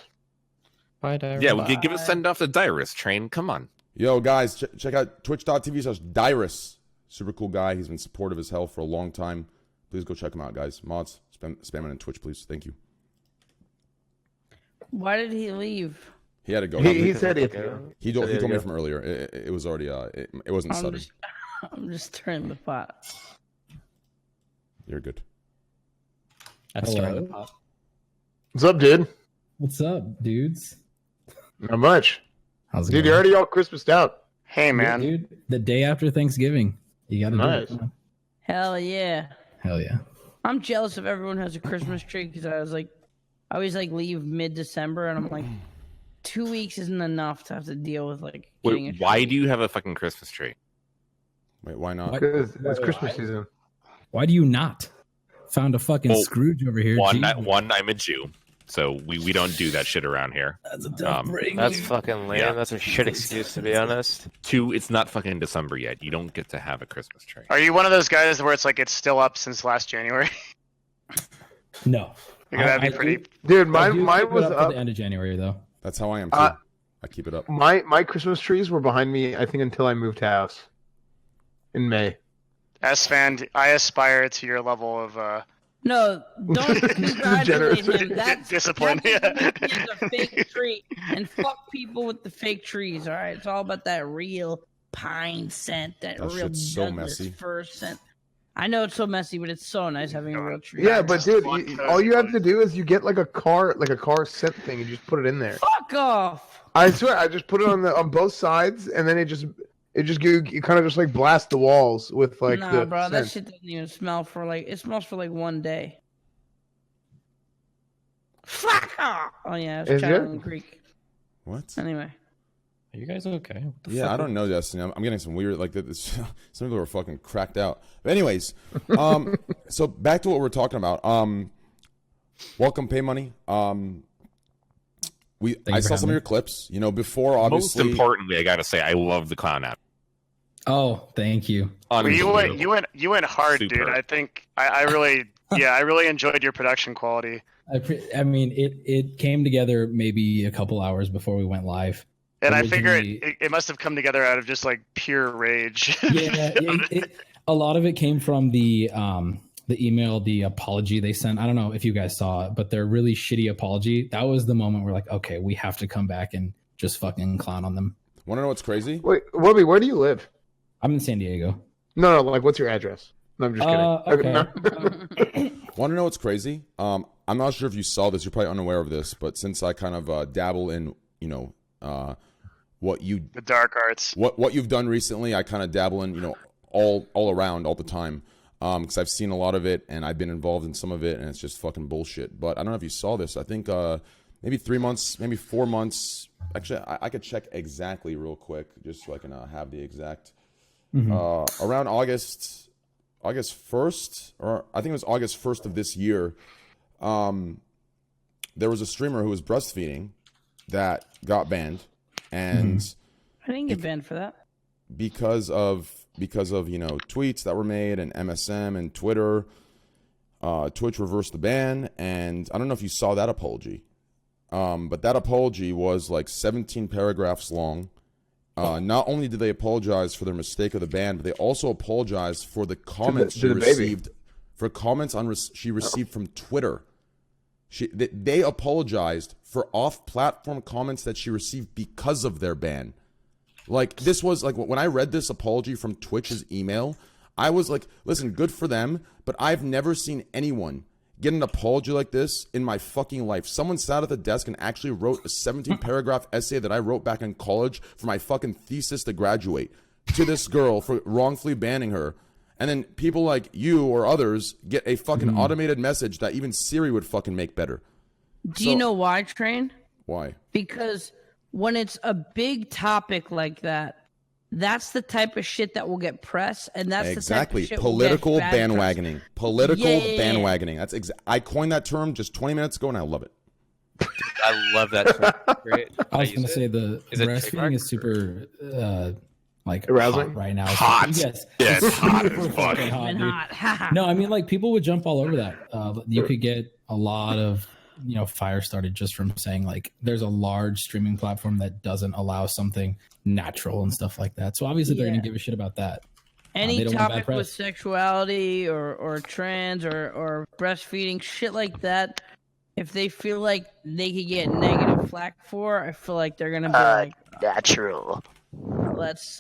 Bye, Dyrus. Yeah, we give a send off the Dyrus train. Come on. Yo guys, check out twitch.tv/Dyrus. Super cool guy. He's been supportive as hell for a long time. Please go check him out, guys. Mods, spam it on Twitch, please. Thank you. Why did he leave? He had to go. He said it. He told me from earlier. It was already. It wasn't sudden. I'm just turning the pot. You're good. That's turning the pot. What's up, dude? What's up, dudes? Not much. How's it Dude, going? you're already all Christmased out. Hey, man. Dude, the day after Thanksgiving. You gotta Nice. do it. Hell yeah. Hell yeah. I'm jealous of everyone who has a Christmas tree because I always like leave mid-December and I'm like, 2 weeks isn't enough to have to deal with like getting a Wait, tree. why do you have a fucking Christmas tree? Wait, why not? Because it's Christmas season. Why do you not? Found a fucking Well, Scrooge over here. One, Jesus. I'm a Jew, so we don't do that shit around here. That's a tough break. That's fucking lame. Yeah. That's a shit excuse, to be honest. 2, it's not fucking December yet. You don't get to have a Christmas tree. Are you one of those guys where it's like it's still up since last January? No. That'd be pretty. Dude, I mine do was keep it up up. to the end of January, though. That's how I am too. I keep it up. My Christmas trees were behind me, I think, until I moved house in May. S-Fan, I aspire to your level of No, don't congratulate him. That's discipline. That's a fake tree. And fuck people with the fake trees, all right? It's all about that real pine scent, that That real shit's so Douglas messy. fir scent. I know it's so messy, but it's so nice having a real tree. Yeah, but dude, all you have to do is you get like a car scent thing, and you just put it in there. Fuck off. I swear, I just put it on both sides, and then you kind of just like blast the walls with like nah, the bro, that scent. shit doesn't even smell for like, it smells for like 1 day. Fuck off. Oh yeah, it's Is it? Child Creek. What? Anyway. Are you guys okay? What the Yeah, fuck? I don't know, Destiny. I'm getting some weird, like, some people are fucking cracked out. But anyways, so back to what we're talking about. Welcome, Pay Money. I saw some of your clips. You know, before obviously. Most importantly, I gotta say, I love the clown app. Oh, thank you. You went hard, dude. Superb. I think I really I really enjoyed your production quality. I mean, it came together maybe a couple hours before we went live. And I figure Originally- it must have come together out of just like pure rage. Yeah, a lot of it came from the email, the apology they sent. I don't know if you guys saw it, but their really shitty apology. That was the moment we're like, okay, we have to come back and just fucking clown on them. Want to know what's crazy? Wait, Wubby, where do you live? I'm in San Diego. No, like what's your address? No, I'm just kidding. Okay. Want to know what's crazy? I'm not sure if you saw this. You're probably unaware of this, but since I kind of dabble in, you know, the dark arts. What you've done recently, I kind of dabble in, you know, all around all the time, because I've seen a lot of it and I've been involved in some of it, and it's just fucking bullshit. But I don't know if you saw this. I think maybe 3 months, maybe 4 months. Actually, I could check exactly real quick just so I can have the exact around August 1st, or I think it was August 1st of this year. There was a streamer who was breastfeeding that got banned. And I didn't get banned for that because of you know, tweets that were made and MSM and Twitter. Twitch reversed the ban, and I don't know if you saw that apology, but that apology was like 17 paragraphs long. Not only did they apologize for their mistake of the ban, but they also apologized for the comments she received, for comments she received from Twitter. They apologized for off-platform comments that she received because of their ban. Like, this was like, when I read this apology from Twitch's email, I was like, listen, good for them, but I've never seen anyone get an apology like this in my fucking life. Someone sat at the desk and actually wrote a 17-paragraph essay that I wrote back in college for my fucking thesis to graduate to this girl for wrongfully banning her. And then people like you or others get a fucking automated message that even Siri would fucking make better. Do you know why, Train? Why? Because when it's a big topic like that, That's the type of shit that will get press, and that's exactly the type of shit political will get bad press. bandwagoning. Political Yeah. bandwagoning. That's I coined that term just 20 minutes ago, and I love it. I love that term. Great. I was going to say the Is it breastfeeding trademark? is super like Arousing? hot right now. Hot. Yes, Yeah, it's hot as super fuck. fucking hot, Been dude. hot. No, I mean like people would jump all over that. You could get a lot of fire started just from saying like there's a large streaming platform that doesn't allow something natural and stuff like that. So obviously they're Yeah. gonna give a shit about that. Any they don't want bad topic with press. sexuality or trans or breastfeeding, shit like that, if they feel like they could get negative flack for, I feel like they're gonna be like, Natural. let's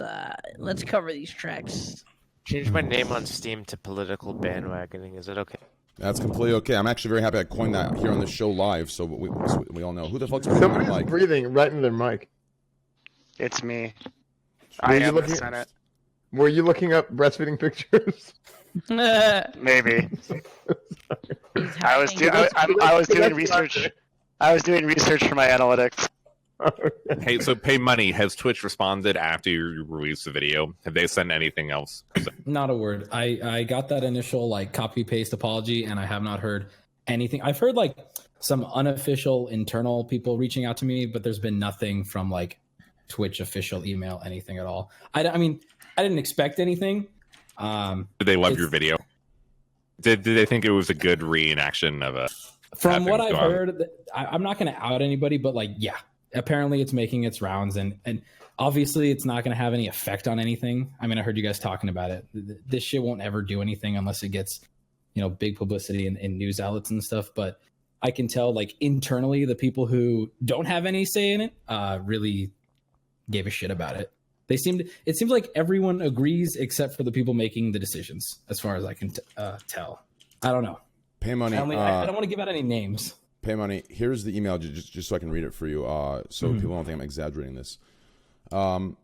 cover these tracks. Change my name on Steam to political bandwagoning. Is it okay? That's completely okay. I'm actually very happy I coined that here on the show live, so we all know who the fuck's breathing Somebody's like. breathing right into their mic. It's me. Were I you am the looking- Senate. Were you looking up breastfeeding pictures? Maybe. I was doing research. I was doing research for my analytics. Hey, so Pay Money, has Twitch responded after you released the video? Have they sent anything else? Not a word. I got that initial like copy paste apology, and I have not heard anything. I've heard like some unofficial internal people reaching out to me, but there's been nothing from like Twitch official email, anything at all. I mean, I didn't expect anything. Did they love your video? Did they think it was a good reenaction of a? From what I've go on? heard, I'm not going to out anybody, but like, yeah, apparently it's making its rounds, and obviously it's not going to have any effect on anything. I mean, I heard you guys talking about it. This shit won't ever do anything unless it gets, big publicity in news outlets and stuff. But I can tell, like, internally, the people who don't have any say in it really gave a shit about it. It seems like everyone agrees except for the people making the decisions, as far as I can tell. I don't know. Pay Money. I don't want to give out any names. Pay Money. Here's the email, just so I can read it for you, so people don't think I'm exaggerating this. So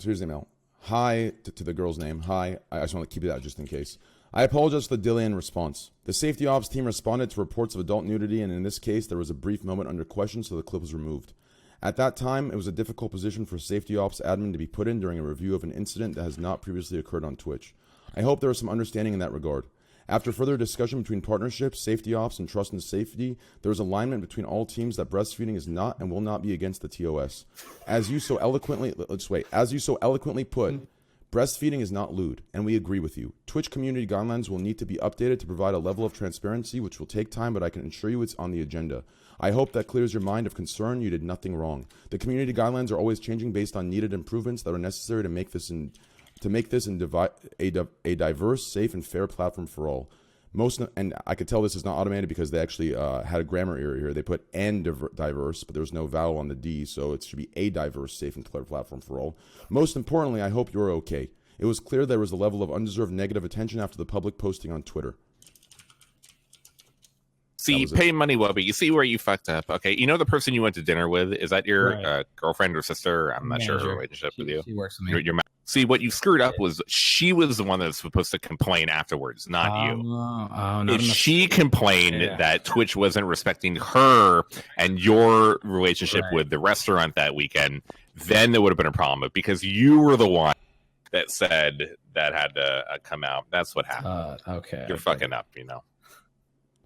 here's the email. Hi, to the girl's name. Hi, I just want to keep it out just in case. I apologize for the delay in response. The safety ops team responded to reports of adult nudity, and in this case, there was a brief moment under question, so the clip was removed. At that time, it was a difficult position for safety ops admin to be put in during a review of an incident that has not previously occurred on Twitch. I hope there is some understanding in that regard. After further discussion between partnerships, safety ops, and trust and safety, there is alignment between all teams that breastfeeding is not and will not be against the TOS. As you so eloquently put, breastfeeding is not lewd, and we agree with you. Twitch community guidelines will need to be updated to provide a level of transparency, which will take time, but I can assure you it's on the agenda. I hope that clears your mind of concern. You did nothing wrong. The community guidelines are always changing based on needed improvements that are necessary to make this a diverse, safe, and fair platform for all. And I could tell this is not automated because they actually had a grammar error here. They put and diverse, but there's no vowel on the D, so it should be a diverse, safe, and clear platform for all. Most importantly, I hope you're okay. It was clear there was a level of undeserved negative attention after the public posting on Twitter. See, Paymoneywubby, you see where you fucked up. Okay, you know the person you went to dinner with? Is that your girlfriend or sister? I'm not sure her relationship with you. She works with me. See, what you screwed up was she was the one that was supposed to complain afterwards, not you. If she complained that Twitch wasn't respecting her and your relationship with the restaurant that weekend, then there would have been a problem. But because you were the one that said that had to come out, that's what happened. Okay. You're fucking up,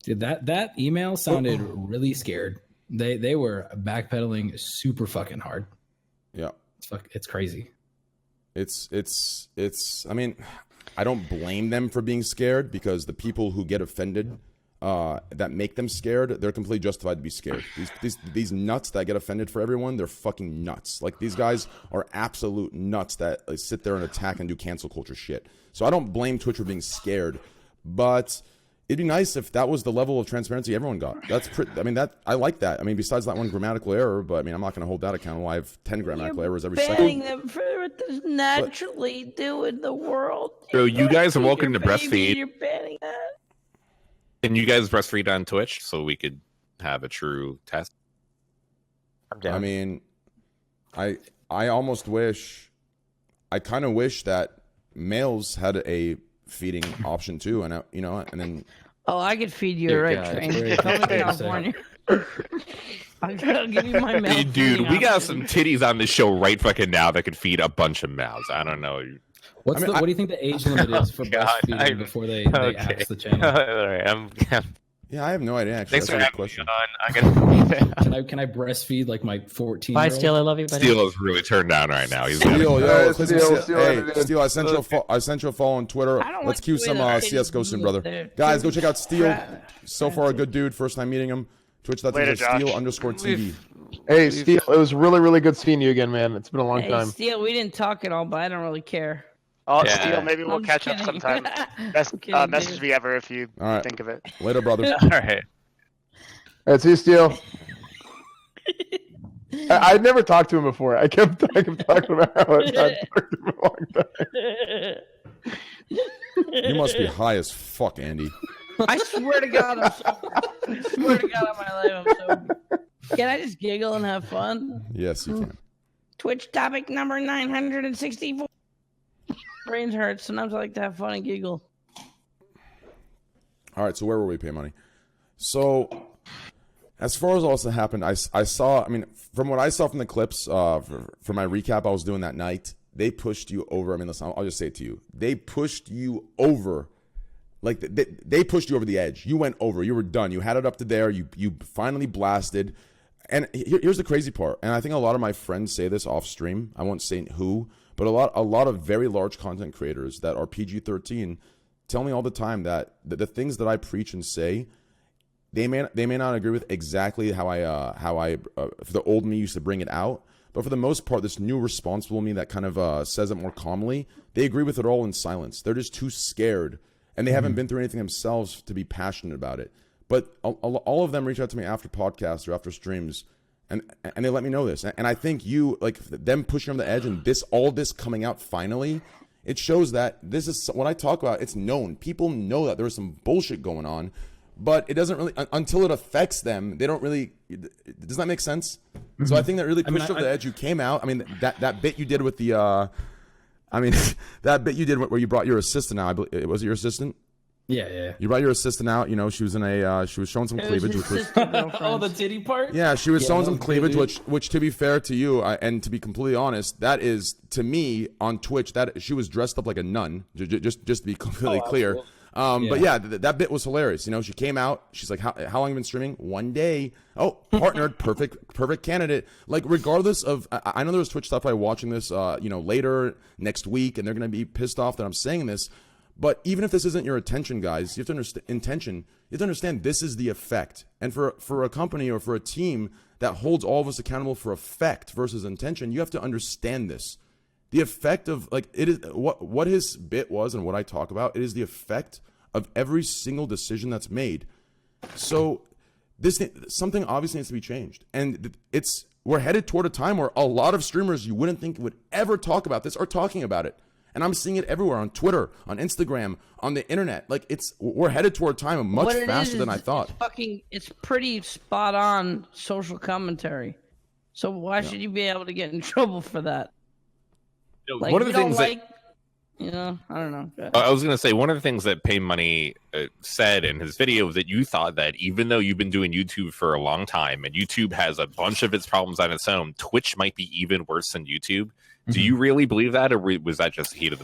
Dude, that email sounded really scared. They were backpedaling super fucking hard. Yeah. It's crazy. It's I mean, I don't blame them for being scared because the people who get offended that make them scared, they're completely justified to be scared. These nuts that get offended for everyone, they're fucking nuts. Like, these guys are absolute nuts that sit there and attack and do cancel culture shit. So I don't blame Twitch for being scared, but it'd be nice if that was the level of transparency everyone got. I like that. I mean, besides that one grammatical error, but I mean, I'm not going to hold that accountable. I have 10 grammatical errors every Banning second. them for what they naturally do in the world. So you guys are welcome to Baby, breastfeed. You're banning that. Can you guys breastfeed on Twitch so we could have a true test? I'm down. I mean, I almost wish, I kind of wish that males had a feeding option too, and and then. Oh, I could feed you Dear right, God. Train. Come to California. I'll give you my mouth. Hey, dude, we got some titties on the show right fucking now that could feed a bunch of mouths. I don't know. What do you think the age limit is for breastfeeding before they axe the channel? All right, Yeah, I have no idea. Actually, thanks that's for a having good me question. on. Can I breastfeed like my 14? Bye, Steel. I love you, buddy. Steel is really turned down right now. He's Steel, yo, Steel, Steel, I sent you a follow on Twitter. Let's cue some CS:GO soon, brother. Guys, go check out Steel. So far, a good dude. First time meeting him. Twitch.tv Steel_TV. Hey, Steel, it was really, really good seeing you again, man. It's been a long time. Steel, we didn't talk at all, but I don't really care. Oh, Steel, maybe we'll I'm catch up kidding. sometime. Best kidding, message dude. me ever if you All right. think of it. Later, brother. All right. All right, see you, Steel. I'd never talked to him before. I kept talking about how I talked to him a long time. You must be high as fuck, Andy. I swear to God, I'm so. I swear to God, on my life, I'm so. Can I just giggle and have fun? Yes, you can. Twitch topic number 964. Brains hurt. Sometimes I like to have fun and giggle. All right, so where were we, Pay Money? So, as far as all this happened, I saw, I mean, from what I saw from the clips, for my recap I was doing that night, they pushed you over. I mean, listen, I'll just say it to you. They pushed you over. Like, they pushed you over the edge. You went over. You were done. You had it up to there. You finally blasted. And here's the crazy part. And I think a lot of my friends say this off stream. I won't say who, but a lot of very large content creators that are PG-13 tell me all the time that the things that I preach and say, they may not agree with exactly how I for the old me used to bring it out, but for the most part, this new responsible me that kind of says it more calmly, they agree with it all in silence. They're just too scared, and they haven't been through anything themselves to be passionate about it. But all of them reach out to me after podcasts or after streams, and they let me know this. And I think you, like, them pushing on the edge and all this coming out finally, it shows that this is what I talk about. It's known. People know that there's some bullshit going on, but it doesn't really, until it affects them, they don't really, does that make sense? Mm-hmm. So I think that really pushed over the edge. You came out. I mean, that bit you did with the, that bit you did where you brought your assistant out. I believe, was it your assistant? Yeah. You brought your assistant out. You know, she was in a, she was showing some cleavage. Which was, oh, the titty part? Yeah, she was showing some cleavage, which to be fair to you, and to be completely honest, that is, to me, on Twitch, that she was dressed up like a nun, just to be completely clear. But yeah, that bit was hilarious. You know, she came out. She's like, how long have you been streaming? 1 day. Oh, partnered. perfect candidate. Like, regardless of, I know there's Twitch stuff by watching this, later next week, and they're going to be pissed off that I'm saying this. But even if this isn't your intention, guys, you have to understand this is the effect. And for a company or for a team that holds all of us accountable for effect versus intention, you have to understand this. The effect of, like, it is what his bit was and what I talk about, it is the effect of every single decision that's made. So something obviously needs to be changed. And we're headed toward a time where a lot of streamers you wouldn't think would ever talk about this are talking about it. And I'm seeing it everywhere, on Twitter, on Instagram, on the internet. Like, we're headed toward a time much faster than I thought. It's pretty spot on social commentary. So why should you be able to get in trouble for that? Like, one of the things I don't know. I was going to say, one of the things that Pay Money said in his video was that you thought that even though you've been doing YouTube for a long time and YouTube has a bunch of its problems on its own, Twitch might be even worse than YouTube. Do you really believe that, or was that just heat of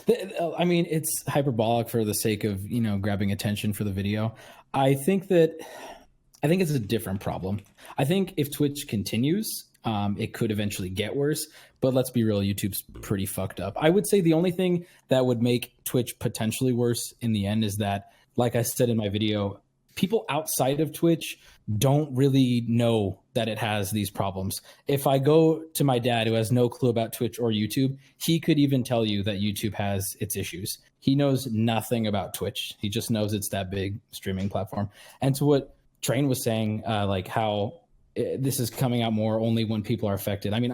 the... I mean, it's hyperbolic for the sake of, grabbing attention for the video. I think it's a different problem. I think if Twitch continues, it could eventually get worse. But let's be real, YouTube's pretty fucked up. I would say the only thing that would make Twitch potentially worse in the end is that, like I said in my video, people outside of Twitch don't really know that it has these problems. If I go to my dad, who has no clue about Twitch or YouTube, he could even tell you that YouTube has its issues. He knows nothing about Twitch. He just knows it's that big streaming platform. And to what Train was saying, like how this is coming out more only when people are affected. I mean,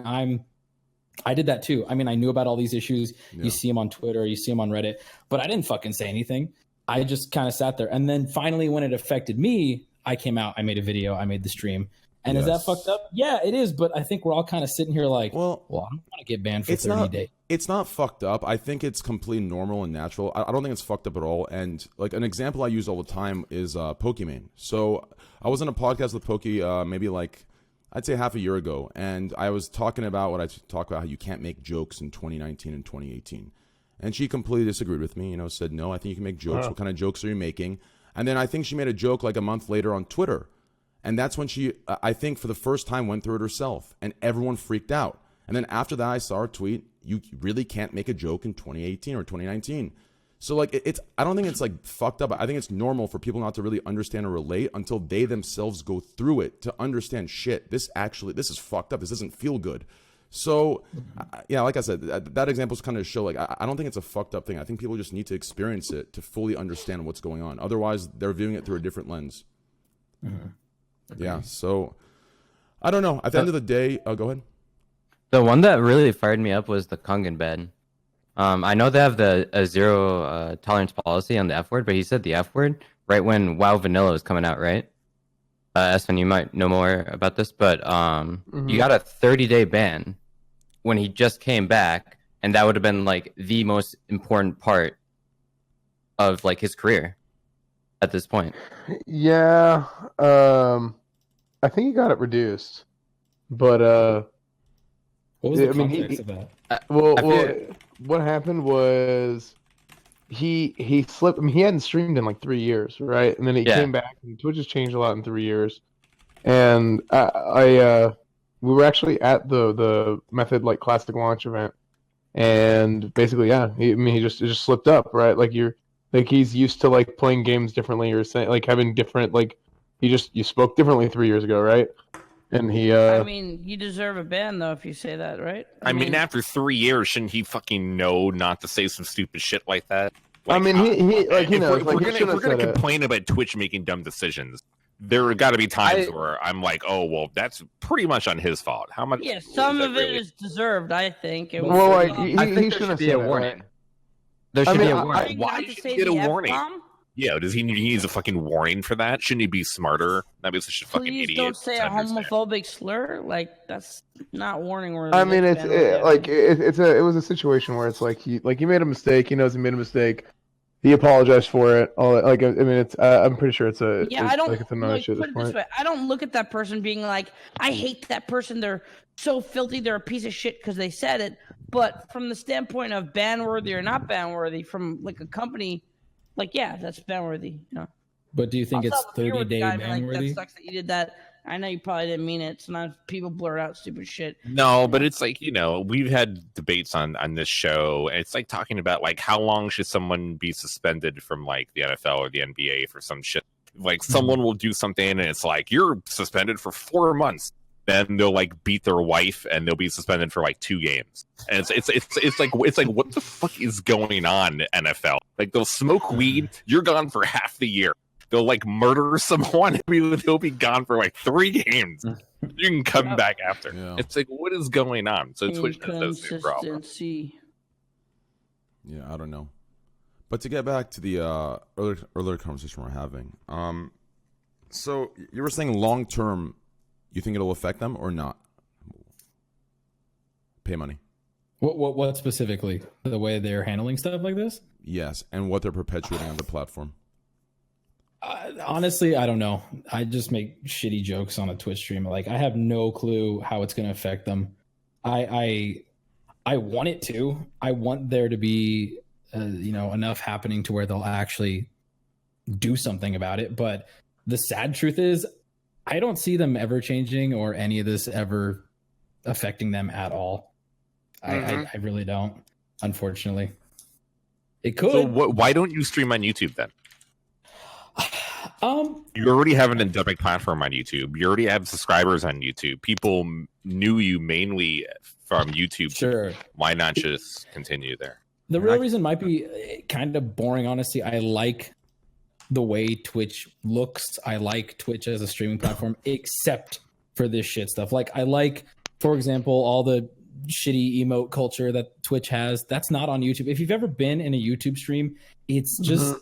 I did that too. I mean, I knew about all these issues. Yeah. You see them on Twitter, you see them on Reddit, but I didn't fucking say anything. I just kind of sat there. And then finally, when it affected me, I came out, I made a video, I made the stream. And is that fucked up? Yeah, it is. But I think we're all kind of sitting here like, well, I'm going to get banned for 30 days. It's not fucked up. I think it's completely normal and natural. I don't think it's fucked up at all. And like an example I use all the time is Pokimane. So I was on a podcast with Poki maybe like I'd say half a year ago, and I was talking about what I talk about, how you can't make jokes in 2019 and 2018. And she completely disagreed with me, said, no, I think you can make jokes. What kind of jokes are you making? And then I think she made a joke like a month later on Twitter. And that's when she, I think for the first time, went through it herself. And everyone freaked out. And then after that, I saw her tweet, you really can't make a joke in 2018 or 2019. So like I don't think it's like fucked up. I think it's normal for people not to really understand or relate until they themselves go through it to understand shit. This is fucked up. This doesn't feel good. So yeah, like I said, that example is kind of show like I don't think it's a fucked up thing. I think people just need to experience it to fully understand what's going on. Otherwise, they're viewing it through a different lens. Mm-hmm. Yeah. So I don't know. At the end of the day, go ahead. The one that really fired me up was the Kangen ban. I know they have the zero tolerance policy on the F word, but he said the F word right when WoW Vanilla was coming out, right? Espen, you might know more about this, but you got a 30-day ban when he just came back, and that would have been like the most important part of like his career at this point. Yeah, I think he got it reduced, but what was the context of that? What happened was he slipped. I mean, he hadn't streamed in like 3 years, right? And then he came back, and Twitch has changed a lot in 3 years. And we were actually at the Method like Classic launch event, and basically, he just slipped up, right? Like he's used to like playing games differently, or saying like having different like you spoke differently 3 years ago, right? And he I mean, you deserve a ban though if you say that, right? I mean, after 3 years, shouldn't he fucking know not to say some stupid shit like that? Like, I mean, he knows. If we're gonna complain about Twitch making dumb decisions, there got to be times where I'm like, oh well, that's pretty much on his fault. How much? Yeah, some of it is deserved, I think. I think there should be a warning. There should be a warning. Why should he get a warning? Yeah, he needs a fucking warning for that? Shouldn't he be smarter? That be such a fucking idiot. Please don't say a homophobic slur. Like that's not warning worthy. I mean, it was a situation where it's like he made a mistake. He knows he made a mistake. He apologized for it. I'm pretty sure it's a I don't it's a non-issue at this point. This way. I don't look at that person being like, I hate that person. They're so filthy. They're a piece of shit because they said it. But from the standpoint of ban worthy or not ban worthy, from like a company. Like, yeah, that's ban worthy. But do you think it's 30-day ban worthy? That sucks that you did that. I know you probably didn't mean it. Sometimes people blur out stupid shit. No, but it's like, we've had debates on this show, and it's like talking about like how long should someone be suspended from like the NFL or the NBA for some shit. Like someone will do something and it's like you're suspended for 4 months. Then they'll like beat their wife and they'll be suspended for like 2 games. And it's like what the fuck is going on, NFL? Like they'll smoke weed, you're gone for half the year. They'll like murder someone, they'll be gone for like 3 games. You can come back after. Yeah. It's like what is going on? So Twitch does the problem. Yeah, I don't know. But to get back to the earlier conversation we're having, so you were saying long term. You think it'll affect them or not? Pay money. What specifically? The way they're handling stuff like this? Yes, and what they're perpetuating on the platform. Honestly, I don't know. I just make shitty jokes on a Twitch stream. Like I have no clue how it's going to affect them. I want it to. I want there to be enough happening to where they'll actually do something about it. But the sad truth is, I don't see them ever changing or any of this ever affecting them at all. I really don't, unfortunately. It could. So why don't you stream on YouTube then? You already have an endemic platform on YouTube. You already have subscribers on YouTube. People knew you mainly from YouTube. Sure. Why not just continue there? The real reason might be kind of boring, honestly. I like the way Twitch looks. I like Twitch as a streaming platform, except for this shit stuff. Like I like, for example, all the shitty emote culture that Twitch has. That's not on YouTube. If you've ever been in a YouTube stream, it's just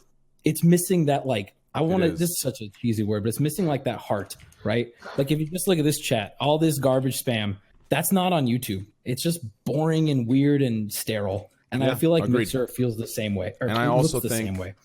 it's missing that like I want to. This is such a cheesy word, but it's missing like that heart, right? Like if you just look at this chat, all this garbage spam, That's not on YouTube. It's just boring and weird and sterile. And I feel like Mixer feels the same way. Or and I also the think same way.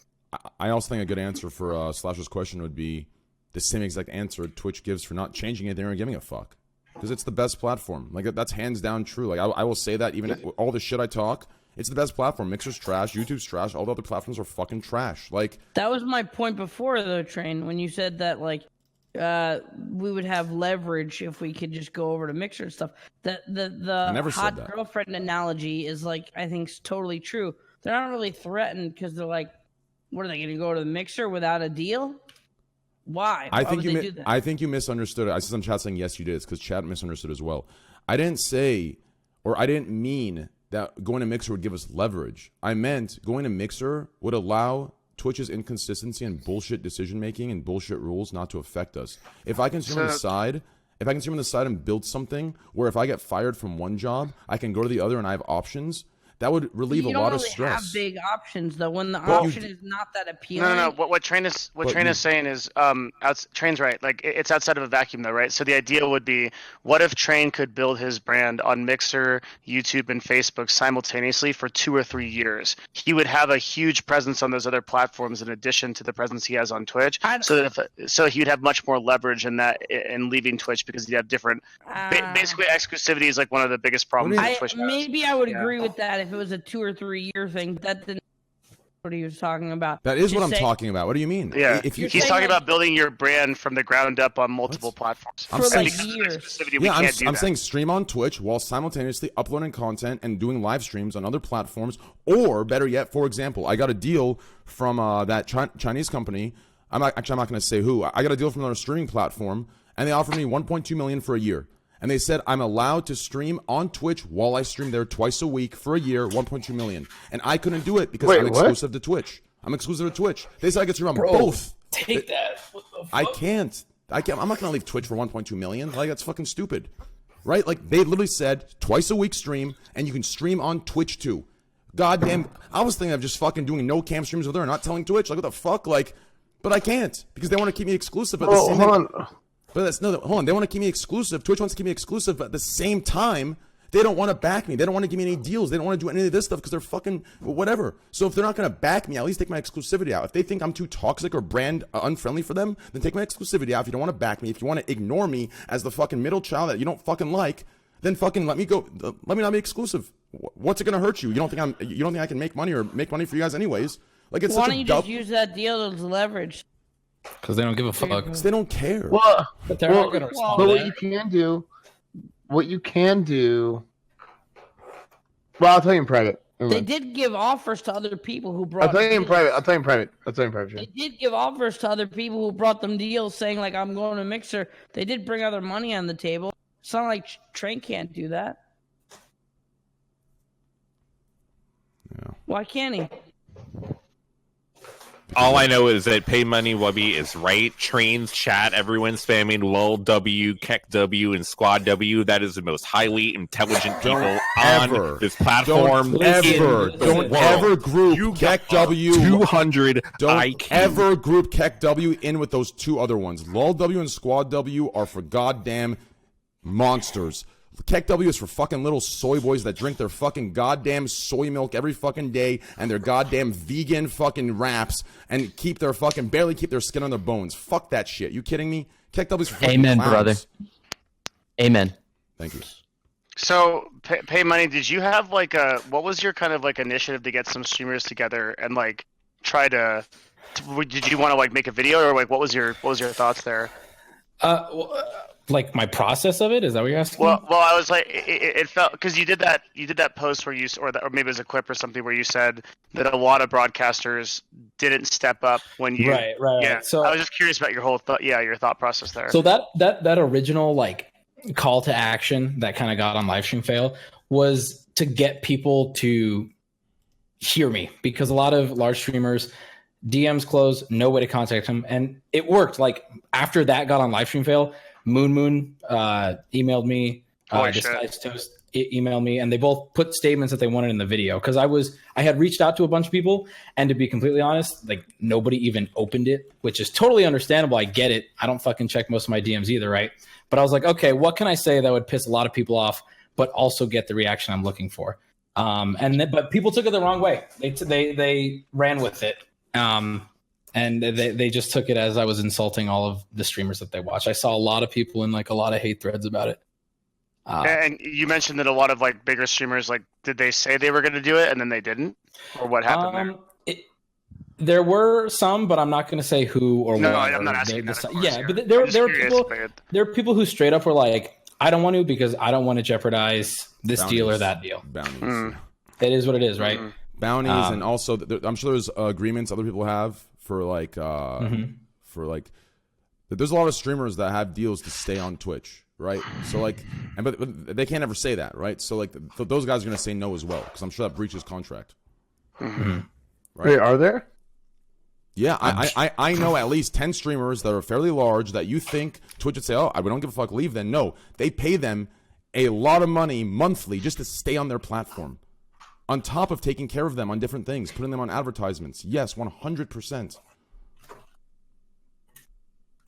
I also think a good answer for Slasher's question would be the same exact answer Twitch gives for not changing anything or giving a fuck. Because it's the best platform. Like, that's hands down true. Like, I will say that even all the shit I talk, it's the best platform. Mixer's trash, YouTube's trash, all the other platforms are fucking trash. Like, that was my point before, though, Train, when you said that, like, we would have leverage if we could just go over to Mixer and stuff. The hot girlfriend analogy is, like, I think totally true. They're not really threatened because they're like, what are they going to go to the Mixer without a deal? Why? I think you misunderstood it. I saw some chat saying yes, you did. It's because chat misunderstood as well. I didn't say, or I didn't mean that going to Mixer would give us leverage. I meant going to Mixer would allow Twitch's inconsistency and bullshit decision making and bullshit rules not to affect us. If I can stream on the side, and build something where if I get fired from one job, I can go to the other and I have options. That would relieve a lot of stress. You don't really have big options though. When the option is not that appealing. No. What Train is saying is, Train's right. Like it's outside of a vacuum though, right? So the idea would be, what if Train could build his brand on Mixer, YouTube, and Facebook simultaneously for 2 or 3 years? He would have a huge presence on those other platforms in addition to the presence he has on Twitch. So he would have much more leverage in that in leaving Twitch because he'd have different. Basically, exclusivity is like one of the biggest problems that Twitch has. Maybe I would agree with that. If it was a 2 or 3 year thing, that didn't what he was talking about. That is what I'm talking about. What do you mean? Yeah, he's talking about building your brand from the ground up on multiple platforms. I'm saying I'm saying stream on Twitch while simultaneously uploading content and doing live streams on other platforms, or better yet, for example, I got a deal from that Chinese company. I'm not going to say who. I got a deal from their streaming platform, and they offered me 1.2 million for a year. And they said I'm allowed to stream on Twitch while I stream there twice a week for a year, 1.2 million. And I couldn't do it because I'm exclusive to Twitch. I'm exclusive to Twitch. They said I could stream on both. Take that. What the fuck? I can't. I'm not going to leave Twitch for 1.2 million. Like, that's fucking stupid. Right? Like, they literally said twice a week stream, and you can stream on Twitch too. Goddamn. I was thinking of just fucking doing no cam streams with her and not telling Twitch. Like, what the fuck? Like, but I can't because they want to keep me exclusive at the same time. But hold on. They want to keep me exclusive. Twitch wants to keep me exclusive, but at the same time, they don't want to back me. They don't want to give me any deals. They don't want to do any of this stuff because they're fucking whatever. So if they're not going to back me, at least take my exclusivity out. If they think I'm too toxic or brand unfriendly for them, then take my exclusivity out. If you don't want to back me, if you want to ignore me as the fucking middle child that you don't fucking like, then fucking let me go. Let me not be exclusive. What's it going to hurt you? You don't think I can make money or make money for you guys anyways? Like, it's why don't you just use that deal as leverage? Because they don't give a fuck. Because they don't care. But they're not going to respond. But what you can do. Well, I'll tell you in private. They did give offers to other people who brought. I'll tell you in private. They did give offers to other people who brought them deals, saying like, "I'm going to Mixer." They did bring other money on the table. It's not like Train can't do that. Yeah. Why can't he? All I know is that Paymoneywubby is right. Trains chat, everyone spamming LOL W, Keck W, and Squad W. That is the most highly intelligent people on this platform. Don't ever group Keck W. 200 Don't IQ. ever group Keck W in with those two other ones. LOL W and Squad W are for goddamn monsters. Keck W is for fucking little soy boys that drink their fucking goddamn soy milk every fucking day and their goddamn vegan fucking wraps and barely keep their skin on their bones. Fuck that shit. You kidding me? Keck W is for fucking Amen, clowns. brother. Amen. Thank you. So, Pay Money, did you have like what was your kind of like initiative to get some streamers together and like try to did you want to like make a video or like what was your thoughts there? Like my process of it? Is that what you're asking? Well, I was like, it felt because you did that post where you or maybe it was a clip or something where you said that a lot of broadcasters didn't step up when you right. Yeah. So I was just curious about your whole your thought process there. So that original like call to action that kind of got on Livestream Fail was to get people to hear me because a lot of large streamers DMs close, no way to contact them, and it worked. Like after that got on Livestream Fail. Moon emailed me. Disguised Toast emailed me, and they both put statements that they wanted in the video. Because I had reached out to a bunch of people, and to be completely honest, like nobody even opened it, which is totally understandable. I get it. I don't fucking check most of my DMs either, right? But I was like, okay, what can I say that would piss a lot of people off, but also get the reaction I'm looking for? But people took it the wrong way. They ran with it. And they just took it as I was insulting all of the streamers that they watch. I saw a lot of people in like a lot of hate threads about it. And you mentioned that a lot of like bigger streamers, like, did they say they were going to do it and then they didn't, or what happened there? There were some, but I'm not going to say who or no, what. I'm not asking that. Yeah, but there are people who straight up were like, I don't want to because I don't want to jeopardize this deal or that deal. Bounties. It is what it is, right? Bounties, and also I'm sure there's agreements other people have for like for like. There's a lot of streamers that have deals to stay on Twitch, right? So like, but they can't ever say that, right? So like, those guys are gonna say no as well because I'm sure that breaches contract. Right? Wait, are there? Yeah, I know at least 10 streamers that are fairly large that you think Twitch would say, oh, we don't give a fuck, leave then. No, they pay them a lot of money monthly just to stay on their platform. On top of taking care of them on different things, putting them on advertisements. Yes, 100%.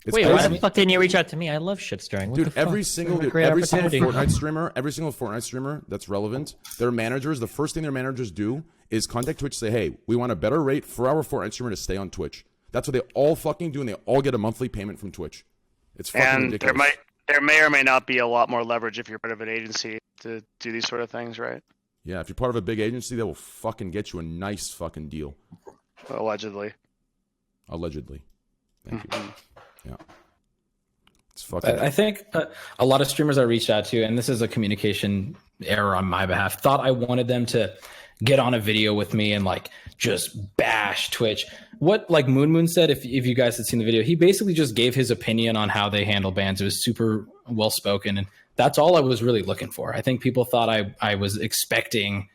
Wait, why the fuck didn't you reach out to me? I love shit stirring. Dude, every single Fortnite streamer that's relevant, their managers, the first thing their managers do is contact Twitch, say, hey, we want a better rate for our Fortnite streamer to stay on Twitch. That's what they all fucking do, and they all get a monthly payment from Twitch. It's fucking ridiculous. There may or may not be a lot more leverage if you're part of an agency to do these sort of things, right? Yeah, if you're part of a big agency, they will fucking get you a nice fucking deal. Allegedly. Thank you. Yeah. It's fucking. I think a lot of streamers I reached out to, and this is a communication error on my behalf, thought I wanted them to get on a video with me and like just bash Twitch. What like Moon said, if you guys had seen the video, he basically just gave his opinion on how they handle bans. It was super well spoken, and that's all I was really looking for. I think people thought I was expecting,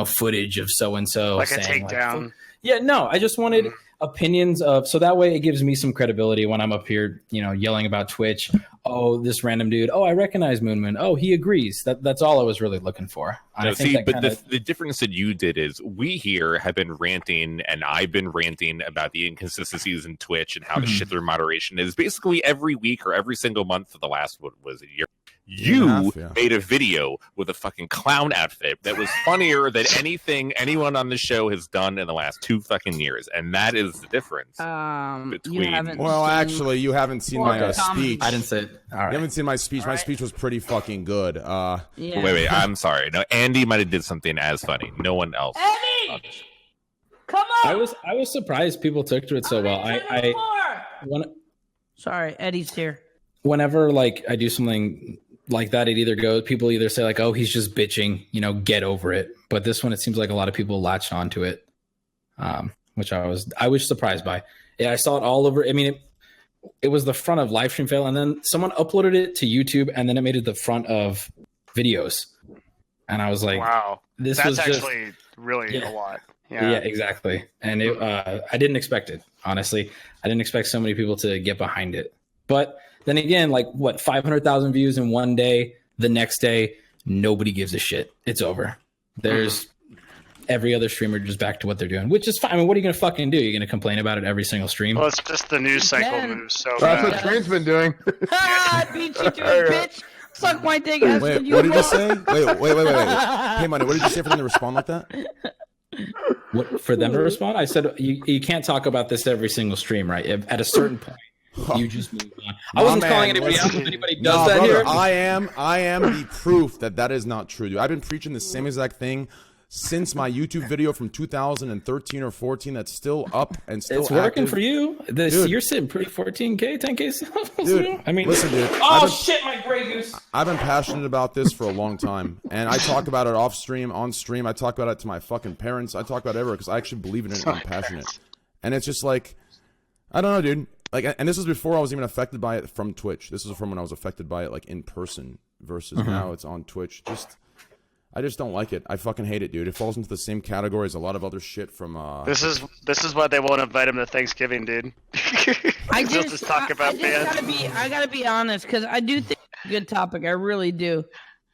footage of so and so like saying, a takedown. Yeah, no, I just wanted opinions of, so that way it gives me some credibility when I'm up here, yelling about Twitch. Oh, this random dude. Oh, I recognize Moon. Oh, he agrees. That's all I was really looking for. The difference that you did is we here have been ranting, and I've been ranting about the inconsistencies in Twitch and how to shit their moderation is basically every week or every single month for the last, what was it, year? You made a video with a fucking clown outfit that was funnier than anything anyone on the show has done in the last 2 fucking years, and that is the difference between. Well, actually, you haven't seen my speech. I didn't say it. All right. You haven't seen my speech. All my right. speech was pretty fucking good. Yeah. Wait, I'm sorry. No, Andy might have did something as funny. No one else. Eddie, come on! I was surprised people took to it so well. Sorry, Eddie's here. Whenever like I do something like that, people either say like, oh, he's just bitching, get over it. But this one, it seems like a lot of people latched onto it, which I was surprised by. Yeah, I saw it all over. I mean, it was the front of Livestream Fail, and then someone uploaded it to YouTube, and then it made it the front of videos. And I was like, wow, that's actually really a lot. Yeah, exactly. And I didn't expect it, honestly. I didn't expect so many people to get behind it. But then again, 500,000 views in one day, the next day, nobody gives a shit. It's over. There's every other streamer just back to what they're doing, which is fine. I mean, what are you going to fucking do? You're going to complain about it every single stream? Well, it's just the news cycle moves so That's what Train's been doing. I beat you to it, bitch. Suck my dick. Wait, what did you say? Wait. Hey, Money, what did you say for them to respond like that? What, for them to respond? I said, you can't talk about this every single stream, right? At a certain point. You just move on. I wasn't calling anybody out. If anybody does that brother, here, I am the proof that is not true, dude. I've been preaching the same exact thing since my YouTube video from 2013 or 14. That's still up and still. It's working active. For you. You're sitting pretty 14K, 10K. Dude, I mean, listen, dude. Shit, my Grey Goose. I've been passionate about this for a long time, and I talk about it off stream, on stream. I talk about it to my fucking parents. I talk about it everywhere because I actually believe in it and I'm passionate. And it's just like, I don't know, dude. And this was before I was even affected by it from Twitch. This was from when I was affected by it in person versus now it's on Twitch. I just don't like it. I fucking hate it, dude. It falls into the same category as a lot of other shit from This is why they won't invite him to Thanksgiving, dude. I just talk about bans. I gotta be honest, because I do think it's a good topic. I really do.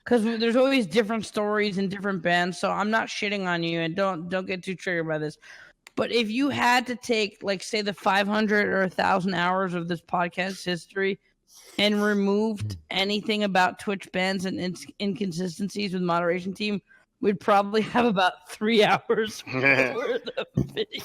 because there's always different stories and different bands. So I'm not shitting on you, and don't get too triggered by this. But if you had to take, like, say, the 500 or 1,000 hours of this podcast history and removed anything about Twitch bans and inconsistencies with moderation team, we'd probably have about 3 hours worth of video.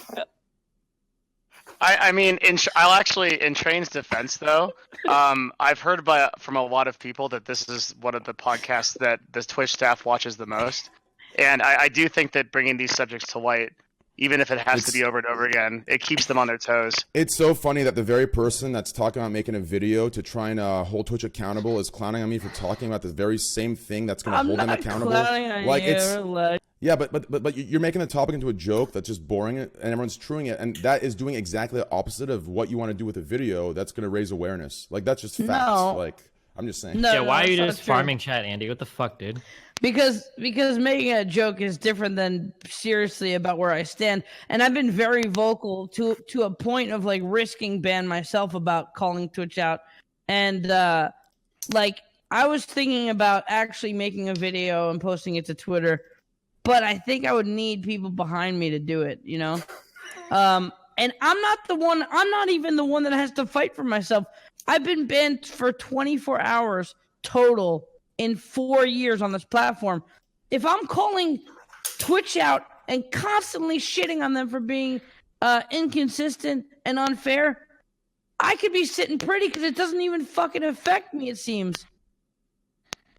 I mean, I'll actually, in Train's defense, though, I've heard from a lot of people that this is one of the podcasts that the Twitch staff watches the most. And I do think that bringing these subjects to light, even if it has to be over and over again, it keeps them on their toes. It's so funny that the very person that's talking about making a video to try and hold Twitch accountable is clowning on me for talking about the very same thing that's going to hold them accountable. Yeah, but you're making the topic into a joke that's just boring, and everyone's truing it, and that is doing exactly the opposite of what you want to do with a video. That's going to raise awareness. Like, that's just facts. No. Like, I'm just saying. Yeah, why are you just farming chat, Andy? What the fuck, dude? Because making a joke is different than seriously about where I stand, and I've been very vocal to a point of, like, risking ban myself about calling Twitch out, and like, I was thinking about actually making a video and posting it to Twitter, but I think I would need people behind me to do it, you know. And I'm not even the one that has to fight for myself. I've been banned for 24 hours total in 4 years on this platform. If I'm calling Twitch out and constantly shitting on them for being inconsistent and unfair, I could be sitting pretty because it doesn't even fucking affect me, it seems.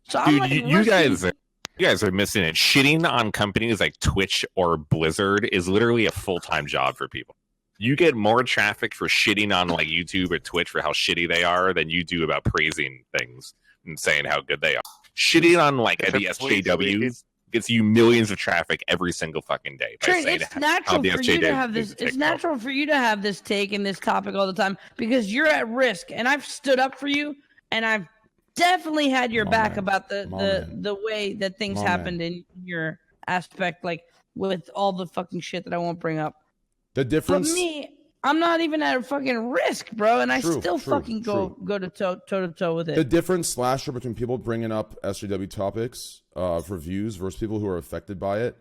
So I'm like, you guys are missing it. Shitting on companies like Twitch or Blizzard is literally a full-time job for people. You get more traffic for shitting on, like, YouTube or Twitch for how shitty they are than you do about praising things and saying how good they are. Shitting on, like, the SJWs gets you millions of traffic every single fucking day. It's natural for you to have this. It's natural for you to have this take and this topic all the time because you're at risk, and I've stood up for you, and I've definitely had your back about the way that things happened in your aspect, like with all the fucking shit that I won't bring up. The difference. But me, I'm not even at a fucking risk, bro, and I still fucking go to toe to toe with it. The difference, Slasher, between people bringing up SJW topics for views versus people who are affected by it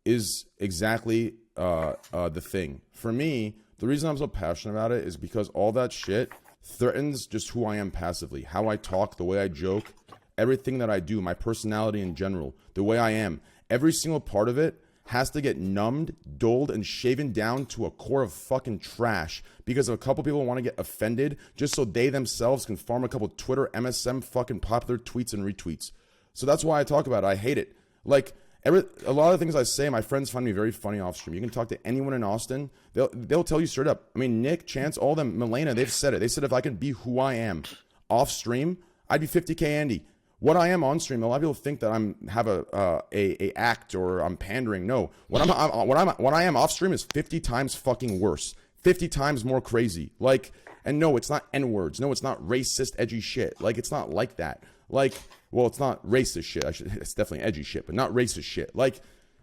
is exactly the thing. For me, the reason I'm so passionate about it is because all that shit threatens just who I am passively, how I talk, the way I joke, everything that I do, my personality in general, the way I am. Every single part of it has to get numbed, dulled, and shaven down to a core of fucking trash because a couple people want to get offended just so they themselves can farm a couple Twitter MSM fucking popular tweets and retweets. So that's why I talk about it. I hate it. Like, a lot of the things I say, my friends find me very funny off stream. You can talk to anyone in Austin. They'll tell you straight up. I mean, Nick, Chance, all them, Milena, they've said it. They said if I could be who I am off stream, I'd be 50K Andy. What I am on stream, a lot of people think that have a act or I'm pandering. No, what I am off stream is 50 times fucking worse, 50 times more crazy. Like, and no, it's not N-words. No, it's not racist, edgy shit. Like, it's not like that. Like, well, it's not racist shit. It's definitely edgy shit, but not racist shit. Like,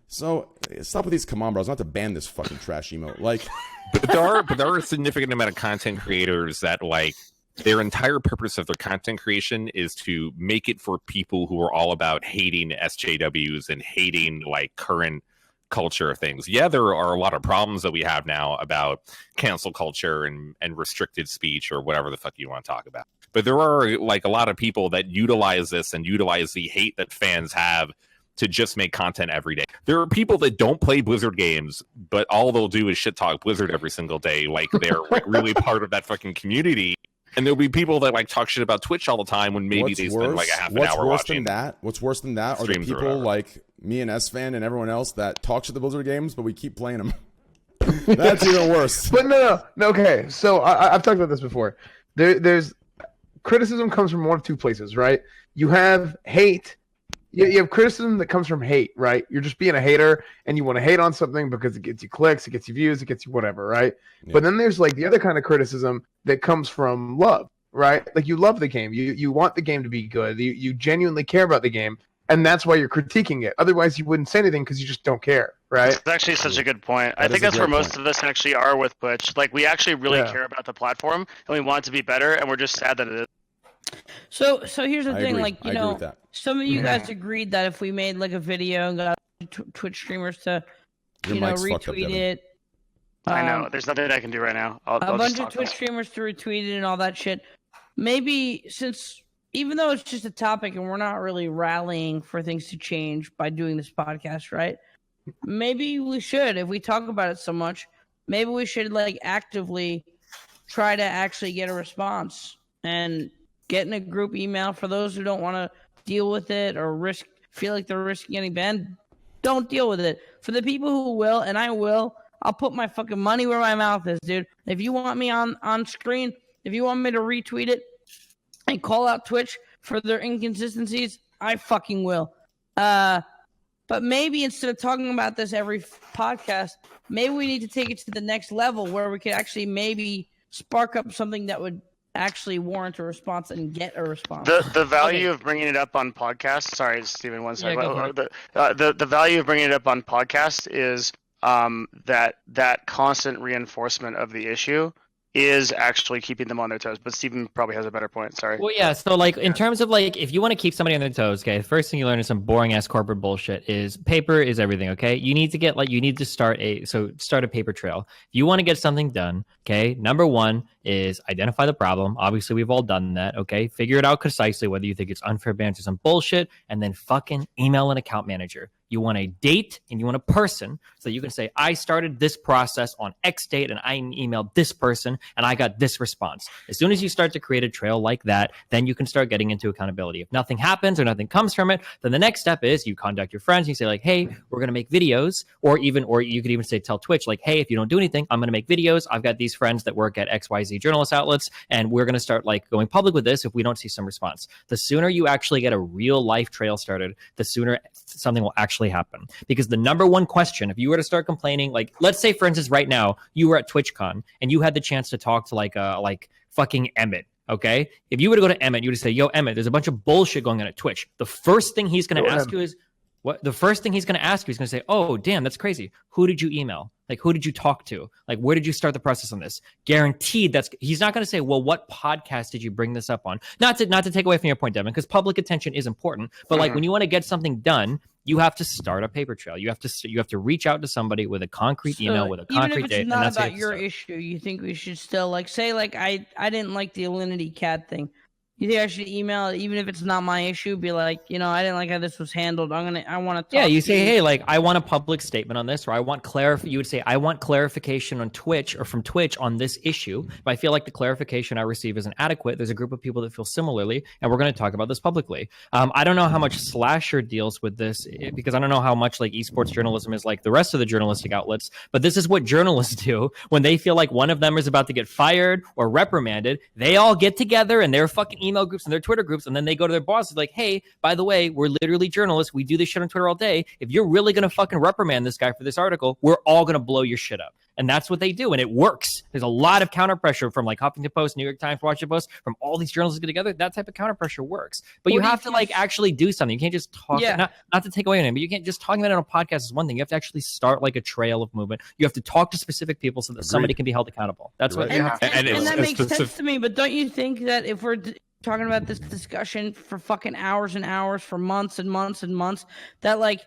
so stop with these come on bros. Not to ban this fucking trash emote. Like, but there are a significant amount of content creators that, like, their entire purpose of their content creation is to make it for people who are all about hating SJWs and hating, like, current culture things. Yeah, there are a lot of problems that we have now about cancel culture and restricted speech or whatever the fuck you want to talk about. But there are, like, a lot of people that utilize this and utilize the hate that fans have to just make content every day. There are people that don't play Blizzard games, but all they'll do is shit talk Blizzard every single day. Like, they're like really part of that fucking community. And there'll be people that, like, talk shit about Twitch all the time when maybe they spend like a half an hour watching. What's worse than that are the people like me and S-Fan and everyone else that talk shit the Blizzard games, but we keep playing them. That's even worse. But no. Okay, so I've talked about this before. There's criticism comes from one of two places, right? You have hate. You have criticism that comes from hate, right? You're just being a hater, and you want to hate on something because it gets you clicks, it gets you views, it gets you whatever, right? Yeah. But then there's, like, the other kind of criticism that comes from love, right? Like, you love the game. You want the game to be good. You genuinely care about the game, and that's why you're critiquing it. Otherwise, you wouldn't say anything because you just don't care, right? That's actually such a good point. I think that's where most of us actually are with Twitch. Like, we actually really care about the platform, and we want it to be better, and we're just sad that it is. So here's the I thing, agree. like I agree with that. some of you guys agreed that if we made like a video and got Twitch streamers to, Your mic's fucked up, retweet Devin. it. I know. There's nothing I can do right now. I'll A just bunch of talk Twitch about it. streamers to retweet it and all that shit. Maybe even though it's just a topic and we're not really rallying for things to change by doing this podcast, right? Maybe we should, if we talk about it so much, maybe we should like actively try to actually get a response and get in a group email for those who don't want to deal with it or feel like they're risking getting banned. Don't deal with it. For the people who will, and I will, I'll put my fucking money where my mouth is, dude. If you want me on screen, if you want me to retweet it and call out Twitch for their inconsistencies, I fucking will. But maybe instead of talking about this every podcast, maybe we need to take it to the next level where we could actually maybe spark up something that would actually warrant a response and get a response. The value of bringing it up on podcasts. Sorry, Steven, one second. Yeah, go The value of bringing it up on podcast is that constant reinforcement of the issue is actually keeping them on their toes. But Steven probably has a better point. Sorry. Well, yeah. So, like, in terms of like, if you want to keep somebody on their toes, okay, the first thing you learn is some boring ass corporate bullshit. Is paper is everything. Okay, you need to start a paper trail. If you want to get something done, okay, number one is identify the problem. Obviously, we've all done that. Okay, figure it out concisely whether you think it's unfair bans or some bullshit, and then fucking email an account manager. You want a date and you want a person so that you can say, I started this process on X date and I emailed this person and I got this response. As soon as you start to create a trail like that, then you can start getting into accountability. If nothing happens or nothing comes from it, then the next step is you contact your friends. You say like, hey, we're going to make videos, or you could even say, tell Twitch like, hey, if you don't do anything, I'm going to make videos. I've got these friends that work at XYZ journalist outlets and we're going to start like going public with this if we don't see some response. The sooner you actually get a real life trail started, the sooner something will actually happen. Because the number one question, if you were to start complaining, like let's say for instance right now you were at TwitchCon and you had the chance to talk to like fucking Emmett. Okay, if you were to go to Emmett, you would say, yo, Emmett, there's a bunch of bullshit going on at Twitch. The first thing he's going to ask you is what? The first thing he's going to ask you is going to say, oh, damn, that's crazy. Who did you email? Like, who did you talk to? Like, where did you start the process on this? Guaranteed he's not going to say, well, what podcast did you bring this up on? Not to take away from your point, Devin, because public attention is important. But like when you want to get something done, you have to start a paper trail. You have to reach out to somebody with a concrete email, with a concrete date. Even if it's not about your issue, you think we should still like say like I didn't like the Alinity cat thing. You think I should email it, even if it's not my issue? Be like, I didn't like how this was handled. I want to. Yeah, you say, hey, like, I want a public statement on this, or I want You would say, I want clarification on Twitch or from Twitch on this issue. If I feel like the clarification I receive isn't adequate, there's a group of people that feel similarly, and we're going to talk about this publicly. I don't know how much Slasher deals with this because I don't know how much like esports journalism is like the rest of the journalistic outlets. But this is what journalists do when they feel like one of them is about to get fired or reprimanded. They all get together and they're fucking email groups and their Twitter groups, and then they go to their bosses like, hey, by the way, we're literally journalists. We do this shit on Twitter all day. If you're really going to fucking reprimand this guy for this article, we're all going to blow your shit up. And that's what they do, and it works. There's a lot of counter pressure from like Huffington Post, New York Times, Washington Post, from all these journalists get together. That type of counter pressure works. But you have to like actually do something. You can't just talk. Yeah. Not to take away anything, but you can't just talking about it on a podcast is one thing. You have to actually start like a trail of movement. You have to talk to specific people so that somebody can be held accountable. That's what. And that makes sense to me. But don't you think that if we're talking about this discussion for fucking hours and hours, for months and months and months, that like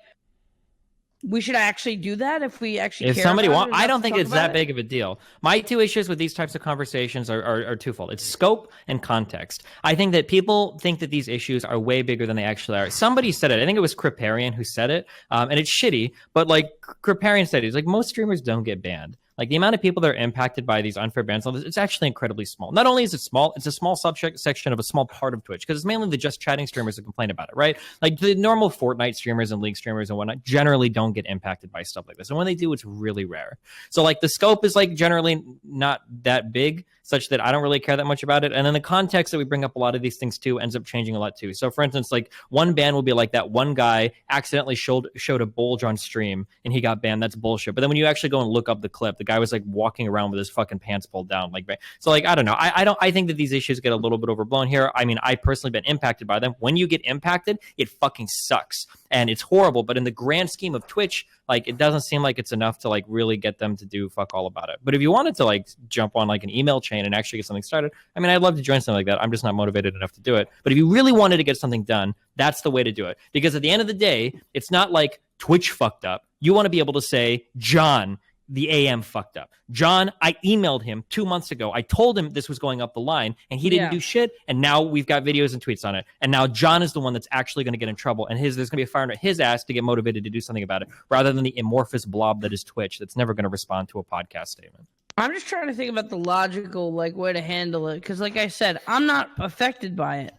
we should actually do that if we actually care somebody about I don't think it's that big of a deal. My two issues with these types of conversations are twofold. It's scope and context. I think that people think that these issues are way bigger than they actually are. Somebody said it. I think it was Kriparian who said it. And it's shitty, but like Kriparian said, he's like, most streamers don't get banned. Like the amount of people that are impacted by these unfair bans, it's actually incredibly small. Not only is it small, it's a small section of a small part of Twitch, because it's mainly the just chatting streamers that complain about it, right? Like the normal Fortnite streamers and League streamers and whatnot generally don't get impacted by stuff like this. And when they do, it's really rare. So like the scope is like generally not that big, such that I don't really care that much about it. And then the context that we bring up a lot of these things too ends up changing a lot too. So for instance, like one ban will be like that one guy accidentally showed a bulge on stream and he got banned. That's bullshit. But then when you actually go and look up the clip, the guy was like walking around with his fucking pants pulled down. Like, so like, I don't know. I think that these issues get a little bit overblown here. I mean, I personally been impacted by them. When you get impacted, it fucking sucks and it's horrible. But in the grand scheme of Twitch, like, it doesn't seem like it's enough to like really get them to do fuck all about it. But if you wanted to like jump on like an email chain and actually get something started, I mean, I'd love to join something like that. I'm just not motivated enough to do it. But if you really wanted to get something done, that's the way to do it. Because at the end of the day, it's not like Twitch fucked up. You want to be able to say, John, the AM fucked up. John, I emailed him 2 months ago. I told him this was going up the line and he didn't do shit. And now we've got videos and tweets on it. And now John is the one that's actually going to get in trouble. And there's going to be a fire under his ass to get motivated to do something about it, rather than the amorphous blob that is Twitch that's never going to respond to a podcast statement. I'm just trying to think about the logical like way to handle it. Because like I said, I'm not affected by it.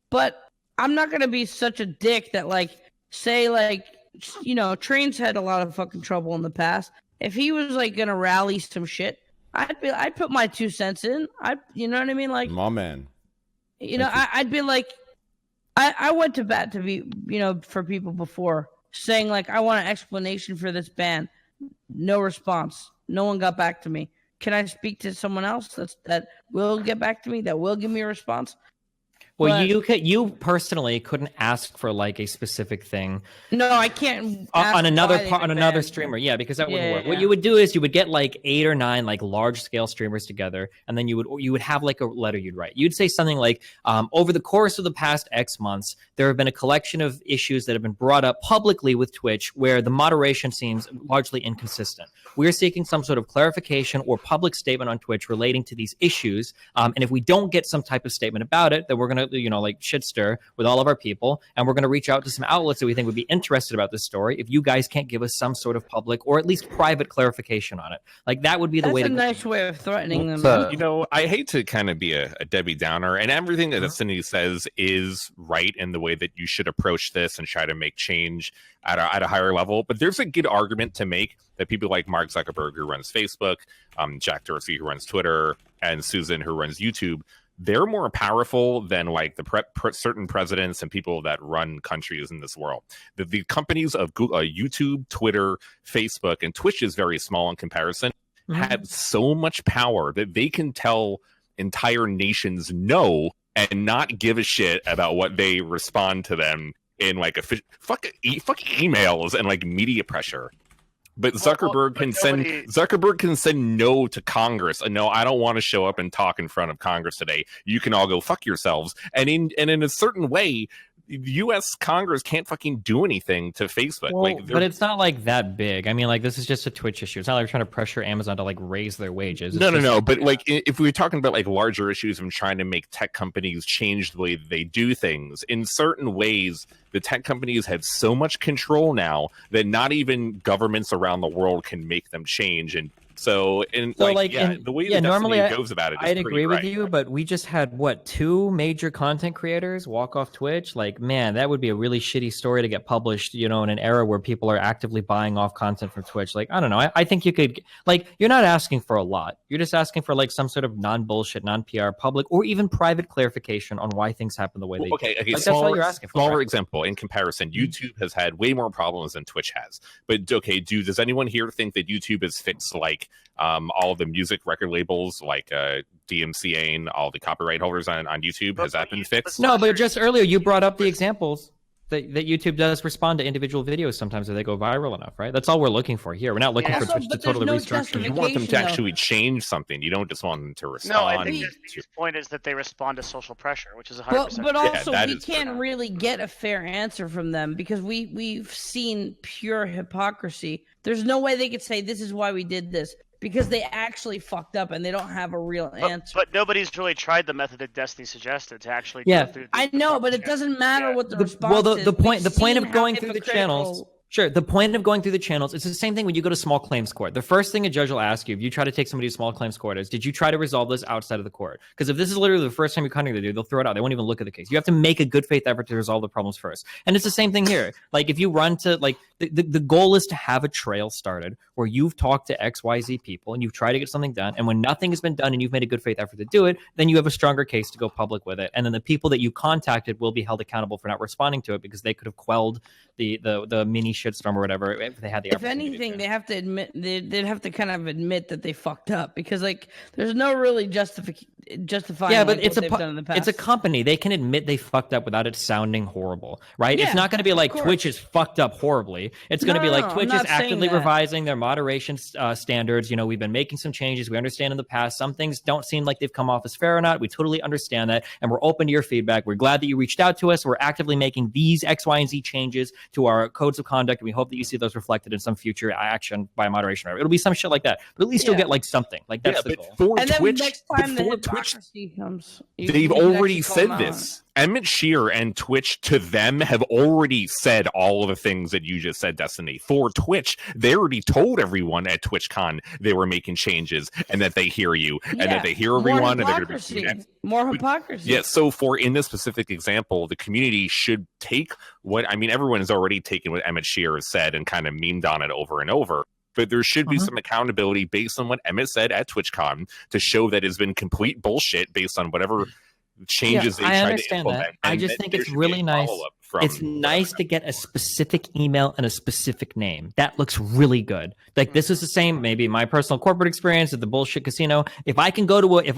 But I'm not going to be such a dick that like, say like, you know, Train's had a lot of fucking trouble in the past. If he was like gonna rally some shit, I'd put my 2 cents in. You know what I mean? Like, my man. You know, I'd be like, I went to bat to be, you know, for people before saying like, I want an explanation for this ban. No response. No one got back to me. Can I speak to someone else that will get back to me? That will give me a response? Well, you personally couldn't ask for like a specific thing. No, I can't on another streamer. Yeah, because that wouldn't work. What you would do is you would get like 8 or 9 like large scale streamers together, and then you would have like a letter you'd write. You'd say something like, over the course of the past X months, there have been a collection of issues that have been brought up publicly with Twitch where the moderation seems largely inconsistent. We're seeking some sort of clarification or public statement on Twitch relating to these issues. And if we don't get some type of statement about it, then we're going to, you know, like shit stir with all of our people, and we're going to reach out to some outlets that we think would be interested about this story. If you guys can't give us some sort of public or at least private clarification on it, like that would be the way. That's a nice way of threatening them. You know, I hate to kind of be a Debbie Downer, and everything that Cindy says is right in the way that you should approach this and try to make change at a higher level. But there's a good argument to make that people like Mark Zuckerberg, who runs Facebook, Jack Dorsey, who runs Twitter, and Susan, who runs YouTube, they're more powerful than like the certain presidents and people that run countries in this world. The companies of Google, YouTube, Twitter, Facebook, and Twitch is very small in comparison, have so much power that they can tell entire nations no and not give a shit about what they respond to them in like fucking emails and like media pressure. But Zuckerberg can send no to Congress. And no, I don't want to show up and talk in front of Congress today. You can all go fuck yourselves. And in a certain way, U.S. Congress can't fucking do anything to Facebook. Well, but it's not like that big. I mean, like, this is just a Twitch issue. It's not like we're trying to pressure Amazon to like raise their wages. No. But like, if we were talking about like larger issues and trying to make tech companies change the way they do things, in certain ways, the tech companies have so much control now that not even governments around the world can make them change. And so the way that normally goes about it is I'd agree with you, but we just had 2 major content creators walk off Twitch. Like, man, that would be a really shitty story to get published, you know, in an era where people are actively buying off content from Twitch. Like, I don't know. I think you could, like, you're not asking for a lot. You're just asking for like some sort of non-bullshit, non-PR, public, or even private clarification on why things happen the way they do. Okay, like, that's all you're asking for. Smaller right? example, in comparison, YouTube has had way more problems than Twitch has. But okay, does anyone here think that YouTube has fixed like all the music record labels, like DMCA and all the copyright holders on YouTube? Has that been fixed? No, but just earlier you brought up the examples that YouTube does respond to individual videos sometimes if they go viral enough, right? That's all we're looking for here. We're not looking for Twitch to totally restructure. You want them to actually change something. You don't just want them to respond. No, I think the biggest point is that they respond to social pressure, which is 100%. But also, we can't really get a fair answer from them because we've seen pure hypocrisy. There's no way they could say this is why we did this, because they actually fucked up and they don't have a real answer. But nobody's really tried the method that Destiny suggested to actually go through. I know, but it doesn't matter what the response is. Well, the point of going through the channels. Sure. The point of going through the channels, it's the same thing when you go to small claims court. The first thing a judge will ask you if you try to take somebody to small claims court is, did you try to resolve this outside of the court? Because if this is literally the first time you're coming to do, they'll throw it out. They won't even look at the case. You have to make a good faith effort to resolve the problems first. And it's the same thing here. Like if you run to like the goal is to have a trail started where you've talked to XYZ people and you've tried to get something done. And when nothing has been done and you've made a good faith effort to do it, then you have a stronger case to go public with it. And then the people that you contacted will be held accountable for not responding to it because they could have quelled the mini shitstorm or whatever if they had the If opportunity anything, to. they have to admit they'd have to kind of admit that they fucked up because like there's no really justifying. Yeah, but like, it's what they've done in the past. it's a company. They can admit they fucked up without it sounding horrible, right? Yeah, it's not going to be of like course. Twitch is fucked up horribly. It's going to be like No, I'm Twitch is not saying actively that. revising their moderation standards. You know, we've been making some changes. We understand in the past some things don't seem like they've come off as fair or not. We totally understand that, and we're open to your feedback. We're glad that you reached out to us. We're actively making these X, Y, and Z changes to our codes of conduct, and we hope that you see those reflected in some future action by moderation. It'll be some shit like that, but at least you'll get like something. Like that's the goal. For And then Twitch, next time the before Twitch, hypocrisy comes, they've already said this. Emmett Shear and Twitch to them have already said all of the things that you just said, Destiny. For Twitch, they already told everyone at TwitchCon they were making changes and that they hear you and that they hear everyone and they're going to be more hypocrisy. Yeah, so for in this specific example, the community should take what I mean, everyone has already taken what Emmett Shear has said and kind of memed on it over and over. But there should be some accountability based on what Emmett said at TwitchCon to show that it's been complete bullshit based on whatever changes they tried to implement. That. I just think it's really nice. It's nice to get a specific email and a specific name. That looks really good. Like this is the same, maybe my personal corporate experience at the bullshit casino. If I can go to a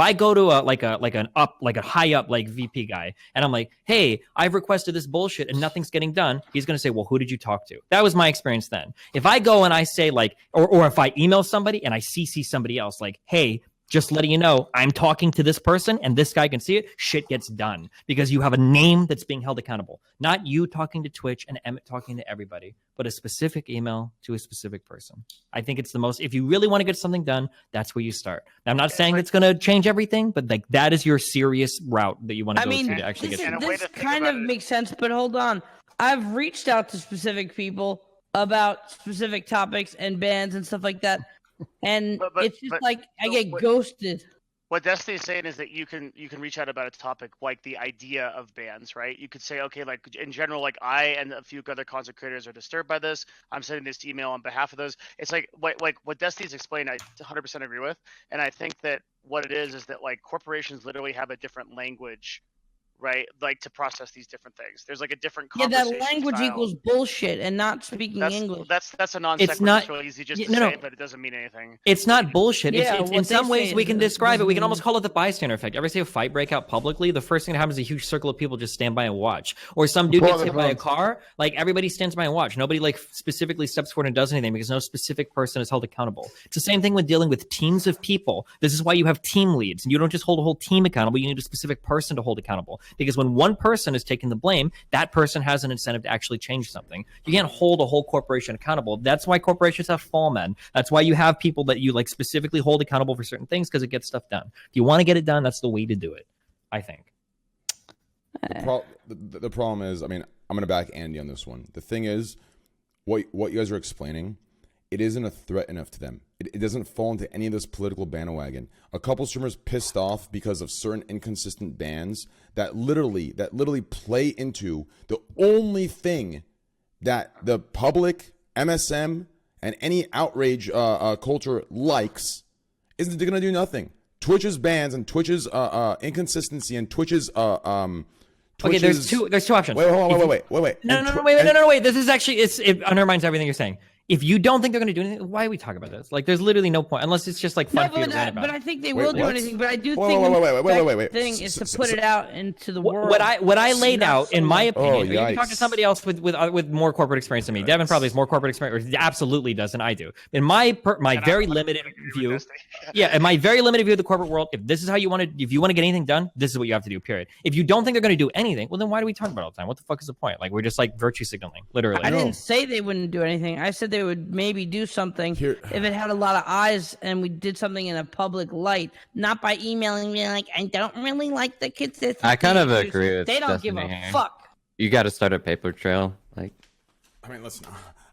high up like VP guy, and I'm like, hey, I've requested this bullshit and nothing's getting done. He's gonna say, well, who did you talk to? That was my experience then. If I go and I say like, or if I email somebody and I CC somebody else, like, hey, just letting you know, I'm talking to this person and this guy can see it, shit gets done because you have a name that's being held accountable. Not you talking to Twitch and Emmett talking to everybody, but a specific email to a specific person. I think it's the most, if you really want to get something done, that's where you start. Now, I'm not saying it's going to change everything, but like that is your serious route that you want to go to actually get something. This kind of makes sense, but hold on. I've reached out to specific people about specific topics and bans and stuff like that. And it's just like I get ghosted. What Destiny's saying is that you can reach out about a topic like the idea of bans, right? You could say, okay, like in general, like I and a few other content creators are disturbed by this. I'm sending this email on behalf of those. It's like what Destiny's explained, I 100% agree with. And I think that what it is that like corporations literally have a different language, right? Like to process these different things. There's like a different conversation that language style. equals bullshit and not speaking English. That's a non sequitur. It's not It's really easy just to say, but it doesn't mean anything. It's not bullshit. Yeah, it's in some ways we can describe it. We can almost call it the bystander effect. Ever see a fight break out publicly? The first thing that happens is a huge circle of people just stand by and watch. Or some dude gets hit by a car. Like everybody stands by and watch. Nobody like specifically steps forward and does anything because no specific person is held accountable. It's the same thing with dealing with teams of people. This is why you have team leads. And you don't just hold a whole team accountable. You need a specific person to hold accountable. Because when one person is taking the blame, that person has an incentive to actually change something. You can't hold a whole corporation accountable. That's why corporations have fall men. That's why you have people that you like specifically hold accountable for certain things because it gets stuff done. If you want to get it done, that's the way to do it, I think. The problem is, I mean, I'm going to back Andy on this one. The thing is, what you guys are explaining, it isn't a threat enough to them. It doesn't fall into any of this political bandwagon. A couple streamers pissed off because of certain inconsistent bans that literally play into the only thing that the public, MSM, and any outrage culture likes is that they're going to do nothing. Twitch's bans and Twitch's inconsistency and Twitch's Okay, there's two options. Wait. No, wait. This is actually it undermines everything you're saying. If you don't think they're going to do anything, why are we talking about this? Like, there's literally no point unless it's just like fun for you to rant about. But I think they will do anything. But I do think the thing is to put it out into the world. What I laid out, in my opinion, you can talk to somebody else with more corporate experience than me. Devin probably has more corporate experience, or he absolutely does than I do. In my very limited view, in my very limited view of the corporate world, if you want to get anything done, this is what you have to do. Period. If you don't think they're going to do anything, well, then why do we talk about it all the time? What the fuck is the point? Like, we're just like virtue signaling, literally. I didn't say they wouldn't do anything. I said they would maybe do something if it had a lot of eyes and we did something in a public light, not by emailing me like, I don't really like the kids. I kind of agree with they don't Destiny give a here. fuck. You got to start a paper trail. Like, I mean, listen,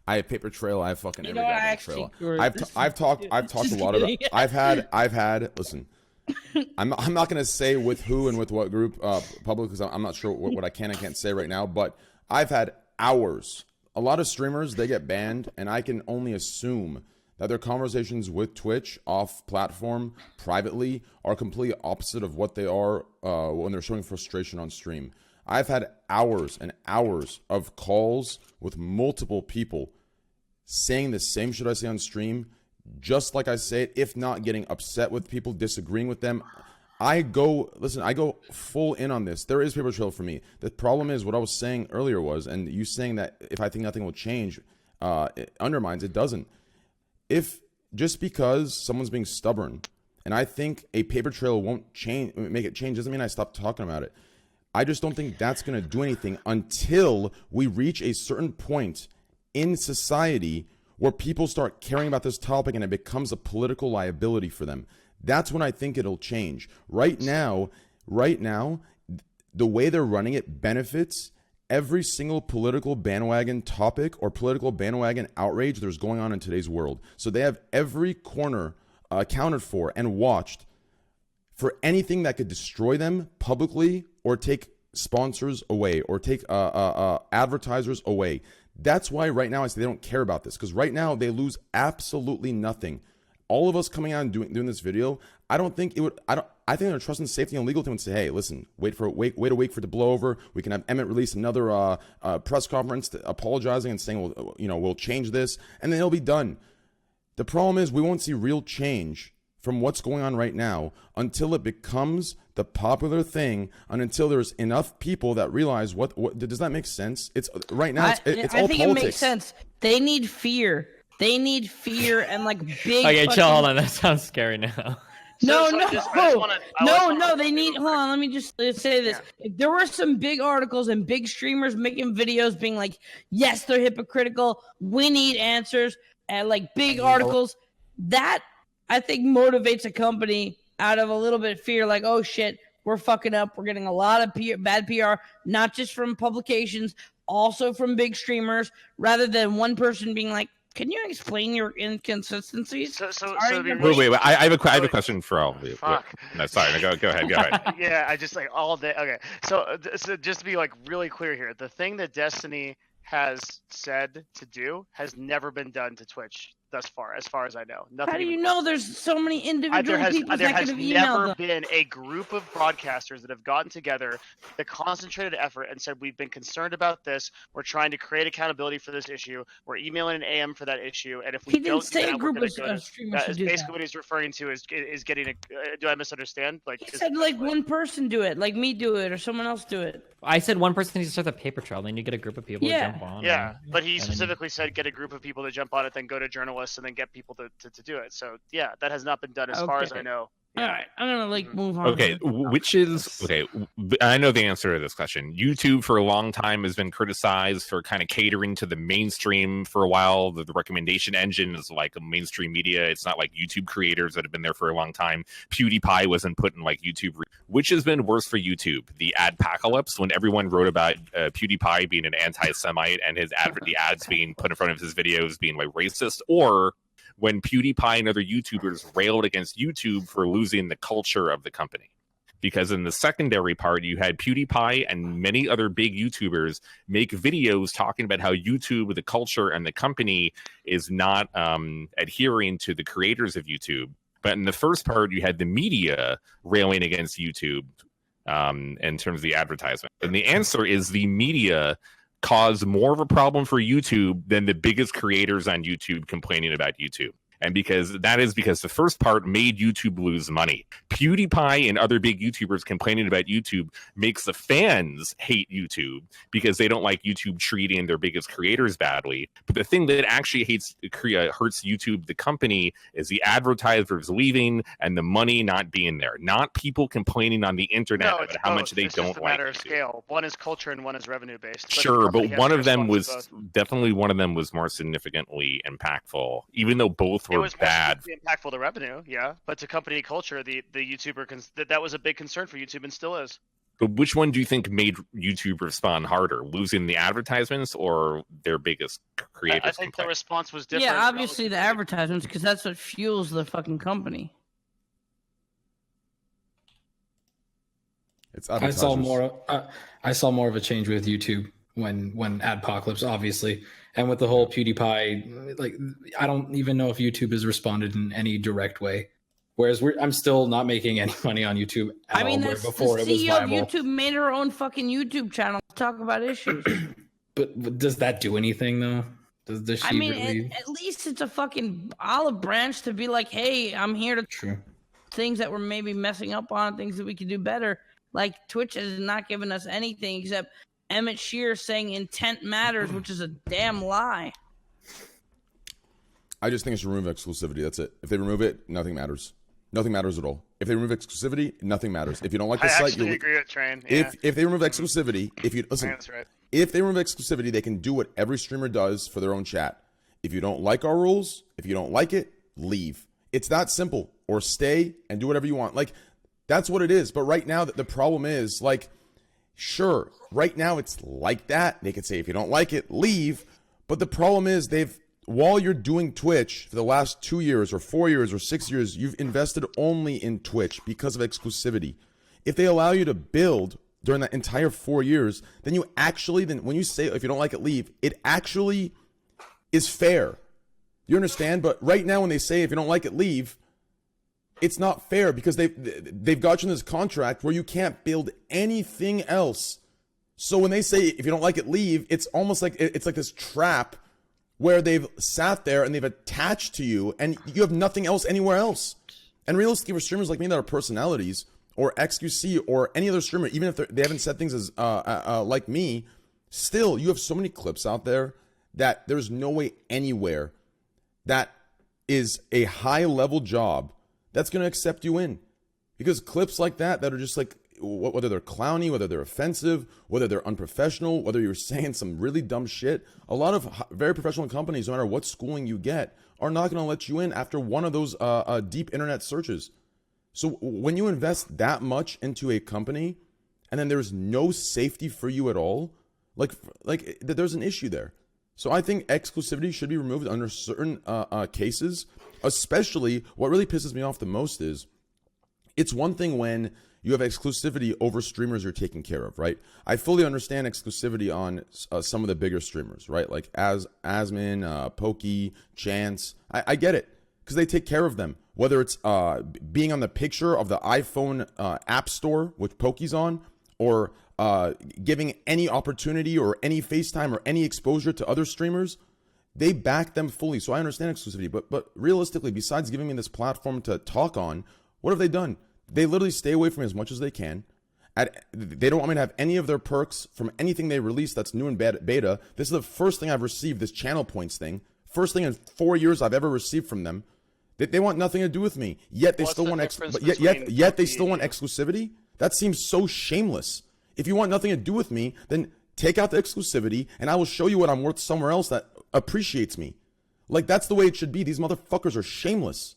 I have paper trail. I have fucking every know what, goddamn trail. I've talked a lot about. I've had. Listen, I'm not gonna say with who and with what group public because I'm not sure what I can and can't say right now. But I've had hours. A lot of streamers, they get banned, and I can only assume that their conversations with Twitch off platform privately are completely opposite of what they are when they're showing frustration on stream. I've had hours and hours of calls with multiple people saying the same shit I say on stream, just like I say it, if not getting upset with people, disagreeing with them. I go full in on this. There is paper trail for me. The problem is what I was saying earlier was, and you saying that if I think nothing will change, it undermines, it doesn't. If just because someone's being stubborn, and I think a paper trail won't make it change, doesn't mean I stop talking about it. I just don't think that's going to do anything until we reach a certain point in society where people start caring about this topic and it becomes a political liability for them. That's when I think it'll change. Right now, the way they're running it benefits every single political bandwagon topic or political bandwagon outrage there's going on in today's world. So they have every corner accounted for and watched for anything that could destroy them publicly or take sponsors away or take advertisers away. That's why right now I say they don't care about this, because right now they lose absolutely nothing. All of us coming out and doing this video, I don't think it would. I think they're trusting safety and legal team and say, hey, listen, wait a week for it to blow over. We can have Emmett release another press conference apologizing and saying, well, we'll change this, and then it'll be done. The problem is we won't see real change from what's going on right now until it becomes the popular thing, and until there's enough people that realize what does that make sense? It's right now. It's all I think politics. it makes sense. They need fear. They need fear and like big. Okay, chill. Hold on. That sounds scary now. No. They need. Hold on. Let me just say this. Yeah. There were some big articles and big streamers making videos being like, yes, they're hypocritical. We need answers. And like big articles that I think motivates a company out of a little bit of fear. Like, oh shit, we're fucking up. We're getting a lot of bad PR, not just from publications, also from big streamers, rather than one person being like, can you explain your inconsistencies? Wait. I have a question for all of you. Fuck. No, sorry. Go ahead. Yeah, I just like all day. Okay, so just to be like really clear here, the thing that Destiny has said to do has never been done to Twitch thus far, as I know. Nothing. How do you know there's so many individual people that could have emailed never them? been a group of broadcasters that have gotten together, the concentrated effort, and said, we've been concerned about this. We're trying to create accountability for this issue. We're emailing an AM for that issue. And if we don't say do a group of that, streamers should do basically that. what he's referring to is getting a. Do I misunderstand? Like He said like one person do it, like me do it, or someone else do it. I said one person needs to start the paper trail, then you get a group of people to jump on. Yeah, but he specifically said get a group of people to jump on it, then go to journalists, and then get people to do it. So yeah, that has not been done as far as I know. All right, I'm gonna move on. Okay, I know the answer to this question. YouTube for a long time has been criticized for kind of catering to the mainstream for a while. The recommendation engine is like a mainstream media. It's not like YouTube creators that have been there for a long time. PewDiePie wasn't put in like YouTube. Which has been worse for YouTube? The adpocalypse, when everyone wrote about PewDiePie being an anti-Semite and the ads being put in front of his videos being like racist, or when PewDiePie and other YouTubers railed against YouTube for losing the culture of the company. Because in the secondary part, you had PewDiePie and many other big YouTubers make videos talking about how YouTube, the culture, and the company is not adhering to the creators of YouTube. But in the first part, you had the media railing against YouTube in terms of the advertisement. And the answer is the media caused more of a problem for YouTube than the biggest creators on YouTube complaining about YouTube. And because the first part made YouTube lose money. PewDiePie and other big YouTubers complaining about YouTube makes the fans hate YouTube because they don't like YouTube treating their biggest creators badly. But the thing that actually hurts YouTube, the company, is the advertisers leaving and the money not being there. Not people complaining on the internet about how much they don't like. Matter of scale. One is culture and one is revenue based. Sure, but one of them was more significantly impactful, even though both were bad. Impactful to revenue, yeah, but to company culture, the YouTuber that was a big concern for YouTube and still is. But which one do you think made YouTube respond harder, losing the advertisements or their biggest creators? I think the response was different. Yeah, obviously the advertisements, because that's what fuels the fucking company. It's I saw more of a change with YouTube when Adpocalypse, obviously, and with the whole PewDiePie. Like, I don't even know if YouTube has responded in any direct way. Whereas I'm still not making any money on YouTube at all, where before it was viable. of YouTube made her own fucking YouTube channel to talk about issues. But does that do anything though? Does she I mean, really? at least it's a fucking olive branch to be like, hey, I'm here to True. things that we're maybe messing up on, things that we could do better. Like Twitch has not given us anything except Emmett Shear saying intent matters, which is a damn lie. I just think it should remove exclusivity. That's it. If they remove it, nothing matters. Nothing matters at all. If they remove exclusivity, nothing matters. If you don't like the site, you agree with Train. Yeah. If they remove exclusivity, if you listen, that's right. if they remove exclusivity, they can do what every streamer does for their own chat. If you don't like our rules, if you don't like it, leave. It's that simple. Or stay and do whatever you want. Like, that's what it is. But right now, the problem is, like, sure, right now it's like that. They could say, if you don't like it, leave. But the problem is, while you're doing Twitch for the last 2 years or 4 years or 6 years, you've invested only in Twitch because of exclusivity. If they allow you to build during that entire 4 years, then when you say, if you don't like it, leave, it actually is fair. You understand? But right now, when they say, if you don't like it, leave, it's not fair because they've got you in this contract where you can't build anything else. So when they say, if you don't like it, leave, it's almost like it's like this trap where they've sat there and they've attached to you and you have nothing else anywhere else. And realistically, for streamers like me that are personalities or XQC or any other streamer, even if they haven't said things as like me, still, you have so many clips out there that there's no way anywhere that is a high-level job that's going to accept you in. Because clips like that are just like, whether they're clowny, whether they're offensive, whether they're unprofessional, whether you're saying some really dumb shit, a lot of very professional companies, no matter what schooling you get, are not going to let you in after one of those deep internet searches. So when you invest that much into a company and then there's no safety for you at all, like there's an issue there. So I think exclusivity should be removed under certain cases. Especially, what really pisses me off the most is, it's one thing when you have exclusivity over streamers you're taking care of, right? I fully understand exclusivity on some of the bigger streamers, right? Like Asmin, Pokey, Chance. I get it, because they take care of them. Whether it's being on the picture of the iPhone App Store, which Pokey's on, or giving any opportunity or any FaceTime or any exposure to other streamers, they back them fully. So I understand exclusivity, but realistically, besides giving me this platform to talk on, what have they done? They literally stay away from me as much as they can. They don't want me to have any of their perks from anything they release that's new in beta. This is the first thing I've received, this channel points thing. First thing in 4 years I've ever received from them. They want nothing to do with me. Yet they still want yet they still want exclusivity? That seems so shameless. If you want nothing to do with me, then take out the exclusivity and I will show you what I'm worth somewhere else that appreciates me. Like, that's the way it should be. These motherfuckers are shameless.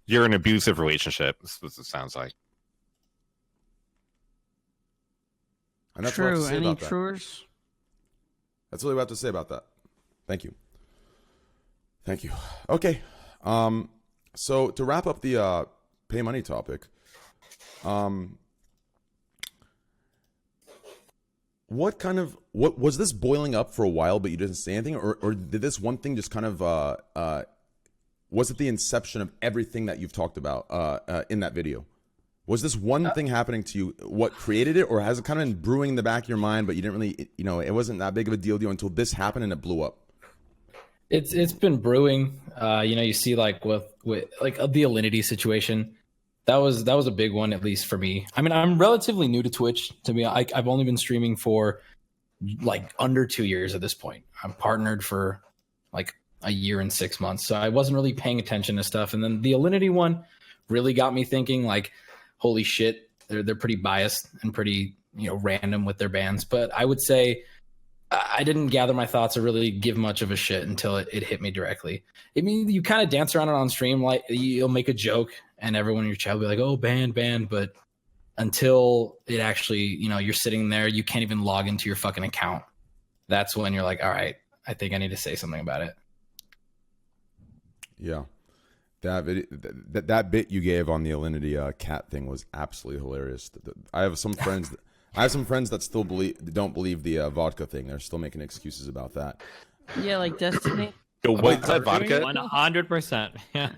You're in an abusive relationship. That's what it sounds like. And that's what I have to say Any about that. truers? That's all I have to say about that. Thank you. Thank you. Okay. So to wrap up the pay money topic, what was this boiling up for a while, but you didn't say anything, or did this one thing just kind of was it the inception of everything that you've talked about in that video? Was this one thing happening to you what created it, or has it kind of been brewing in the back of your mind, but you didn't really, it wasn't that big of a deal to you until this happened and it blew up? It's been brewing. You see like with like the Alinity situation. That was a big one, at least for me. I mean, I'm relatively new to Twitch. To me, I've only been streaming for like under 2 years at this point. I'm partnered for like a year and 6 months, so I wasn't really paying attention to stuff. And then the Alinity one really got me thinking, like, holy shit, they're pretty biased and pretty random with their bans. But I would say I didn't gather my thoughts or really give much of a shit until it hit me directly. I mean, you kind of dance around it on stream, like you'll make a joke and everyone in your chat will be like, oh, ban, but until it actually, you're sitting there, you can't even log into your fucking account. That's when you're like, all right, I think I need to say something about it. Yeah. That bit you gave on the Alinity cat thing was absolutely hilarious. I have some friends that still don't believe the vodka thing. They're still making excuses about that. Yeah, like Destiny. Yo, what's that vodka? 100%. Yeah.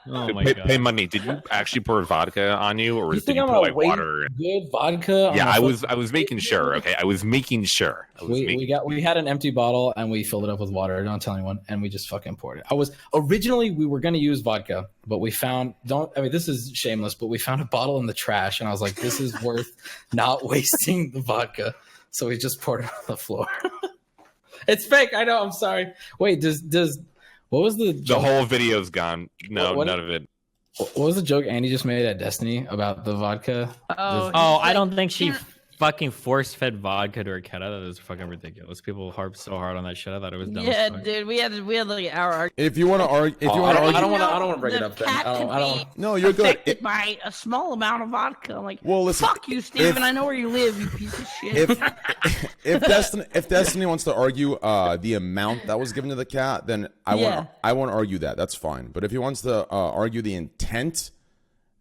Oh my god. Pay money. Did you actually pour vodka on you, or You did think you I'm put gonna like waste water? good vodka? Yeah, on I was making sure. Okay, I was making sure. We had an empty bottle and we filled it up with water. Don't tell anyone, and we just fucking poured it. Originally we were gonna use vodka, but we found this is shameless, but we found a bottle in the trash, and I was like, this is worth not wasting the vodka, so we just poured it on the floor. It's fake. I know. I'm sorry. Wait, does what was the joke? The whole video's gone. No, none of it. What was the joke Andy just made at Destiny about the vodka? Oh, I don't think she fucking force-fed vodka to her cat. I thought it was fucking ridiculous. People harp so hard on that shit. I thought it was dumb. Yeah, dude, we had like our. If you want to argue, I don't want to bring it up. Then. I don't. No, you're good. Affected by a small amount of vodka. I'm like, well, listen, fuck you, Steven. I know where you live, you piece of shit. If Destiny wants to argue the amount that was given to the cat, then I won't argue that. That's fine. But if he wants to argue the intent,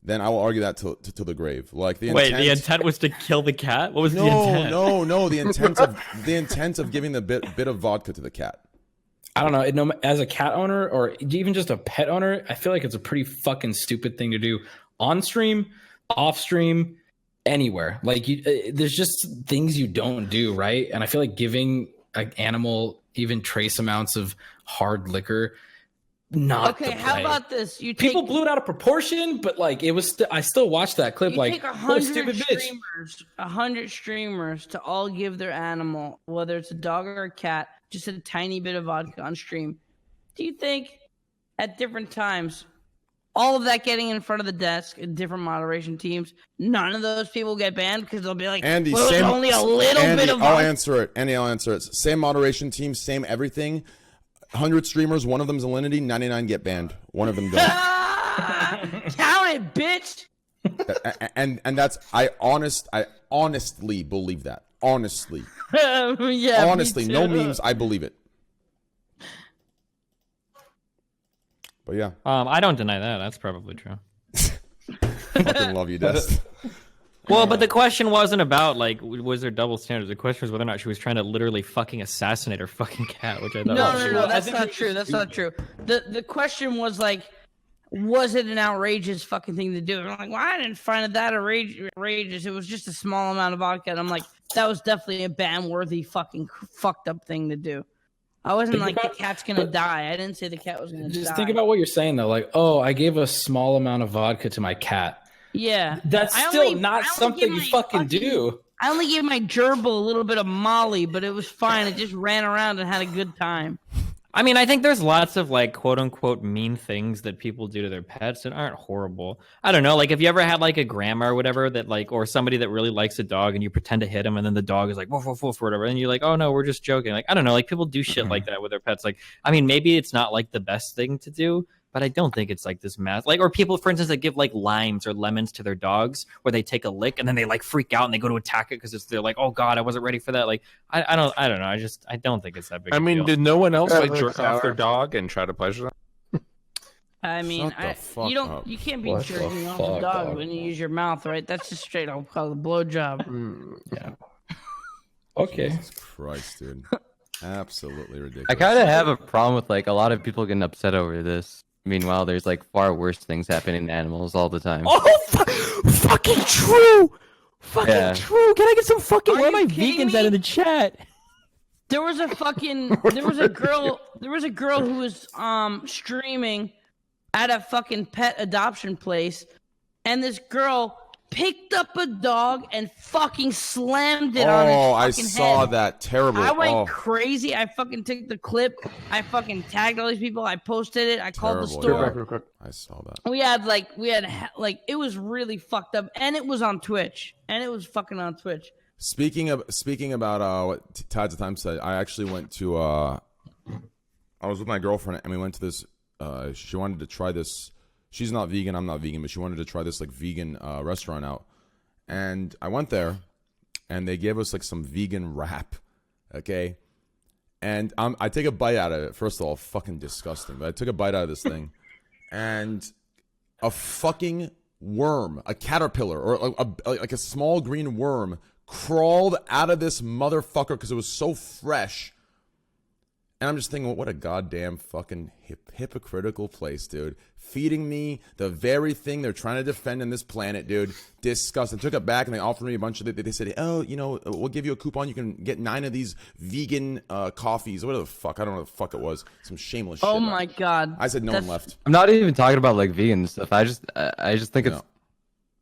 then I will argue that till the grave. Like the intent was to kill the cat. What was the intent? No. The intent of giving the bit of vodka to the cat. I don't know. As a cat owner or even just a pet owner, I feel like it's a pretty fucking stupid thing to do on stream, off stream, anywhere. Like there's just things you don't do, right? And I feel like giving an animal even trace amounts of hard liquor. How about this? People blew it out of proportion, but like it was. I still watched that clip. Like, take 100 streamers to all give their animal, whether it's a dog or a cat, just a tiny bit of vodka on stream. Do you think at different times, all of that getting in front of the desk in different moderation teams, none of those people get banned because they'll be like, Andy, well, only a little bit of vodka. I'll answer it. Andy, I'll answer it. Same moderation team, same everything. 100 streamers, one of them's Alinity, 99 get banned. One of them don't. Count it, bitch. And that's I honestly believe that. Honestly. Yeah. Honestly, no memes, I believe it. But yeah. I don't deny that. That's probably true. Fucking love you, Dest. Well, but the question wasn't about like was there double standards. The question was whether or not she was trying to literally fucking assassinate her fucking cat, which I thought No, that's not true. That's not true. The question was like, was it an outrageous fucking thing to do? And I'm like, well, I didn't find it that outrageous. It was just a small amount of vodka. And I'm like, that was definitely a ban-worthy fucking fucked up thing to do. I wasn't like the cat's gonna die. I didn't say the cat was gonna die. Just think about what you're saying though. Like, oh, I gave a small amount of vodka to my cat. Yeah. That's still not something you fucking do. I only gave my gerbil a little bit of Molly, but it was fine. It just ran around and had a good time. I mean, I think there's lots of like quote unquote mean things that people do to their pets that aren't horrible. I don't know, like if you ever had like a grandma or whatever that like, or somebody that really likes a dog and you pretend to hit him and then the dog is like woof woof woof or whatever, and you're like, oh no, we're just joking. Like I don't know, like people do shit like that with their pets. Like I mean, maybe it's not like the best thing to do, but I don't think it's like this mass. Like, or people, for instance, that give like limes or lemons to their dogs, where they take a lick and then they like freak out and they go to attack it because they're like, oh god, I wasn't ready for that. Like, I don't know. I don't think it's that big. I mean, deal. did no one else like jerk off their dog and try to pleasure them? I mean, you can't be jerking off a dog when you use your mouth, right? That's just straight up called a blowjob. Yeah. Okay. Jesus Christ, dude. Absolutely ridiculous. I kind of have a problem with like a lot of people getting upset over this. Meanwhile, there's like far worse things happening to animals all the time. Oh, fucking true! Fucking true! Can I get some fucking? Where are my vegans at in the chat? There was a girl who was streaming at a fucking pet adoption place, and this girl picked up a dog and fucking slammed it on his fucking I saw head. that. Terrible. I went crazy. I fucking took the clip. I fucking tagged all these people. I posted it. I called the store. I saw that. We had it was really fucked up, and it was on Twitch, and it was fucking on Twitch. Speaking about what Tides of Time said, I actually went to I was with my girlfriend and we went to this she wanted to try this. She's not vegan, I'm not vegan, but she wanted to try this like vegan restaurant out. And I went there and they gave us like some vegan wrap. Okay? And I take a bite out of it. First of all, fucking disgusting. But I took a bite out of this thing and a fucking worm, a caterpillar or like a small green worm crawled out of this motherfucker because it was so fresh. And I'm just thinking, what a goddamn fucking hypocritical place, dude. Feeding me the very thing they're trying to defend in this planet, dude. Disgusting. Took it back and they offered me a bunch of they said, oh, you know, we'll give you a coupon. You can get 9 of these vegan coffees. Whatever the fuck. I don't know what the fuck it was. Some shameless shit. Oh my god. I said no one left. I'm not even talking about like vegan stuff. I just think it's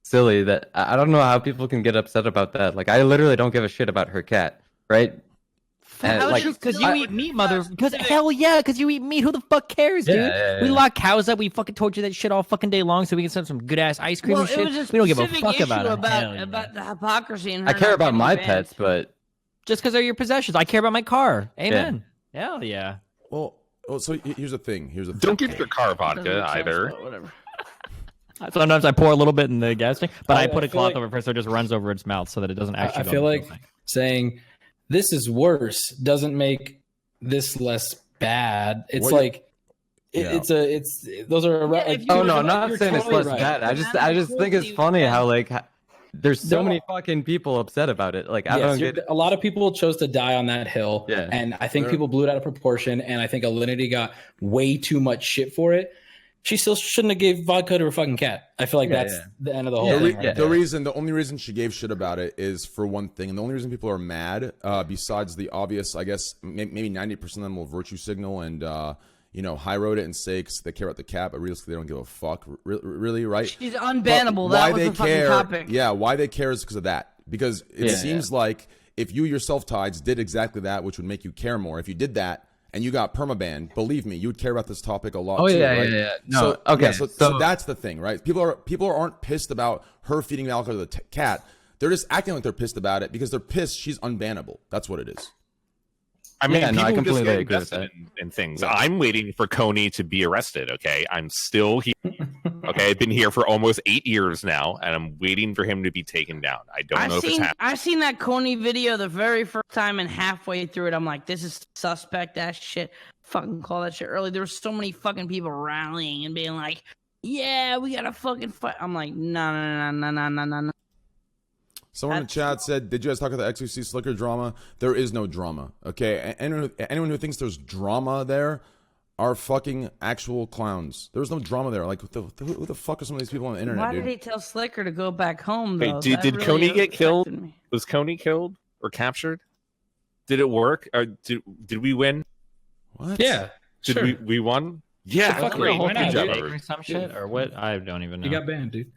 silly that I don't know how people can get upset about that. Like I literally don't give a shit about her cat, right? Because you eat meat, mother. Because hell yeah, because you eat meat. Who the fuck cares, dude? Yeah. We lock cows up. We fucking told you that shit all fucking day long, so we can send some good ass ice cream and shit. We don't give a fuck about it. About the hypocrisy. And I care about my pets, but just because they're your possessions, I care about my car. Amen. Yeah. Hell yeah. Well, so here's the thing. Don't give your car vodka either. Whatever. Sometimes I pour a little bit in the gas tank, but I put a cloth like, over first so it just runs over its mouth so that it doesn't actually. I feel like saying this is worse doesn't make this less bad. It's like it's those are. I'm not saying it's less bad. I just think it's funny how like there's so many fucking people upset about it. Like I don't get a lot of people chose to die on that hill, and I think people blew it out of proportion. And I think Alinity got way too much shit for it. She still shouldn't have gave vodka to her fucking cat. I feel like that's the end of the whole thing. The only reason she gave shit about it is for one thing, and the only reason people are mad, besides the obvious, I guess maybe 90% of them will virtue signal and high road it and say because they care about the cat, but realistically they don't give a fuck. Really, right? She's unbannable. That was the fucking topic. Yeah, why they care is because of that. Because it seems like if you yourself, Tides, did exactly that, which would make you care more. If you did that. And you got permabanned, believe me, you would care about this topic a lot too, right? Yeah. No, so that's the thing, right? People aren't pissed about her feeding alcohol to the cat. They're just acting like they're pissed about it because they're pissed she's unbannable. That's what it is. I mean, I completely agree with that. In things. I'm waiting for Coney to be arrested, okay? I'm still here. Okay, I've been here for almost 8 years now, and I'm waiting for him to be taken down. I don't know if it's happening. I've seen that Coney video the very first time, and halfway through it, I'm like, this is suspect ass shit. Fucking call that shit early. There were so many fucking people rallying and being like, yeah, we gotta fucking fight. I'm like, no. Someone in the chat said, did you guys talk about the XQC Slicker drama? There is no drama, okay? Anyone who thinks there's drama there are fucking actual clowns. There was no drama there. Like, who the fuck are some of these people on the internet, Why did he tell Slicker to go back home, though? Wait, did Coney get killed? Was Coney killed or captured? Did it work? Or did we win? What? Yeah. Did we won? Yeah, great. Good job, some shit or what? I don't even know. You got banned, dude.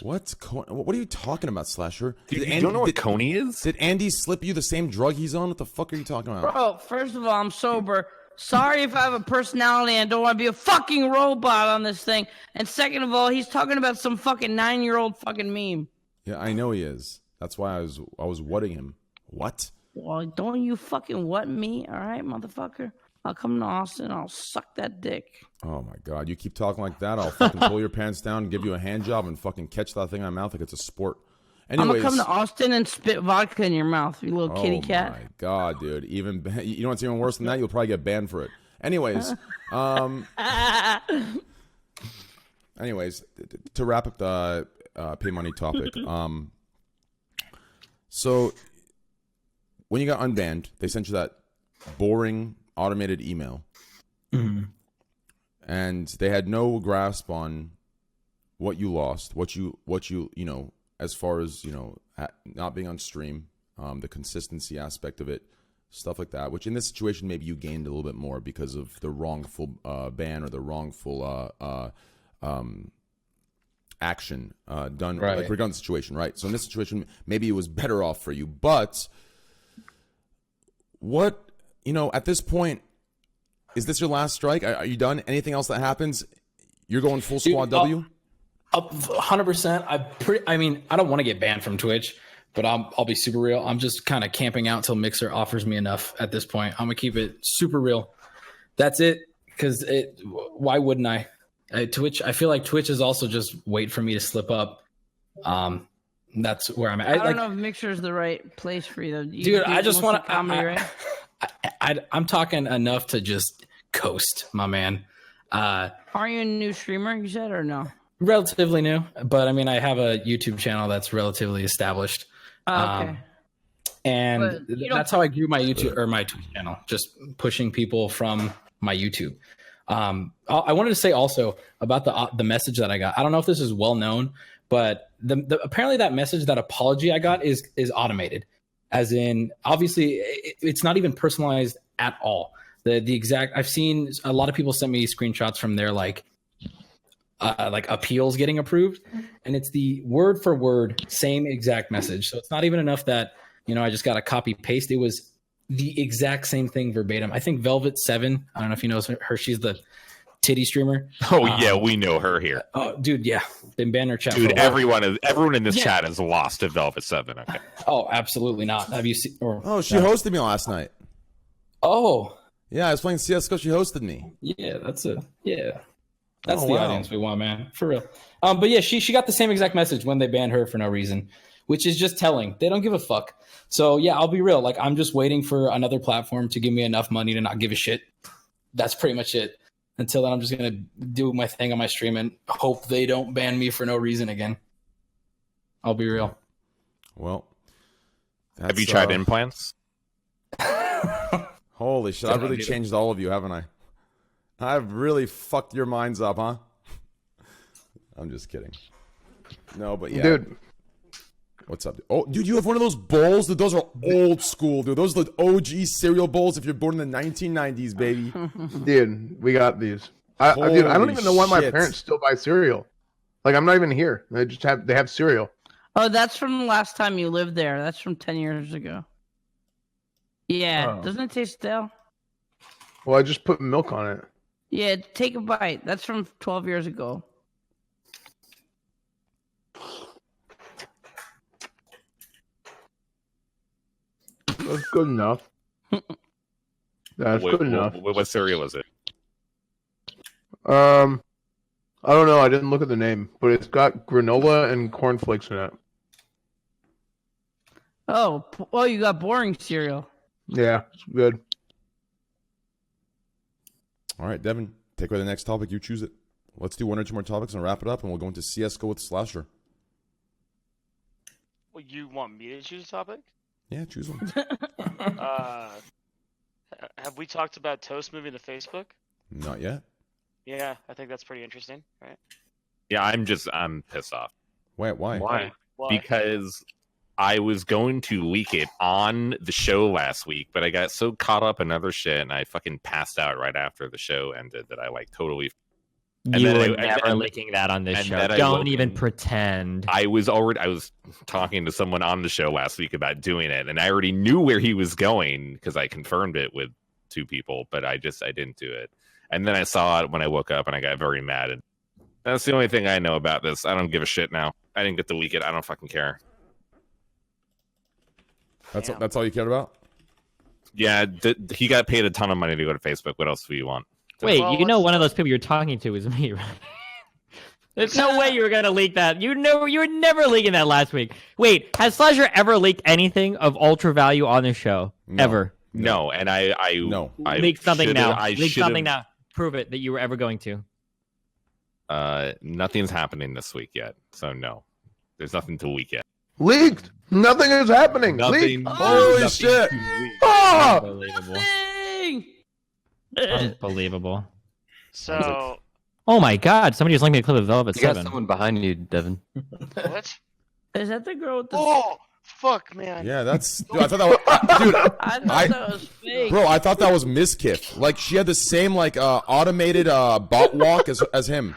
What are you talking about, Slasher? You don't know what Coney is? Did Andy slip you the same drug he's on? What the fuck are you talking about? Bro, first of all, I'm sober. Sorry if I have a personality and don't want to be a fucking robot on this thing. And second of all, he's talking about some fucking 9-year-old fucking meme. Yeah, I know he is. That's why I was whatting him. What? Well, don't you fucking what me, all right, motherfucker? I'll come to Austin. I'll suck that dick. Oh my god! You keep talking like that, I'll fucking pull your pants down and give you a hand job and fucking catch that thing in my mouth like it's a sport. Anyways, I'm gonna come to Austin and spit vodka in your mouth, you little kitty cat. Oh my god, dude! You know what's even worse than that? You'll probably get banned for it. Anyways, to wrap up the pay money topic, so when you got unbanned, they sent you that boring automated email. Mm-hmm. And they had no grasp on what you lost, what you as far as not being on stream, the consistency aspect of it, stuff like that. Which in this situation maybe you gained a little bit more because of the wrongful ban or the wrongful action done, right. like regarding the situation, right? So in this situation maybe it was better off for you, but what at this point. Is this your last strike? Are you done? Anything else that happens, you're going full squad W? 100%. I don't want to get banned from Twitch, but I'll be super real. I'm just kind of camping out until Mixer offers me enough at this point. I'm gonna keep it super real. That's it. Because why wouldn't I? Twitch. I feel like Twitch is also just wait for me to slip up. That's where I'm at. I don't know if Mixer is the right place for you, though. Dude, I just want to comedy, right? I'm talking enough to just coast, my man. Are you a new streamer, you said, or no? Relatively new, but I mean, I have a YouTube channel that's relatively established. Okay. And that's how I grew my YouTube or my Twitch channel, just pushing people from my YouTube. I wanted to say also about the message that I got. I don't know if this is well known, but apparently that message, that apology I got is automated. As in, obviously, it's not even personalized at all. The exact, I've seen a lot of people send me screenshots from their like appeals getting approved, and it's the word for word same exact message. So it's not even enough that, you know, I just got to copy paste. It was the exact same thing verbatim. I think Velvet7, I don't know if you know her, she's the titty streamer. Oh yeah, we know her here. Oh dude, yeah, been banning her chat. Dude, everyone in this chat has lost to Velvet7. Okay. Oh, absolutely not. Have you seen? She hosted me last night. Oh, yeah, I was playing CS:GO. She hosted me. Yeah, that's the audience we want, man, for real. But yeah, she got the same exact message when they banned her for no reason, which is just telling. They don't give a fuck. So yeah, I'll be real. Like, I'm just waiting for another platform to give me enough money to not give a shit. That's pretty much it. Until then, I'm just gonna do my thing on my stream and hope they don't ban me for no reason again. I'll be real. Well, have you tried implants? Holy shit! I've really changed all of you, haven't I? I've really fucked your minds up, huh? I'm just kidding. No, but yeah, dude. What's up? Oh, dude, you have one of those bowls? Dude, those are old school, dude. Those are the OG cereal bowls if you're born in the 1990s, baby. Dude, we got these. Dude, I don't even know why my parents still buy cereal. Like, I'm not even here. They have cereal. Oh, that's from the last time you lived there. That's from 10 years ago. Yeah, doesn't it taste stale? Well, I just put milk on it. Yeah, take a bite. That's from 12 years ago. That's good enough. That's good enough. What cereal is it? I don't know. I didn't look at the name, but it's got granola and cornflakes in it. Oh, well, you got boring cereal. Yeah, it's good. All right, Devin, take away the next topic. You choose it. Let's do one or two more topics and wrap it up, and we'll go into CS:GO with Slasher. Well, you want me to choose a topic? Yeah, choose one. Have we talked about Toast moving to Facebook? Not yet. Yeah, I think that's pretty interesting, right? Yeah, I'm pissed off. Wait, why? Why? Because I was going to leak it on the show last week, but I got so caught up in other shit and I fucking passed out right after the show ended that I like totally. You were never leaking that on this show. Don't even pretend. I was talking to someone on the show last week about doing it, and I already knew where he was going because I confirmed it with two people, but I didn't do it. And then I saw it when I woke up, and I got very mad. And that's the only thing I know about this. I don't give a shit now. I didn't get to leak it. I don't fucking care. That's all you cared about? Yeah, he got paid a ton of money to go to Facebook. What else do you want? Wait, you know one of those people you're talking to is me, right? There's no way you were gonna leak that. You were never leaking that last week. Wait, has Slasher ever leaked anything of ultra value on this show? No. Ever? No, and I leak something now. Leak something now. Prove it that you were ever going to. Nothing's happening this week yet, so no, there's nothing to leak yet. Leaked. Nothing is happening. Nothing. Leaked. Holy shit! Oh! Unbelievable. Unbelievable. So. Oh my God! Somebody just linked me a clip of Velvet You got 7. someone behind you, Devin. What? Is that the girl with the... Oh, fuck, man. Yeah, that's... Dude, I thought that was... Dude, I thought that was fake. Bro, I thought that was Miskiff. Like, she had the same, like, automated bot walk as him.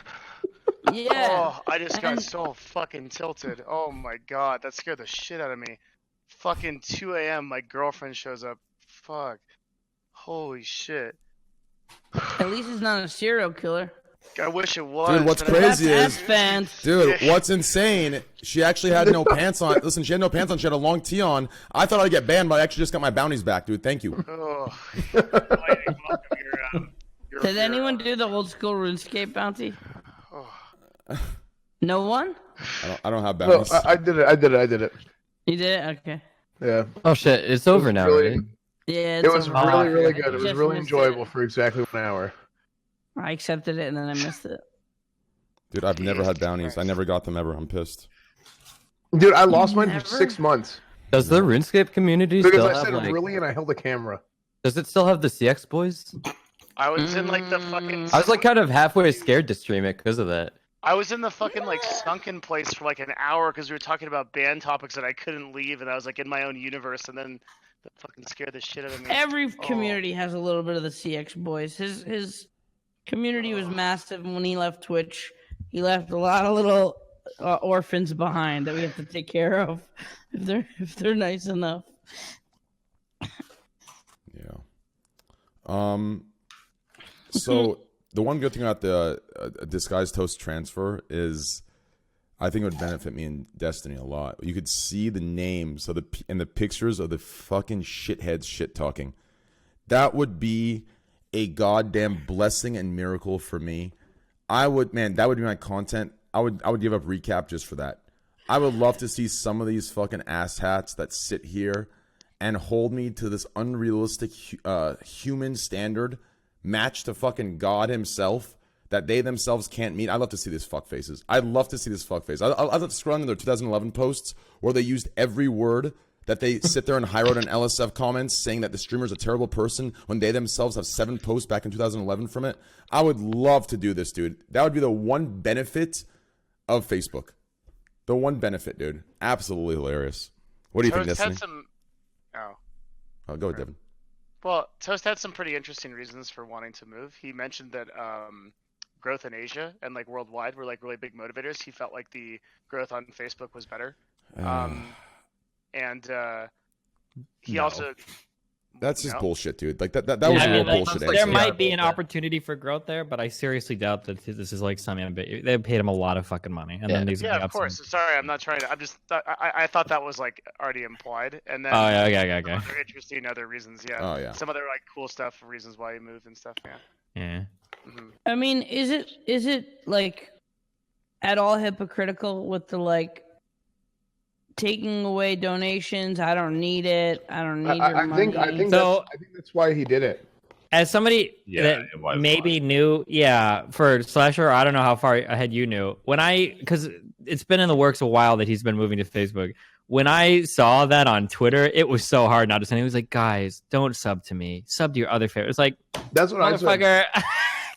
Yeah. Oh, I just got so fucking tilted. Oh my god, that scared the shit out of me. Fucking 2 a.m. my girlfriend shows up. Fuck. Holy shit. At least he's not a serial killer. I wish it was. Dude, what's crazy is... fans. Dude, what's insane, she actually had no pants on. Listen, she had no pants on. She had a long tee on. I thought I'd get banned, but I actually just got my bounties back, dude. Thank you. Oh. Did anyone do the old school RuneScape bounty? No one? I don't have No, bounties. I did it. You did it? Okay. Yeah. Oh shit, it's over now, really, right? Yeah, it was over. really good. It was Just really missed enjoyable for exactly 1 hour. I accepted it and then I missed it. Dude, I've never had bounties. I never got them ever. I'm pissed. Dude, I lost mine Never? for 6 months. Does the RuneScape community Because still I have said like? really, and I held the camera. Does it still have the CX boys? I was in like the fucking. I was like kind of halfway scared to stream it because of that. I was in the fucking like sunken place for like an hour because we were talking about band topics and I couldn't leave, and I was like in my own universe, and then that fucking scared the shit out of me. Every community has a little bit of the CX boys. His community was massive when he left Twitch. He left a lot of little orphans behind that we have to take care of if they're nice enough. Yeah. So the one good thing about the disguised toast transfer is, I think it would benefit me in Destiny a lot. You could see the names of and the pictures of the fucking shitheads shit talking. That would be a goddamn blessing and miracle for me. That would be my content. I would give up recap just for that. I would love to see some of these fucking asshats that sit here and hold me to this unrealistic human standard matched to fucking God himself that they themselves can't meet. I'd love to see these fuckfaces. I'd love to see this fuckface. I'd love to scroll into their 2011 posts where they used every word that they sit there and high road in LSF comments saying that the streamer's a terrible person when they themselves have 7 posts back in 2011 from it. I would love to do this, dude. That would be the one benefit of Facebook. The one benefit, dude. Absolutely hilarious. What do you think, Destiny? Oh, go with Devin. Well, Toast had some pretty interesting reasons for wanting to move. He mentioned that growth in Asia and like worldwide were like really big motivators. He felt like the growth on Facebook was better. He also. That's just bullshit, dude. Like that was a real bullshit. There might be an opportunity for growth there, but I seriously doubt that this is like something. They paid him a lot of fucking money, and then these. Yeah, of course. Sorry, I'm not trying to. I'm just. I thought that was like already implied, and then. Oh yeah, okay. Other interesting other reasons, yeah. Oh yeah. Some other like cool stuff, reasons why he moved and stuff, yeah. Yeah. Mm-hmm. I mean, is it like at all hypocritical with the like taking away donations? I don't need it. I don't need your money. I think that's why he did it. As somebody that maybe knew, for Slasher, I don't know how far ahead you knew. Because it's been in the works a while that he's been moving to Facebook. When I saw that on Twitter, it was so hard not to send. He was like, guys, don't sub to me. Sub to your other favorite. It's like, that's what I said.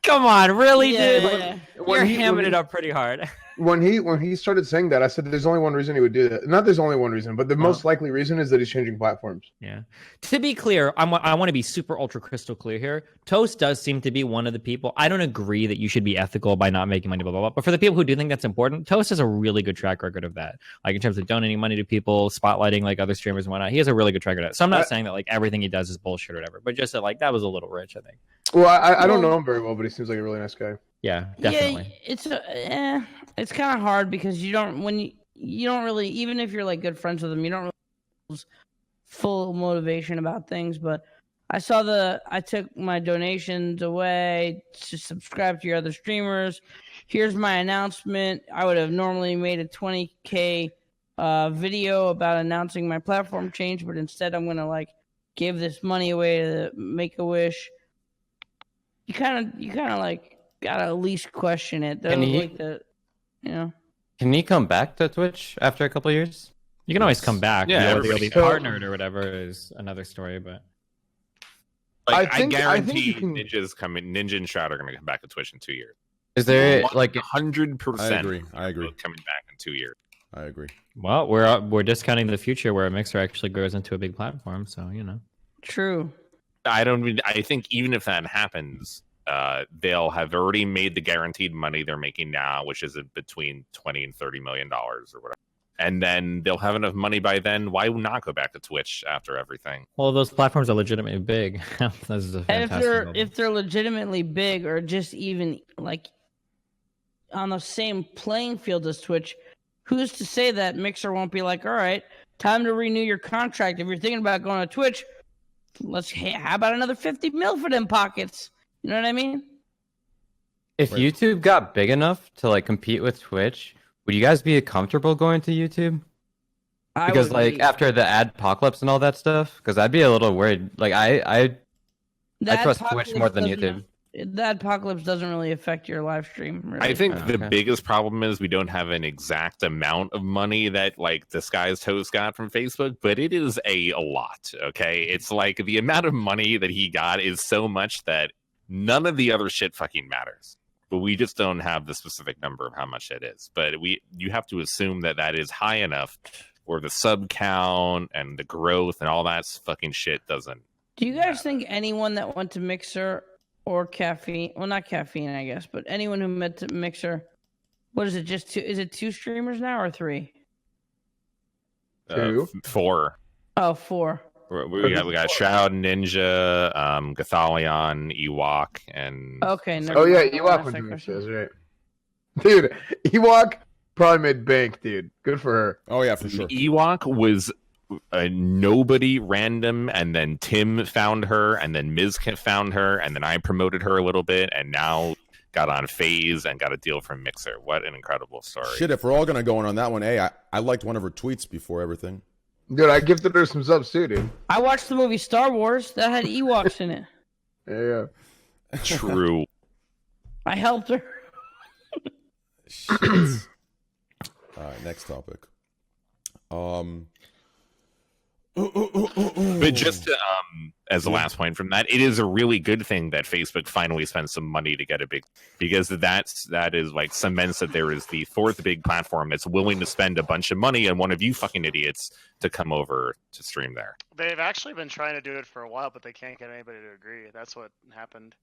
Come on, really, dude? Yeah. You're hamming it up pretty hard. When he started saying that, I said there's only one reason he would do that. Not there's only one reason, but the most likely reason is that he's changing platforms. Yeah. To be clear, I want to be super ultra crystal clear here. Toast does seem to be one of the people. I don't agree that you should be ethical by not making money, blah, blah, blah. But for the people who do think that's important, Toast has a really good track record of that. Like in terms of donating money to people, spotlighting like other streamers and whatnot. He has a really good track record of that. So I'm not saying that like everything he does is bullshit or whatever, but just that like that was a little rich, I think. Well, I don't know him very well, but he seems like a really nice guy. Yeah, definitely. Yeah, it's kind of hard because you don't really, even if you're like good friends with him, you don't really lose full motivation about things. But I took my donations away to subscribe to your other streamers. Here's my announcement. I would have normally made a 20K video about announcing my platform change, but instead I'm gonna like give this money away to Make-A-Wish. You kind of like gotta at least question it. Can he come back to Twitch after a couple of years? You can always come back. Yeah, Whether you'll be partnered or whatever is another story. But like, I guarantee Ninja and Shroud are going to come back to Twitch in 2 years. Is there like 100%? I agree. Coming back in 2 years. I agree. Well, we're discounting the future where a Mixer actually grows into a big platform. So True. I think even if that happens, they'll have already made the guaranteed money they're making now, which is between $20 and $30 million or whatever. And then they'll have enough money by then. Why not go back to Twitch after everything? Well, those platforms are legitimately big. If they're legitimately big or just even like on the same playing field as Twitch, who's to say that Mixer won't be like, all right, time to renew your contract. If you're thinking about going to Twitch, how about another 50 mil for them pockets? You know what I mean? If YouTube got big enough to like compete with Twitch, would you guys be comfortable going to YouTube? Because like after the adpocalypse and all that stuff, because I'd be a little worried. Like I trust Twitch more than YouTube. that apocalypse doesn't really affect your live stream. Really. I think the biggest problem is we don't have an exact amount of money that like Disguised Host got from Facebook, but it is a lot. Okay, it's like the amount of money that he got is so much that none of the other shit fucking matters. But we just don't have the specific number of how much it is. But you have to assume that that is high enough for the sub count and the growth and all that fucking shit doesn't. Do you guys think anyone that went to Mixer or Caffeine, well, not Caffeine, I guess, but anyone who met to Mixer, what is it? Just two? Is it 2 streamers now or 3? 4. Oh, 4. We got Shroud, Ninja, Gathalion, Ewok, and okay. Oh yeah, Ewok went to Mixers, right? Dude, Ewok probably made bank, dude. Good for her. Oh yeah, for sure. Ewok was a nobody random, and then Tim found her, and then Miz found her, and then I promoted her a little bit, and now got on Phase and got a deal from Mixer. What an incredible story! Shit, if we're all gonna go in on that one, hey, I liked one of her tweets before everything. Dude, I gifted her some subs too, dude. I watched the movie Star Wars that had Ewoks in it. Yeah. True. I helped her. Shit. All right, next topic. But just as the last point from that, it is a really good thing that Facebook finally spent some money to get a big, because that is like cements that there is the 4th big platform that's willing to spend a bunch of money on one of you fucking idiots to come over to stream there. They've actually been trying to do it for a while, but they can't get anybody to agree. That's what happened.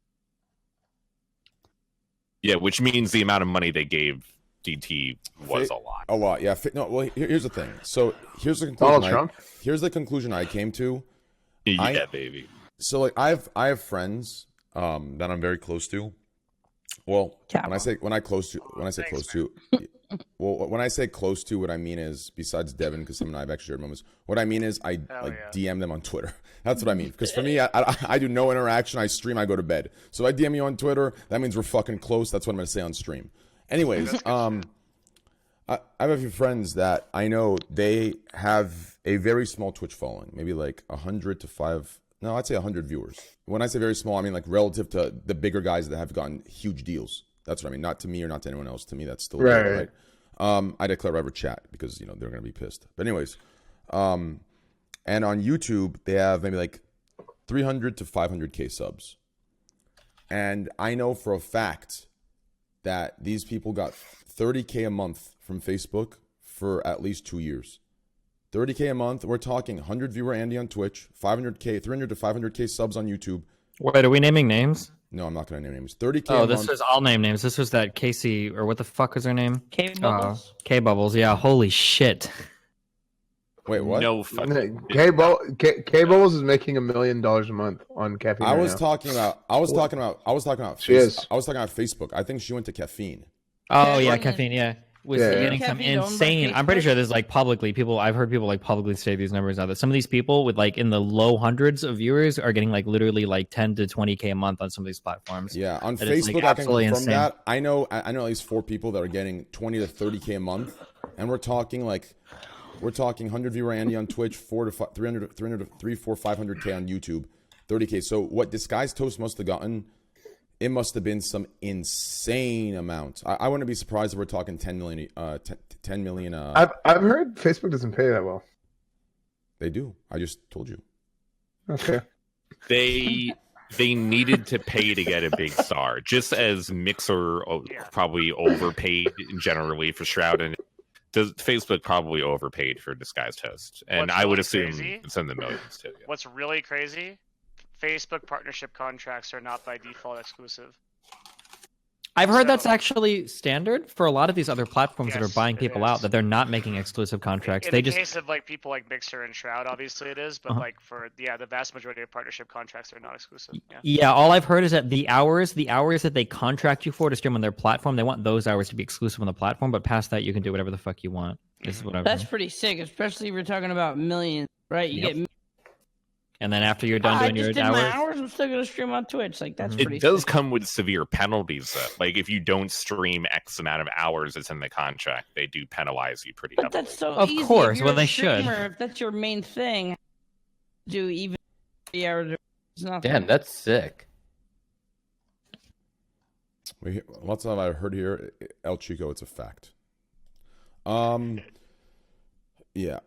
Yeah, which means the amount of money they gave DT was a lot. A lot, yeah. No, well, here's the thing. So here's the conclusion. Here's the conclusion I came to. Yeah, baby. So like, I have friends that I'm very close to. Well, when I say close to, when I say close to, what I mean is, besides Devin, because him and I have actually shared moments. What I mean is, I DM them on Twitter. That's what I mean. Because for me, I do no interaction. I stream. I go to bed. So if I DM you on Twitter, that means we're fucking close. That's what I'm gonna say on stream. Anyways, I have a few friends that I know they have a very small Twitch following, maybe like 100 to 5. No, I'd say 100 viewers. When I say very small, I mean like relative to the bigger guys that have gotten huge deals. That's what I mean. Not to me or not to anyone else. To me, that's still right. I declare ever chat because they're gonna be pissed. But anyways, and on YouTube they have maybe like 300 to 500k subs, and I know for a fact that these people got 30k a month from Facebook for at least 2 years. 30k a month. We're talking 100 viewer Andy on Twitch, 500k, 300 to 500k subs on YouTube. Wait, are we naming names? No, I'm not going to name names. 30k. Oh, this was all name names. This was that Casey, or what the fuck was her name? K Bubbles. K Bubbles. Yeah. Holy shit. Wait, what? No fucking. K Bubbles is making $1 million a month on caffeine. I was talking about Facebook. I think she went to caffeine. Oh yeah, caffeine. Yeah, was getting some insane. I'm pretty sure there's like publicly people. I've heard people like publicly say these numbers now. That some of these people with like in the low hundreds of viewers are getting like literally like 10 to 20k a month on some of these platforms. Yeah, on that Facebook, like I can confirm insane. that. I know at least 4 people that are getting 20 to 30k a month, and we're talking 100 viewer Andy on Twitch, 300 to 500k on YouTube, 30k. So what Disguised Toast must have gotten, it must have been some insane amount. I wouldn't be surprised if we're talking 10 million. 10 million. I've heard Facebook doesn't pay that well. They do. I just told you. Okay. They needed to pay to get a big star, just as Mixer probably overpaid generally for Shroud, and Facebook probably overpaid for Disguised Host, and I would assume it's in the millions too. Yeah. What's really crazy? Facebook partnership contracts are not by default exclusive. I've heard that's actually standard for a lot of these other platforms that are buying people out, that they're not making exclusive contracts. In the case of like people like Mixer and Shroud, obviously it is, but like for the vast majority of partnership contracts are not exclusive. Yeah, all I've heard is that the hours that they contract you for to stream on their platform, they want those hours to be exclusive on the platform, but past that you can do whatever the fuck you want. This is what I've That's heard. pretty sick, especially if we're talking about millions, right? You get. And then after you're done doing your my hours, I'm still gonna stream on Twitch. Like that's pretty. It does sick. come with severe penalties, though. Like if you don't stream X amount of hours, it's in the contract. They do penalize you pretty heavily. But that's so Of easy. course, If you're well, a they should. streamer, if that's your main thing, do even 3 hours. It's not Damn, that's sick. Lots of I heard here, El Chico. It's a fact. Yeah.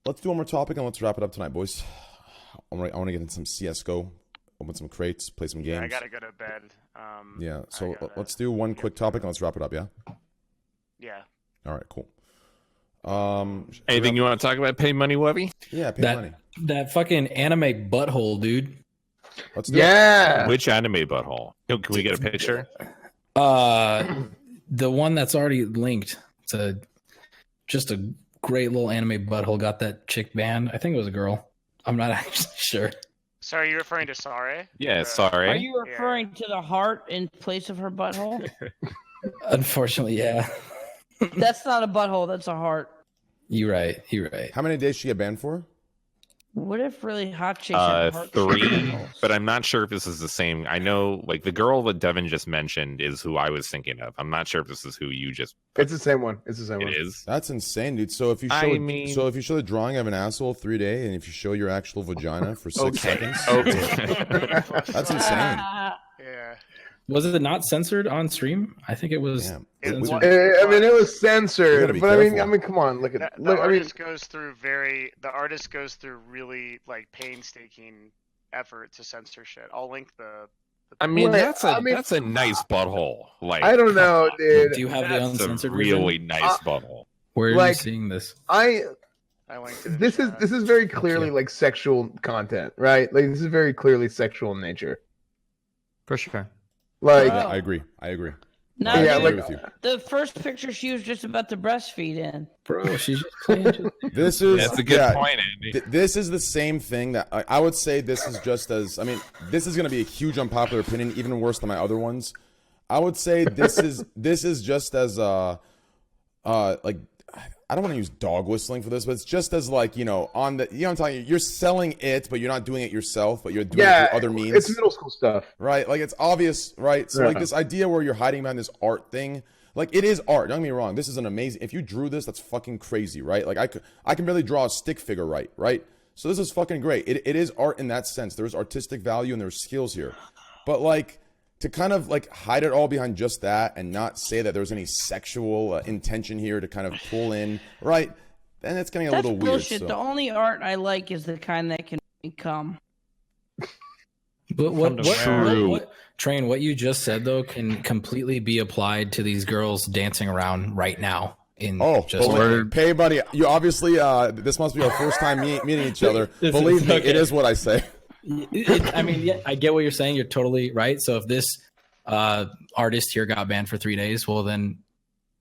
Let's do one more topic and let's wrap it up tonight, boys. I want to get in some CS:GO, open some crates, play some games. Yeah, I gotta go to bed. Yeah. So let's do one quick topic and let's wrap it up. Yeah. Yeah. All right. Cool. Anything you want to talk about? Paymoneywubby? Yeah, pay money. That fucking anime butthole, dude. Let's do Yeah. Which anime butthole? Can we get a picture? The one that's already linked. It's just a great little anime butthole. Got that chick banned. I think it was a girl. I'm not actually sure. So are you referring to Sare? Yeah, sorry. Are you referring to the heart in place of her butthole? Unfortunately, yeah. That's not a butthole. That's a heart. You're right. You're right. How many days she get banned for? What if really hot chicks have heart 3, but I'm not sure if this is the same. I know, like, the girl that Devin just mentioned is who I was thinking of. I'm not sure if this is who you just. It's the same one. It's the same one. It is. That's insane, dude. So if you show, if you show the drawing of an asshole 3 days, and if you show your actual vagina for 6 seconds, that's insane. Yeah. Was it not censored on stream? I think it was. Damn. Censored. I mean, it was You gotta censored, be but I careful. mean, come on, look at. The Look, I mean, artist goes through really like painstaking effort to censor shit. I'll link the I mean, Right, that's a nice butthole. Like, I don't know, dude. Do you have the that's a uncensored really version? nice butthole. Where are you like- seeing this? I linked it in This the is chat. this is very clearly like sexual content, right? Like this is very clearly sexual in nature. For sure. Like, Oh. Yeah, I agree. No, yeah, dude, like with you. the first picture she was just about to breastfeed in. Bro, she's just playing. This is That's a good yeah, point, Andy. This is the same thing that I would say. This is just as I mean, this is going to be a huge unpopular opinion, even worse than my other ones. I would say this is just as like I don't want to use dog whistling for this, but it's just as like on the I'm telling you, you're selling it, but you're not doing it yourself, but you're doing it through other means. It's middle school stuff, right? Like it's obvious, right? So like this idea where you're hiding behind this art thing, like it is art. Don't get me wrong. This is an amazing. If you drew this, that's fucking crazy, right? Like I can barely draw a stick figure right? So this is fucking great. It is art in that sense. There's artistic value and there's skills here, but like to kind of like hide it all behind just that and not say that there's any sexual intention here to kind of pull in, right? Then it's getting a That's little weird. bullshit. So. The only art I like is the kind that can come. But True. what Train, what you just said though can completely be applied to these girls dancing around right now. Pay buddy, you obviously this must be our first time meeting each other. Believe me, it is what I say. I mean, yeah, I get what you're saying. You're totally right. So if this artist here got banned for 3 days, well, then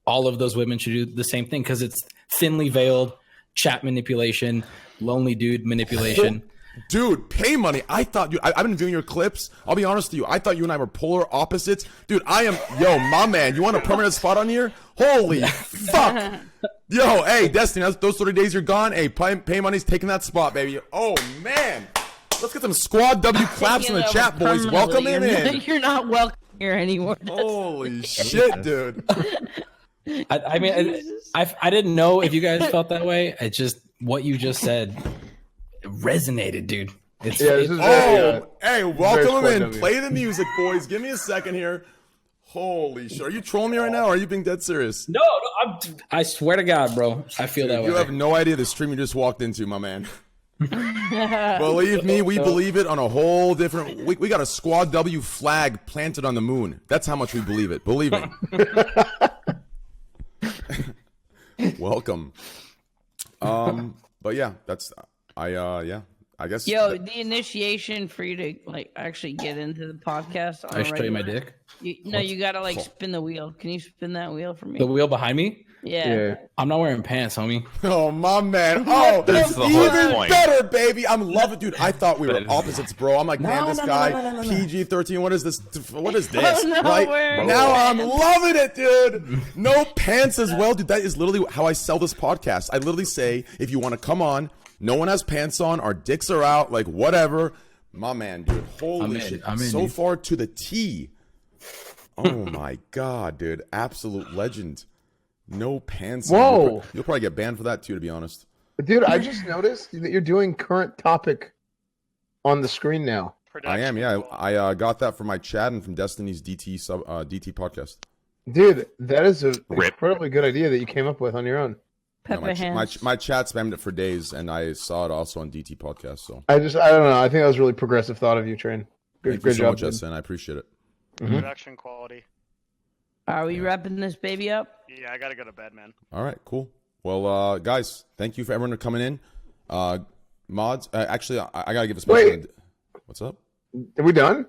all of those women should do the same thing because it's thinly veiled chat manipulation, lonely dude manipulation. Dude, pay money. I thought I've been viewing your clips. I'll be honest with you. I thought you and I were polar opposites. Dude, my man. You want a permanent spot on here? Holy fuck. Yo, hey, Destiny, those 30 days you're gone. Hey, pay money's taking that spot, baby. Oh, man. Let's get some squad W claps in the chat, boys. Welcome him in. You're not welcome here anymore. Holy shit, dude. I mean, I didn't know if you guys felt that way. It's just what you just said resonated, dude. Hey, welcome him in. Play the music, boys. Give me a second here. Holy shit. Are you trolling me right now, or are you being dead serious? No, I swear to God, bro. I feel that way. You have no idea the stream you just walked into, my man. Believe me, we believe it on a whole different. We got a Squad W flag planted on the moon. That's how much we believe it. Believe me. Welcome. But yeah, that's I guess. Yo, the initiation for you to like actually get into the podcast. I should show you my dick. You gotta like spin the wheel. Can you spin that wheel for me? The wheel behind me? Yeah. I'm not wearing pants, homie. Oh, my man. Oh, That's the whole even point. better, baby. I'm loving it, dude. I thought we were But- opposites, bro. I'm like, man, this guy, PG-13, what is this? What is this? no, right? we're- Now I'm loving it, dude. No pants as well, dude. That is literally how I sell this podcast. I literally say, if you want to come on, no one has pants on, our dicks are out, like whatever. My man, dude. Holy shit. I'm in, so dude. far to the T. Oh, my God, dude. Absolute legend. No pants. Whoa. You'll probably get banned for that too, to be honest. dude. I just noticed that you're doing current topic on the screen now. I am. Yeah, I got that from my chat and from Destiny's DT podcast. Dude, that is an incredibly good idea that you came up with on your own. No, my chat spammed it for days, and I saw it also on DT podcast. So I don't know. I think that was a really progressive thought of you, Train. Thank you so much, SN. I appreciate it. Production quality. Are we wrapping this baby up? Yeah, I gotta go to bed, man. All right, cool. Well, guys, thank you for everyone coming in. Mods, actually, I gotta give a special. Wait. What's up? Are we done?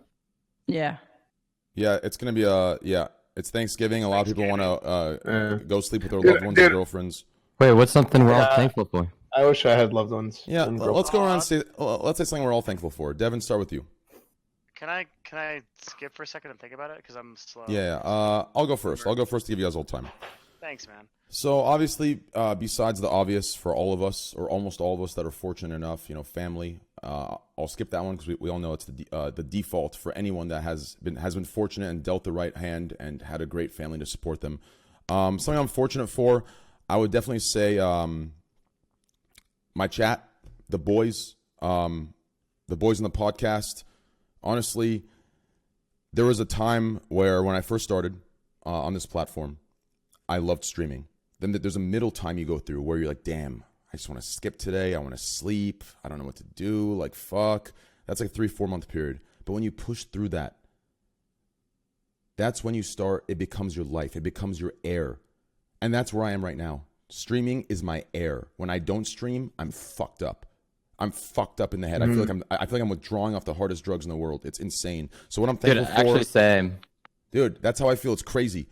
Yeah. Yeah, it's gonna be it's Thanksgiving. A lot of people want to go sleep with their loved ones and girlfriends. Wait, what's something we're all thankful for? I wish I had loved ones. Yeah, let's go around and say. Let's say something we're all thankful for. Devin, start with you. Can I skip for a second and think about it because I'm slow? Yeah, I'll go first. I'll go first to give you guys all time. Thanks, man. So obviously, besides the obvious for all of us, or almost all of us that are fortunate enough, family. I'll skip that one because we all know it's the default for anyone that has been fortunate and dealt the right hand and had a great family to support them. Something I'm fortunate for, I would definitely say my chat, the boys in the podcast. Honestly, there was a time where when I first started on this platform, I loved streaming. Then there's a middle time you go through where you're like, damn, I just want to skip today. I want to sleep. I don't know what to do. Like, fuck. That's like a 3-4 month period. But when you push through that, that's when you start, it becomes your life. It becomes your air. And that's where I am right now. Streaming is my air. When I don't stream, I'm fucked up. I'm fucked up in the head. I feel like I'm withdrawing off the hardest drugs in the world. It's insane. So what I'm thankful for, actually same. Dude, that's how I feel. It's crazy.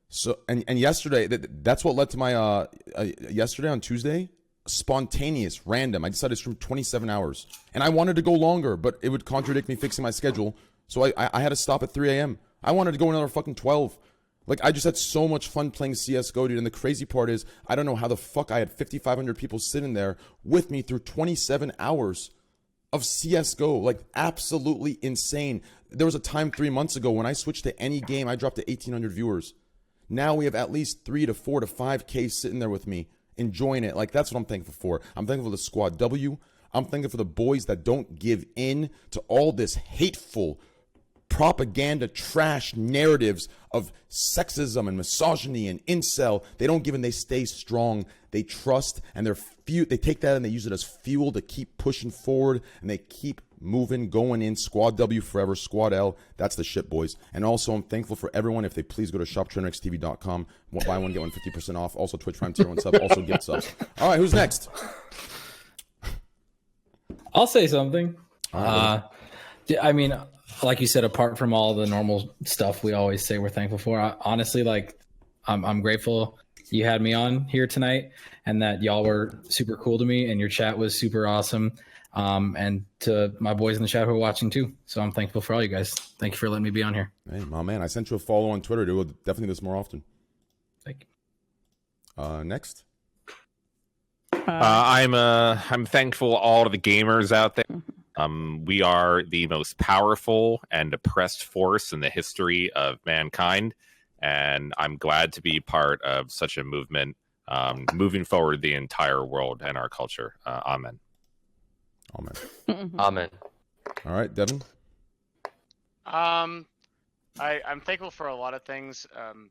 So and yesterday, that's what led to my yesterday on Tuesday, spontaneous, random. I decided to stream 27 hours, and I wanted to go longer, but it would contradict me fixing my schedule. So I had to stop at 3 a.m. I wanted to go another fucking 12. Like, I just had so much fun playing CSGO, dude. And the crazy part is, I don't know how the fuck I had 5,500 people sitting there with me through 27 hours of CSGO. Like, absolutely insane. There was a time 3 months ago when I switched to any game, I dropped to 1,800 viewers. Now we have at least 3 to 4 to 5K sitting there with me, enjoying it. Like, that's what I'm thankful for. I'm thankful for the Squad W. I'm thankful for the boys that don't give in to all this hateful propaganda, trash narratives of sexism and misogyny and incel. They don't give in. They stay strong. They trust, and they take that and they use it as fuel to keep pushing forward, and they keep moving, going in. Squad W forever, Squad L. That's the shit, boys. And also, I'm thankful for everyone. If they please go to shop.trainwreckstv.com. Buy one, get one 50% off. Also, Twitch Prime tier 1 sub. Also, gift subs. All right, who's next? I'll say something. Right, I mean, like you said, apart from all the normal stuff we always say we're thankful for, honestly, like I'm grateful you had me on here tonight and that y'all were super cool to me and your chat was super awesome. And to my boys in the chat who are watching too. So I'm thankful for all you guys. Thank you for letting me be on here. Hey, my man, I sent you a follow on Twitter, dude. We'll definitely do this more often. Thank you. Next. I'm thankful all of the gamers out there. We are the most powerful and oppressed force in the history of mankind, and I'm glad to be part of such a movement, moving forward the entire world and our culture. Amen. Amen. All right, Devin. I'm thankful for a lot of things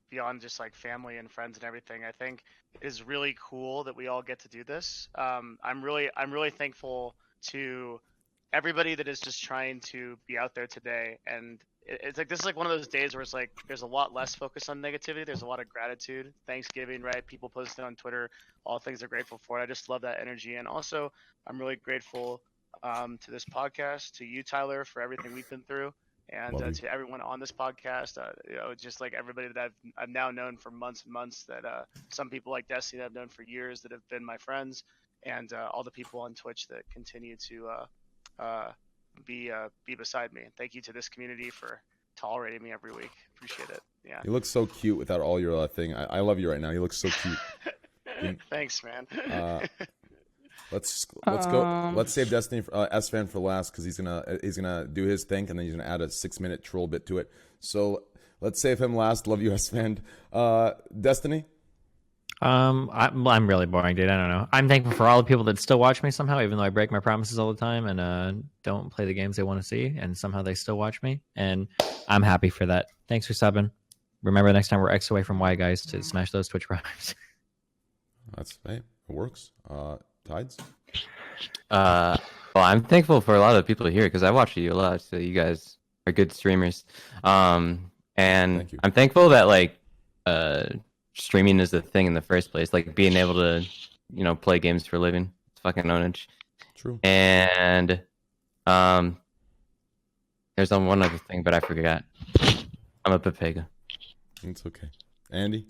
beyond just like family and friends and everything. I think it is really cool that we all get to do this. I'm really thankful to everybody that is just trying to be out there today. And it's like, this is like one of those days where it's like, there's a lot less focus on negativity. There's a lot of gratitude. Thanksgiving, right? People posting on Twitter, all things they're grateful for. I just love that energy. And also I'm really grateful to this podcast, to you, Tyler, for everything we've been through. And to everyone on this podcast, just like everybody that I've now known for months and months, that some people like Destiny that I've known for years that have been my friends, and all the people on Twitch that continue to be beside me. And thank you to this community for tolerating me every week. Appreciate it. Yeah. You look so cute without all your thing. I love you right now. You look so cute. Thanks, man. Let's go. Let's save Destiny S-Fan for last because he's gonna do his thing and then he's gonna add a 6-minute troll bit to it. So let's save him last. Love you, S-Fan. Destiny. I'm really boring, dude. I don't know. I'm thankful for all the people that still watch me somehow, even though I break my promises all the time and don't play the games they want to see, and somehow they still watch me, and I'm happy for that. Thanks for subbing. Remember, next time we're X away from Y, guys, to smash those Twitch primes. That's hey, it works. Tides. Well, I'm thankful for a lot of the people here because I watch you a lot, so you guys are good streamers. And I'm thankful that like streaming is the thing in the first place, like being able to, play games for a living. It's fucking ownage. True. And there's one other thing, but I forgot. I'm a Pepega. It's okay. Andy?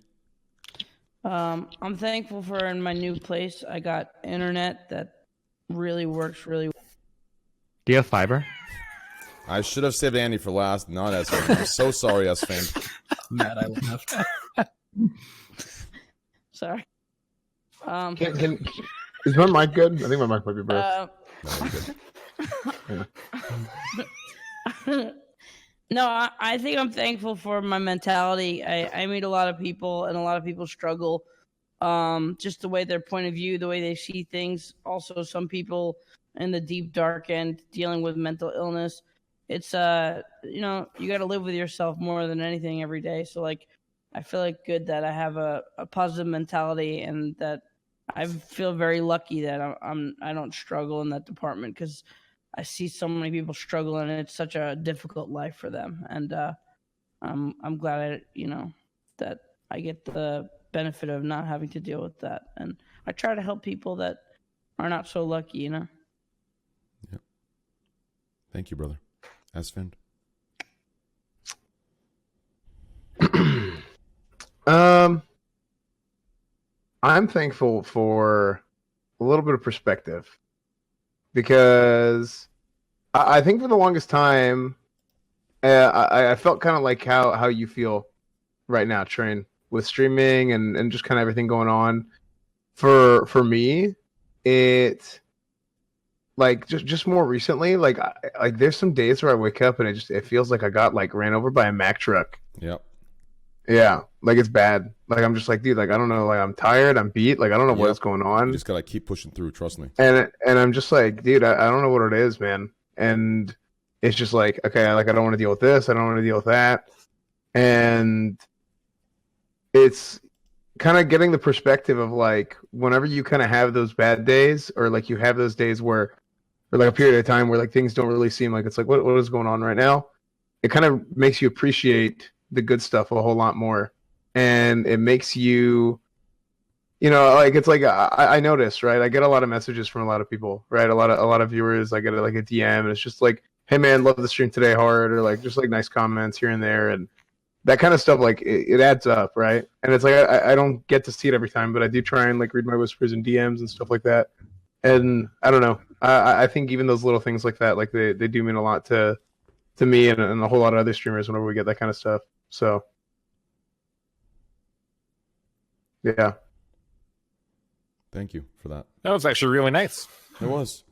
I'm thankful for in my new place, I got internet that really works really well. Do you have fiber? I should have saved Andy for last, not S-Fan. I'm so sorry, S-Fan. Mad I left. Sorry. Is my mic good? I think my mic might be broke. No, I think I'm thankful for my mentality. I meet a lot of people, and a lot of people struggle. Just the way their point of view, the way they see things. Also, some people in the deep dark end dealing with mental illness. It's you got to live with yourself more than anything every day. So like, I feel like good that I have a positive mentality, and that I feel very lucky that I don't struggle in that department, because I see so many people struggle, and it's such a difficult life for them. And I'm glad that I get the benefit of not having to deal with that. And I try to help people that are not so lucky, Yep. Thank you, brother. Asfend. I'm thankful for a little bit of perspective, because I think for the longest time, I felt kind of like how you feel right now, Train, with streaming and just kind of everything going on. For me, it like just more recently, like there's some days where I wake up and it feels like I got like ran over by a Mack truck. Yep. Yeah, like it's bad. Like I'm just like, dude, like I don't know, like I'm tired, I'm beat, like I don't know what's going on. You just gotta keep pushing through. Trust me. And I'm just like, dude, I don't know what it is, man. And it's just like, okay, I don't want to deal with this, I don't want to deal with that, and it's kind of getting the perspective of like, whenever you kind of have those bad days, or like you have those days where, or like a period of time where like things don't really seem like, it's like what is going on right now, it kind of makes you appreciate the good stuff a whole lot more. And it makes you, like, it's like I notice, right? I get a lot of messages from a lot of people, right? A lot of viewers. I get like a DM, and it's just like, hey man, love the stream today hard, or like just like nice comments here and there, and that kind of stuff. Like it adds up, right? And it's like I don't get to see it every time, but I do try and like read my whispers and DMs and stuff like that. And I don't know, I think even those little things like that, like they do mean a lot to me and a whole lot of other streamers whenever we get that kind of stuff. So, yeah. Thank you for that. That was actually really nice. It was.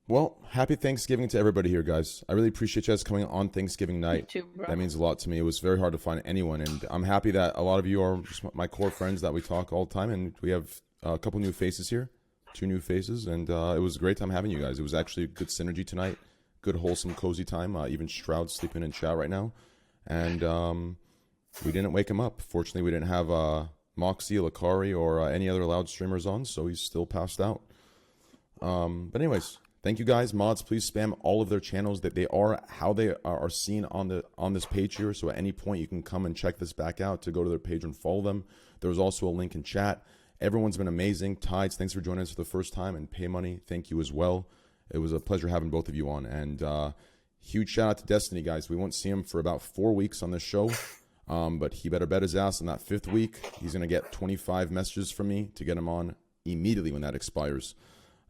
Well, happy Thanksgiving to everybody here, guys. I really appreciate you guys coming on Thanksgiving night. You too, bro. That means a lot to me. It was very hard to find anyone, and I'm happy that a lot of you are just my core friends that we talk all the time, and we have a couple new faces here, 2 new faces, and it was a great time having you guys. It was actually good synergy tonight, good, wholesome, cozy time. Even Shroud's sleeping in chat right now, and we didn't wake him up. Fortunately, we didn't have Moxie, Lakari, or any other loud streamers on, so he's still passed out. But anyways, thank you guys. Mods, please spam all of their channels, that they are how they are seen on this page here. So at any point you can come and check this back out to go to their page and follow them. There's also a link in chat. Everyone's been amazing. Tides, thanks for joining us for the first time, and Paymoney, thank you as well. It was a pleasure having both of you on, and huge shout out to Destiny, guys. We won't see him for about 4 weeks on this show. But he better bet his ass on that 5th week. He's going to get 25 messages from me to get him on immediately when that expires.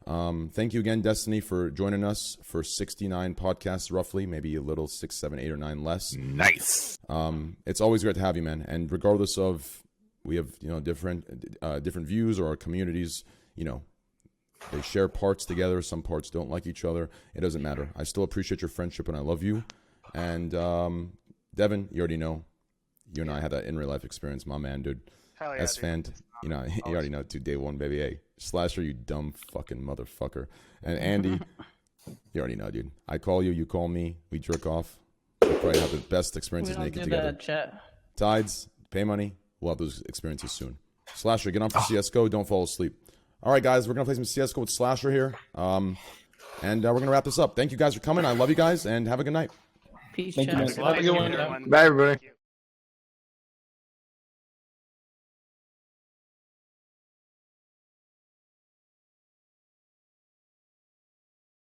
Thank you again, Destiny, for joining us for 69 podcasts, roughly, maybe a little 6, 7, 8, or 9 less. Nice. It's always great to have you, man. And regardless of, we have, different views, or our communities, they share parts together. Some parts don't like each other. It doesn't matter. I still appreciate your friendship, and I love you. And Devin, you already know. you and I had that in real life experience, my man, dude. Hell yeah, S-Fan, you know, you already know, dude, day one, baby. Hey, Slasher, you dumb fucking motherfucker. And Andy, you already know, dude. I call you, you call me, we jerk off. We probably have the best experiences naked together. Chat. Tides, Pay Money, we'll have those experiences soon. Slasher, get on for CSGO, don't fall asleep. All right, guys, we're going to play some CSGO with Slasher here. And we're going to wrap this up. Thank you guys for coming. I love you guys, and have a good night. Peace, Thank you, chat. man. Have a good one. Bye, everybody.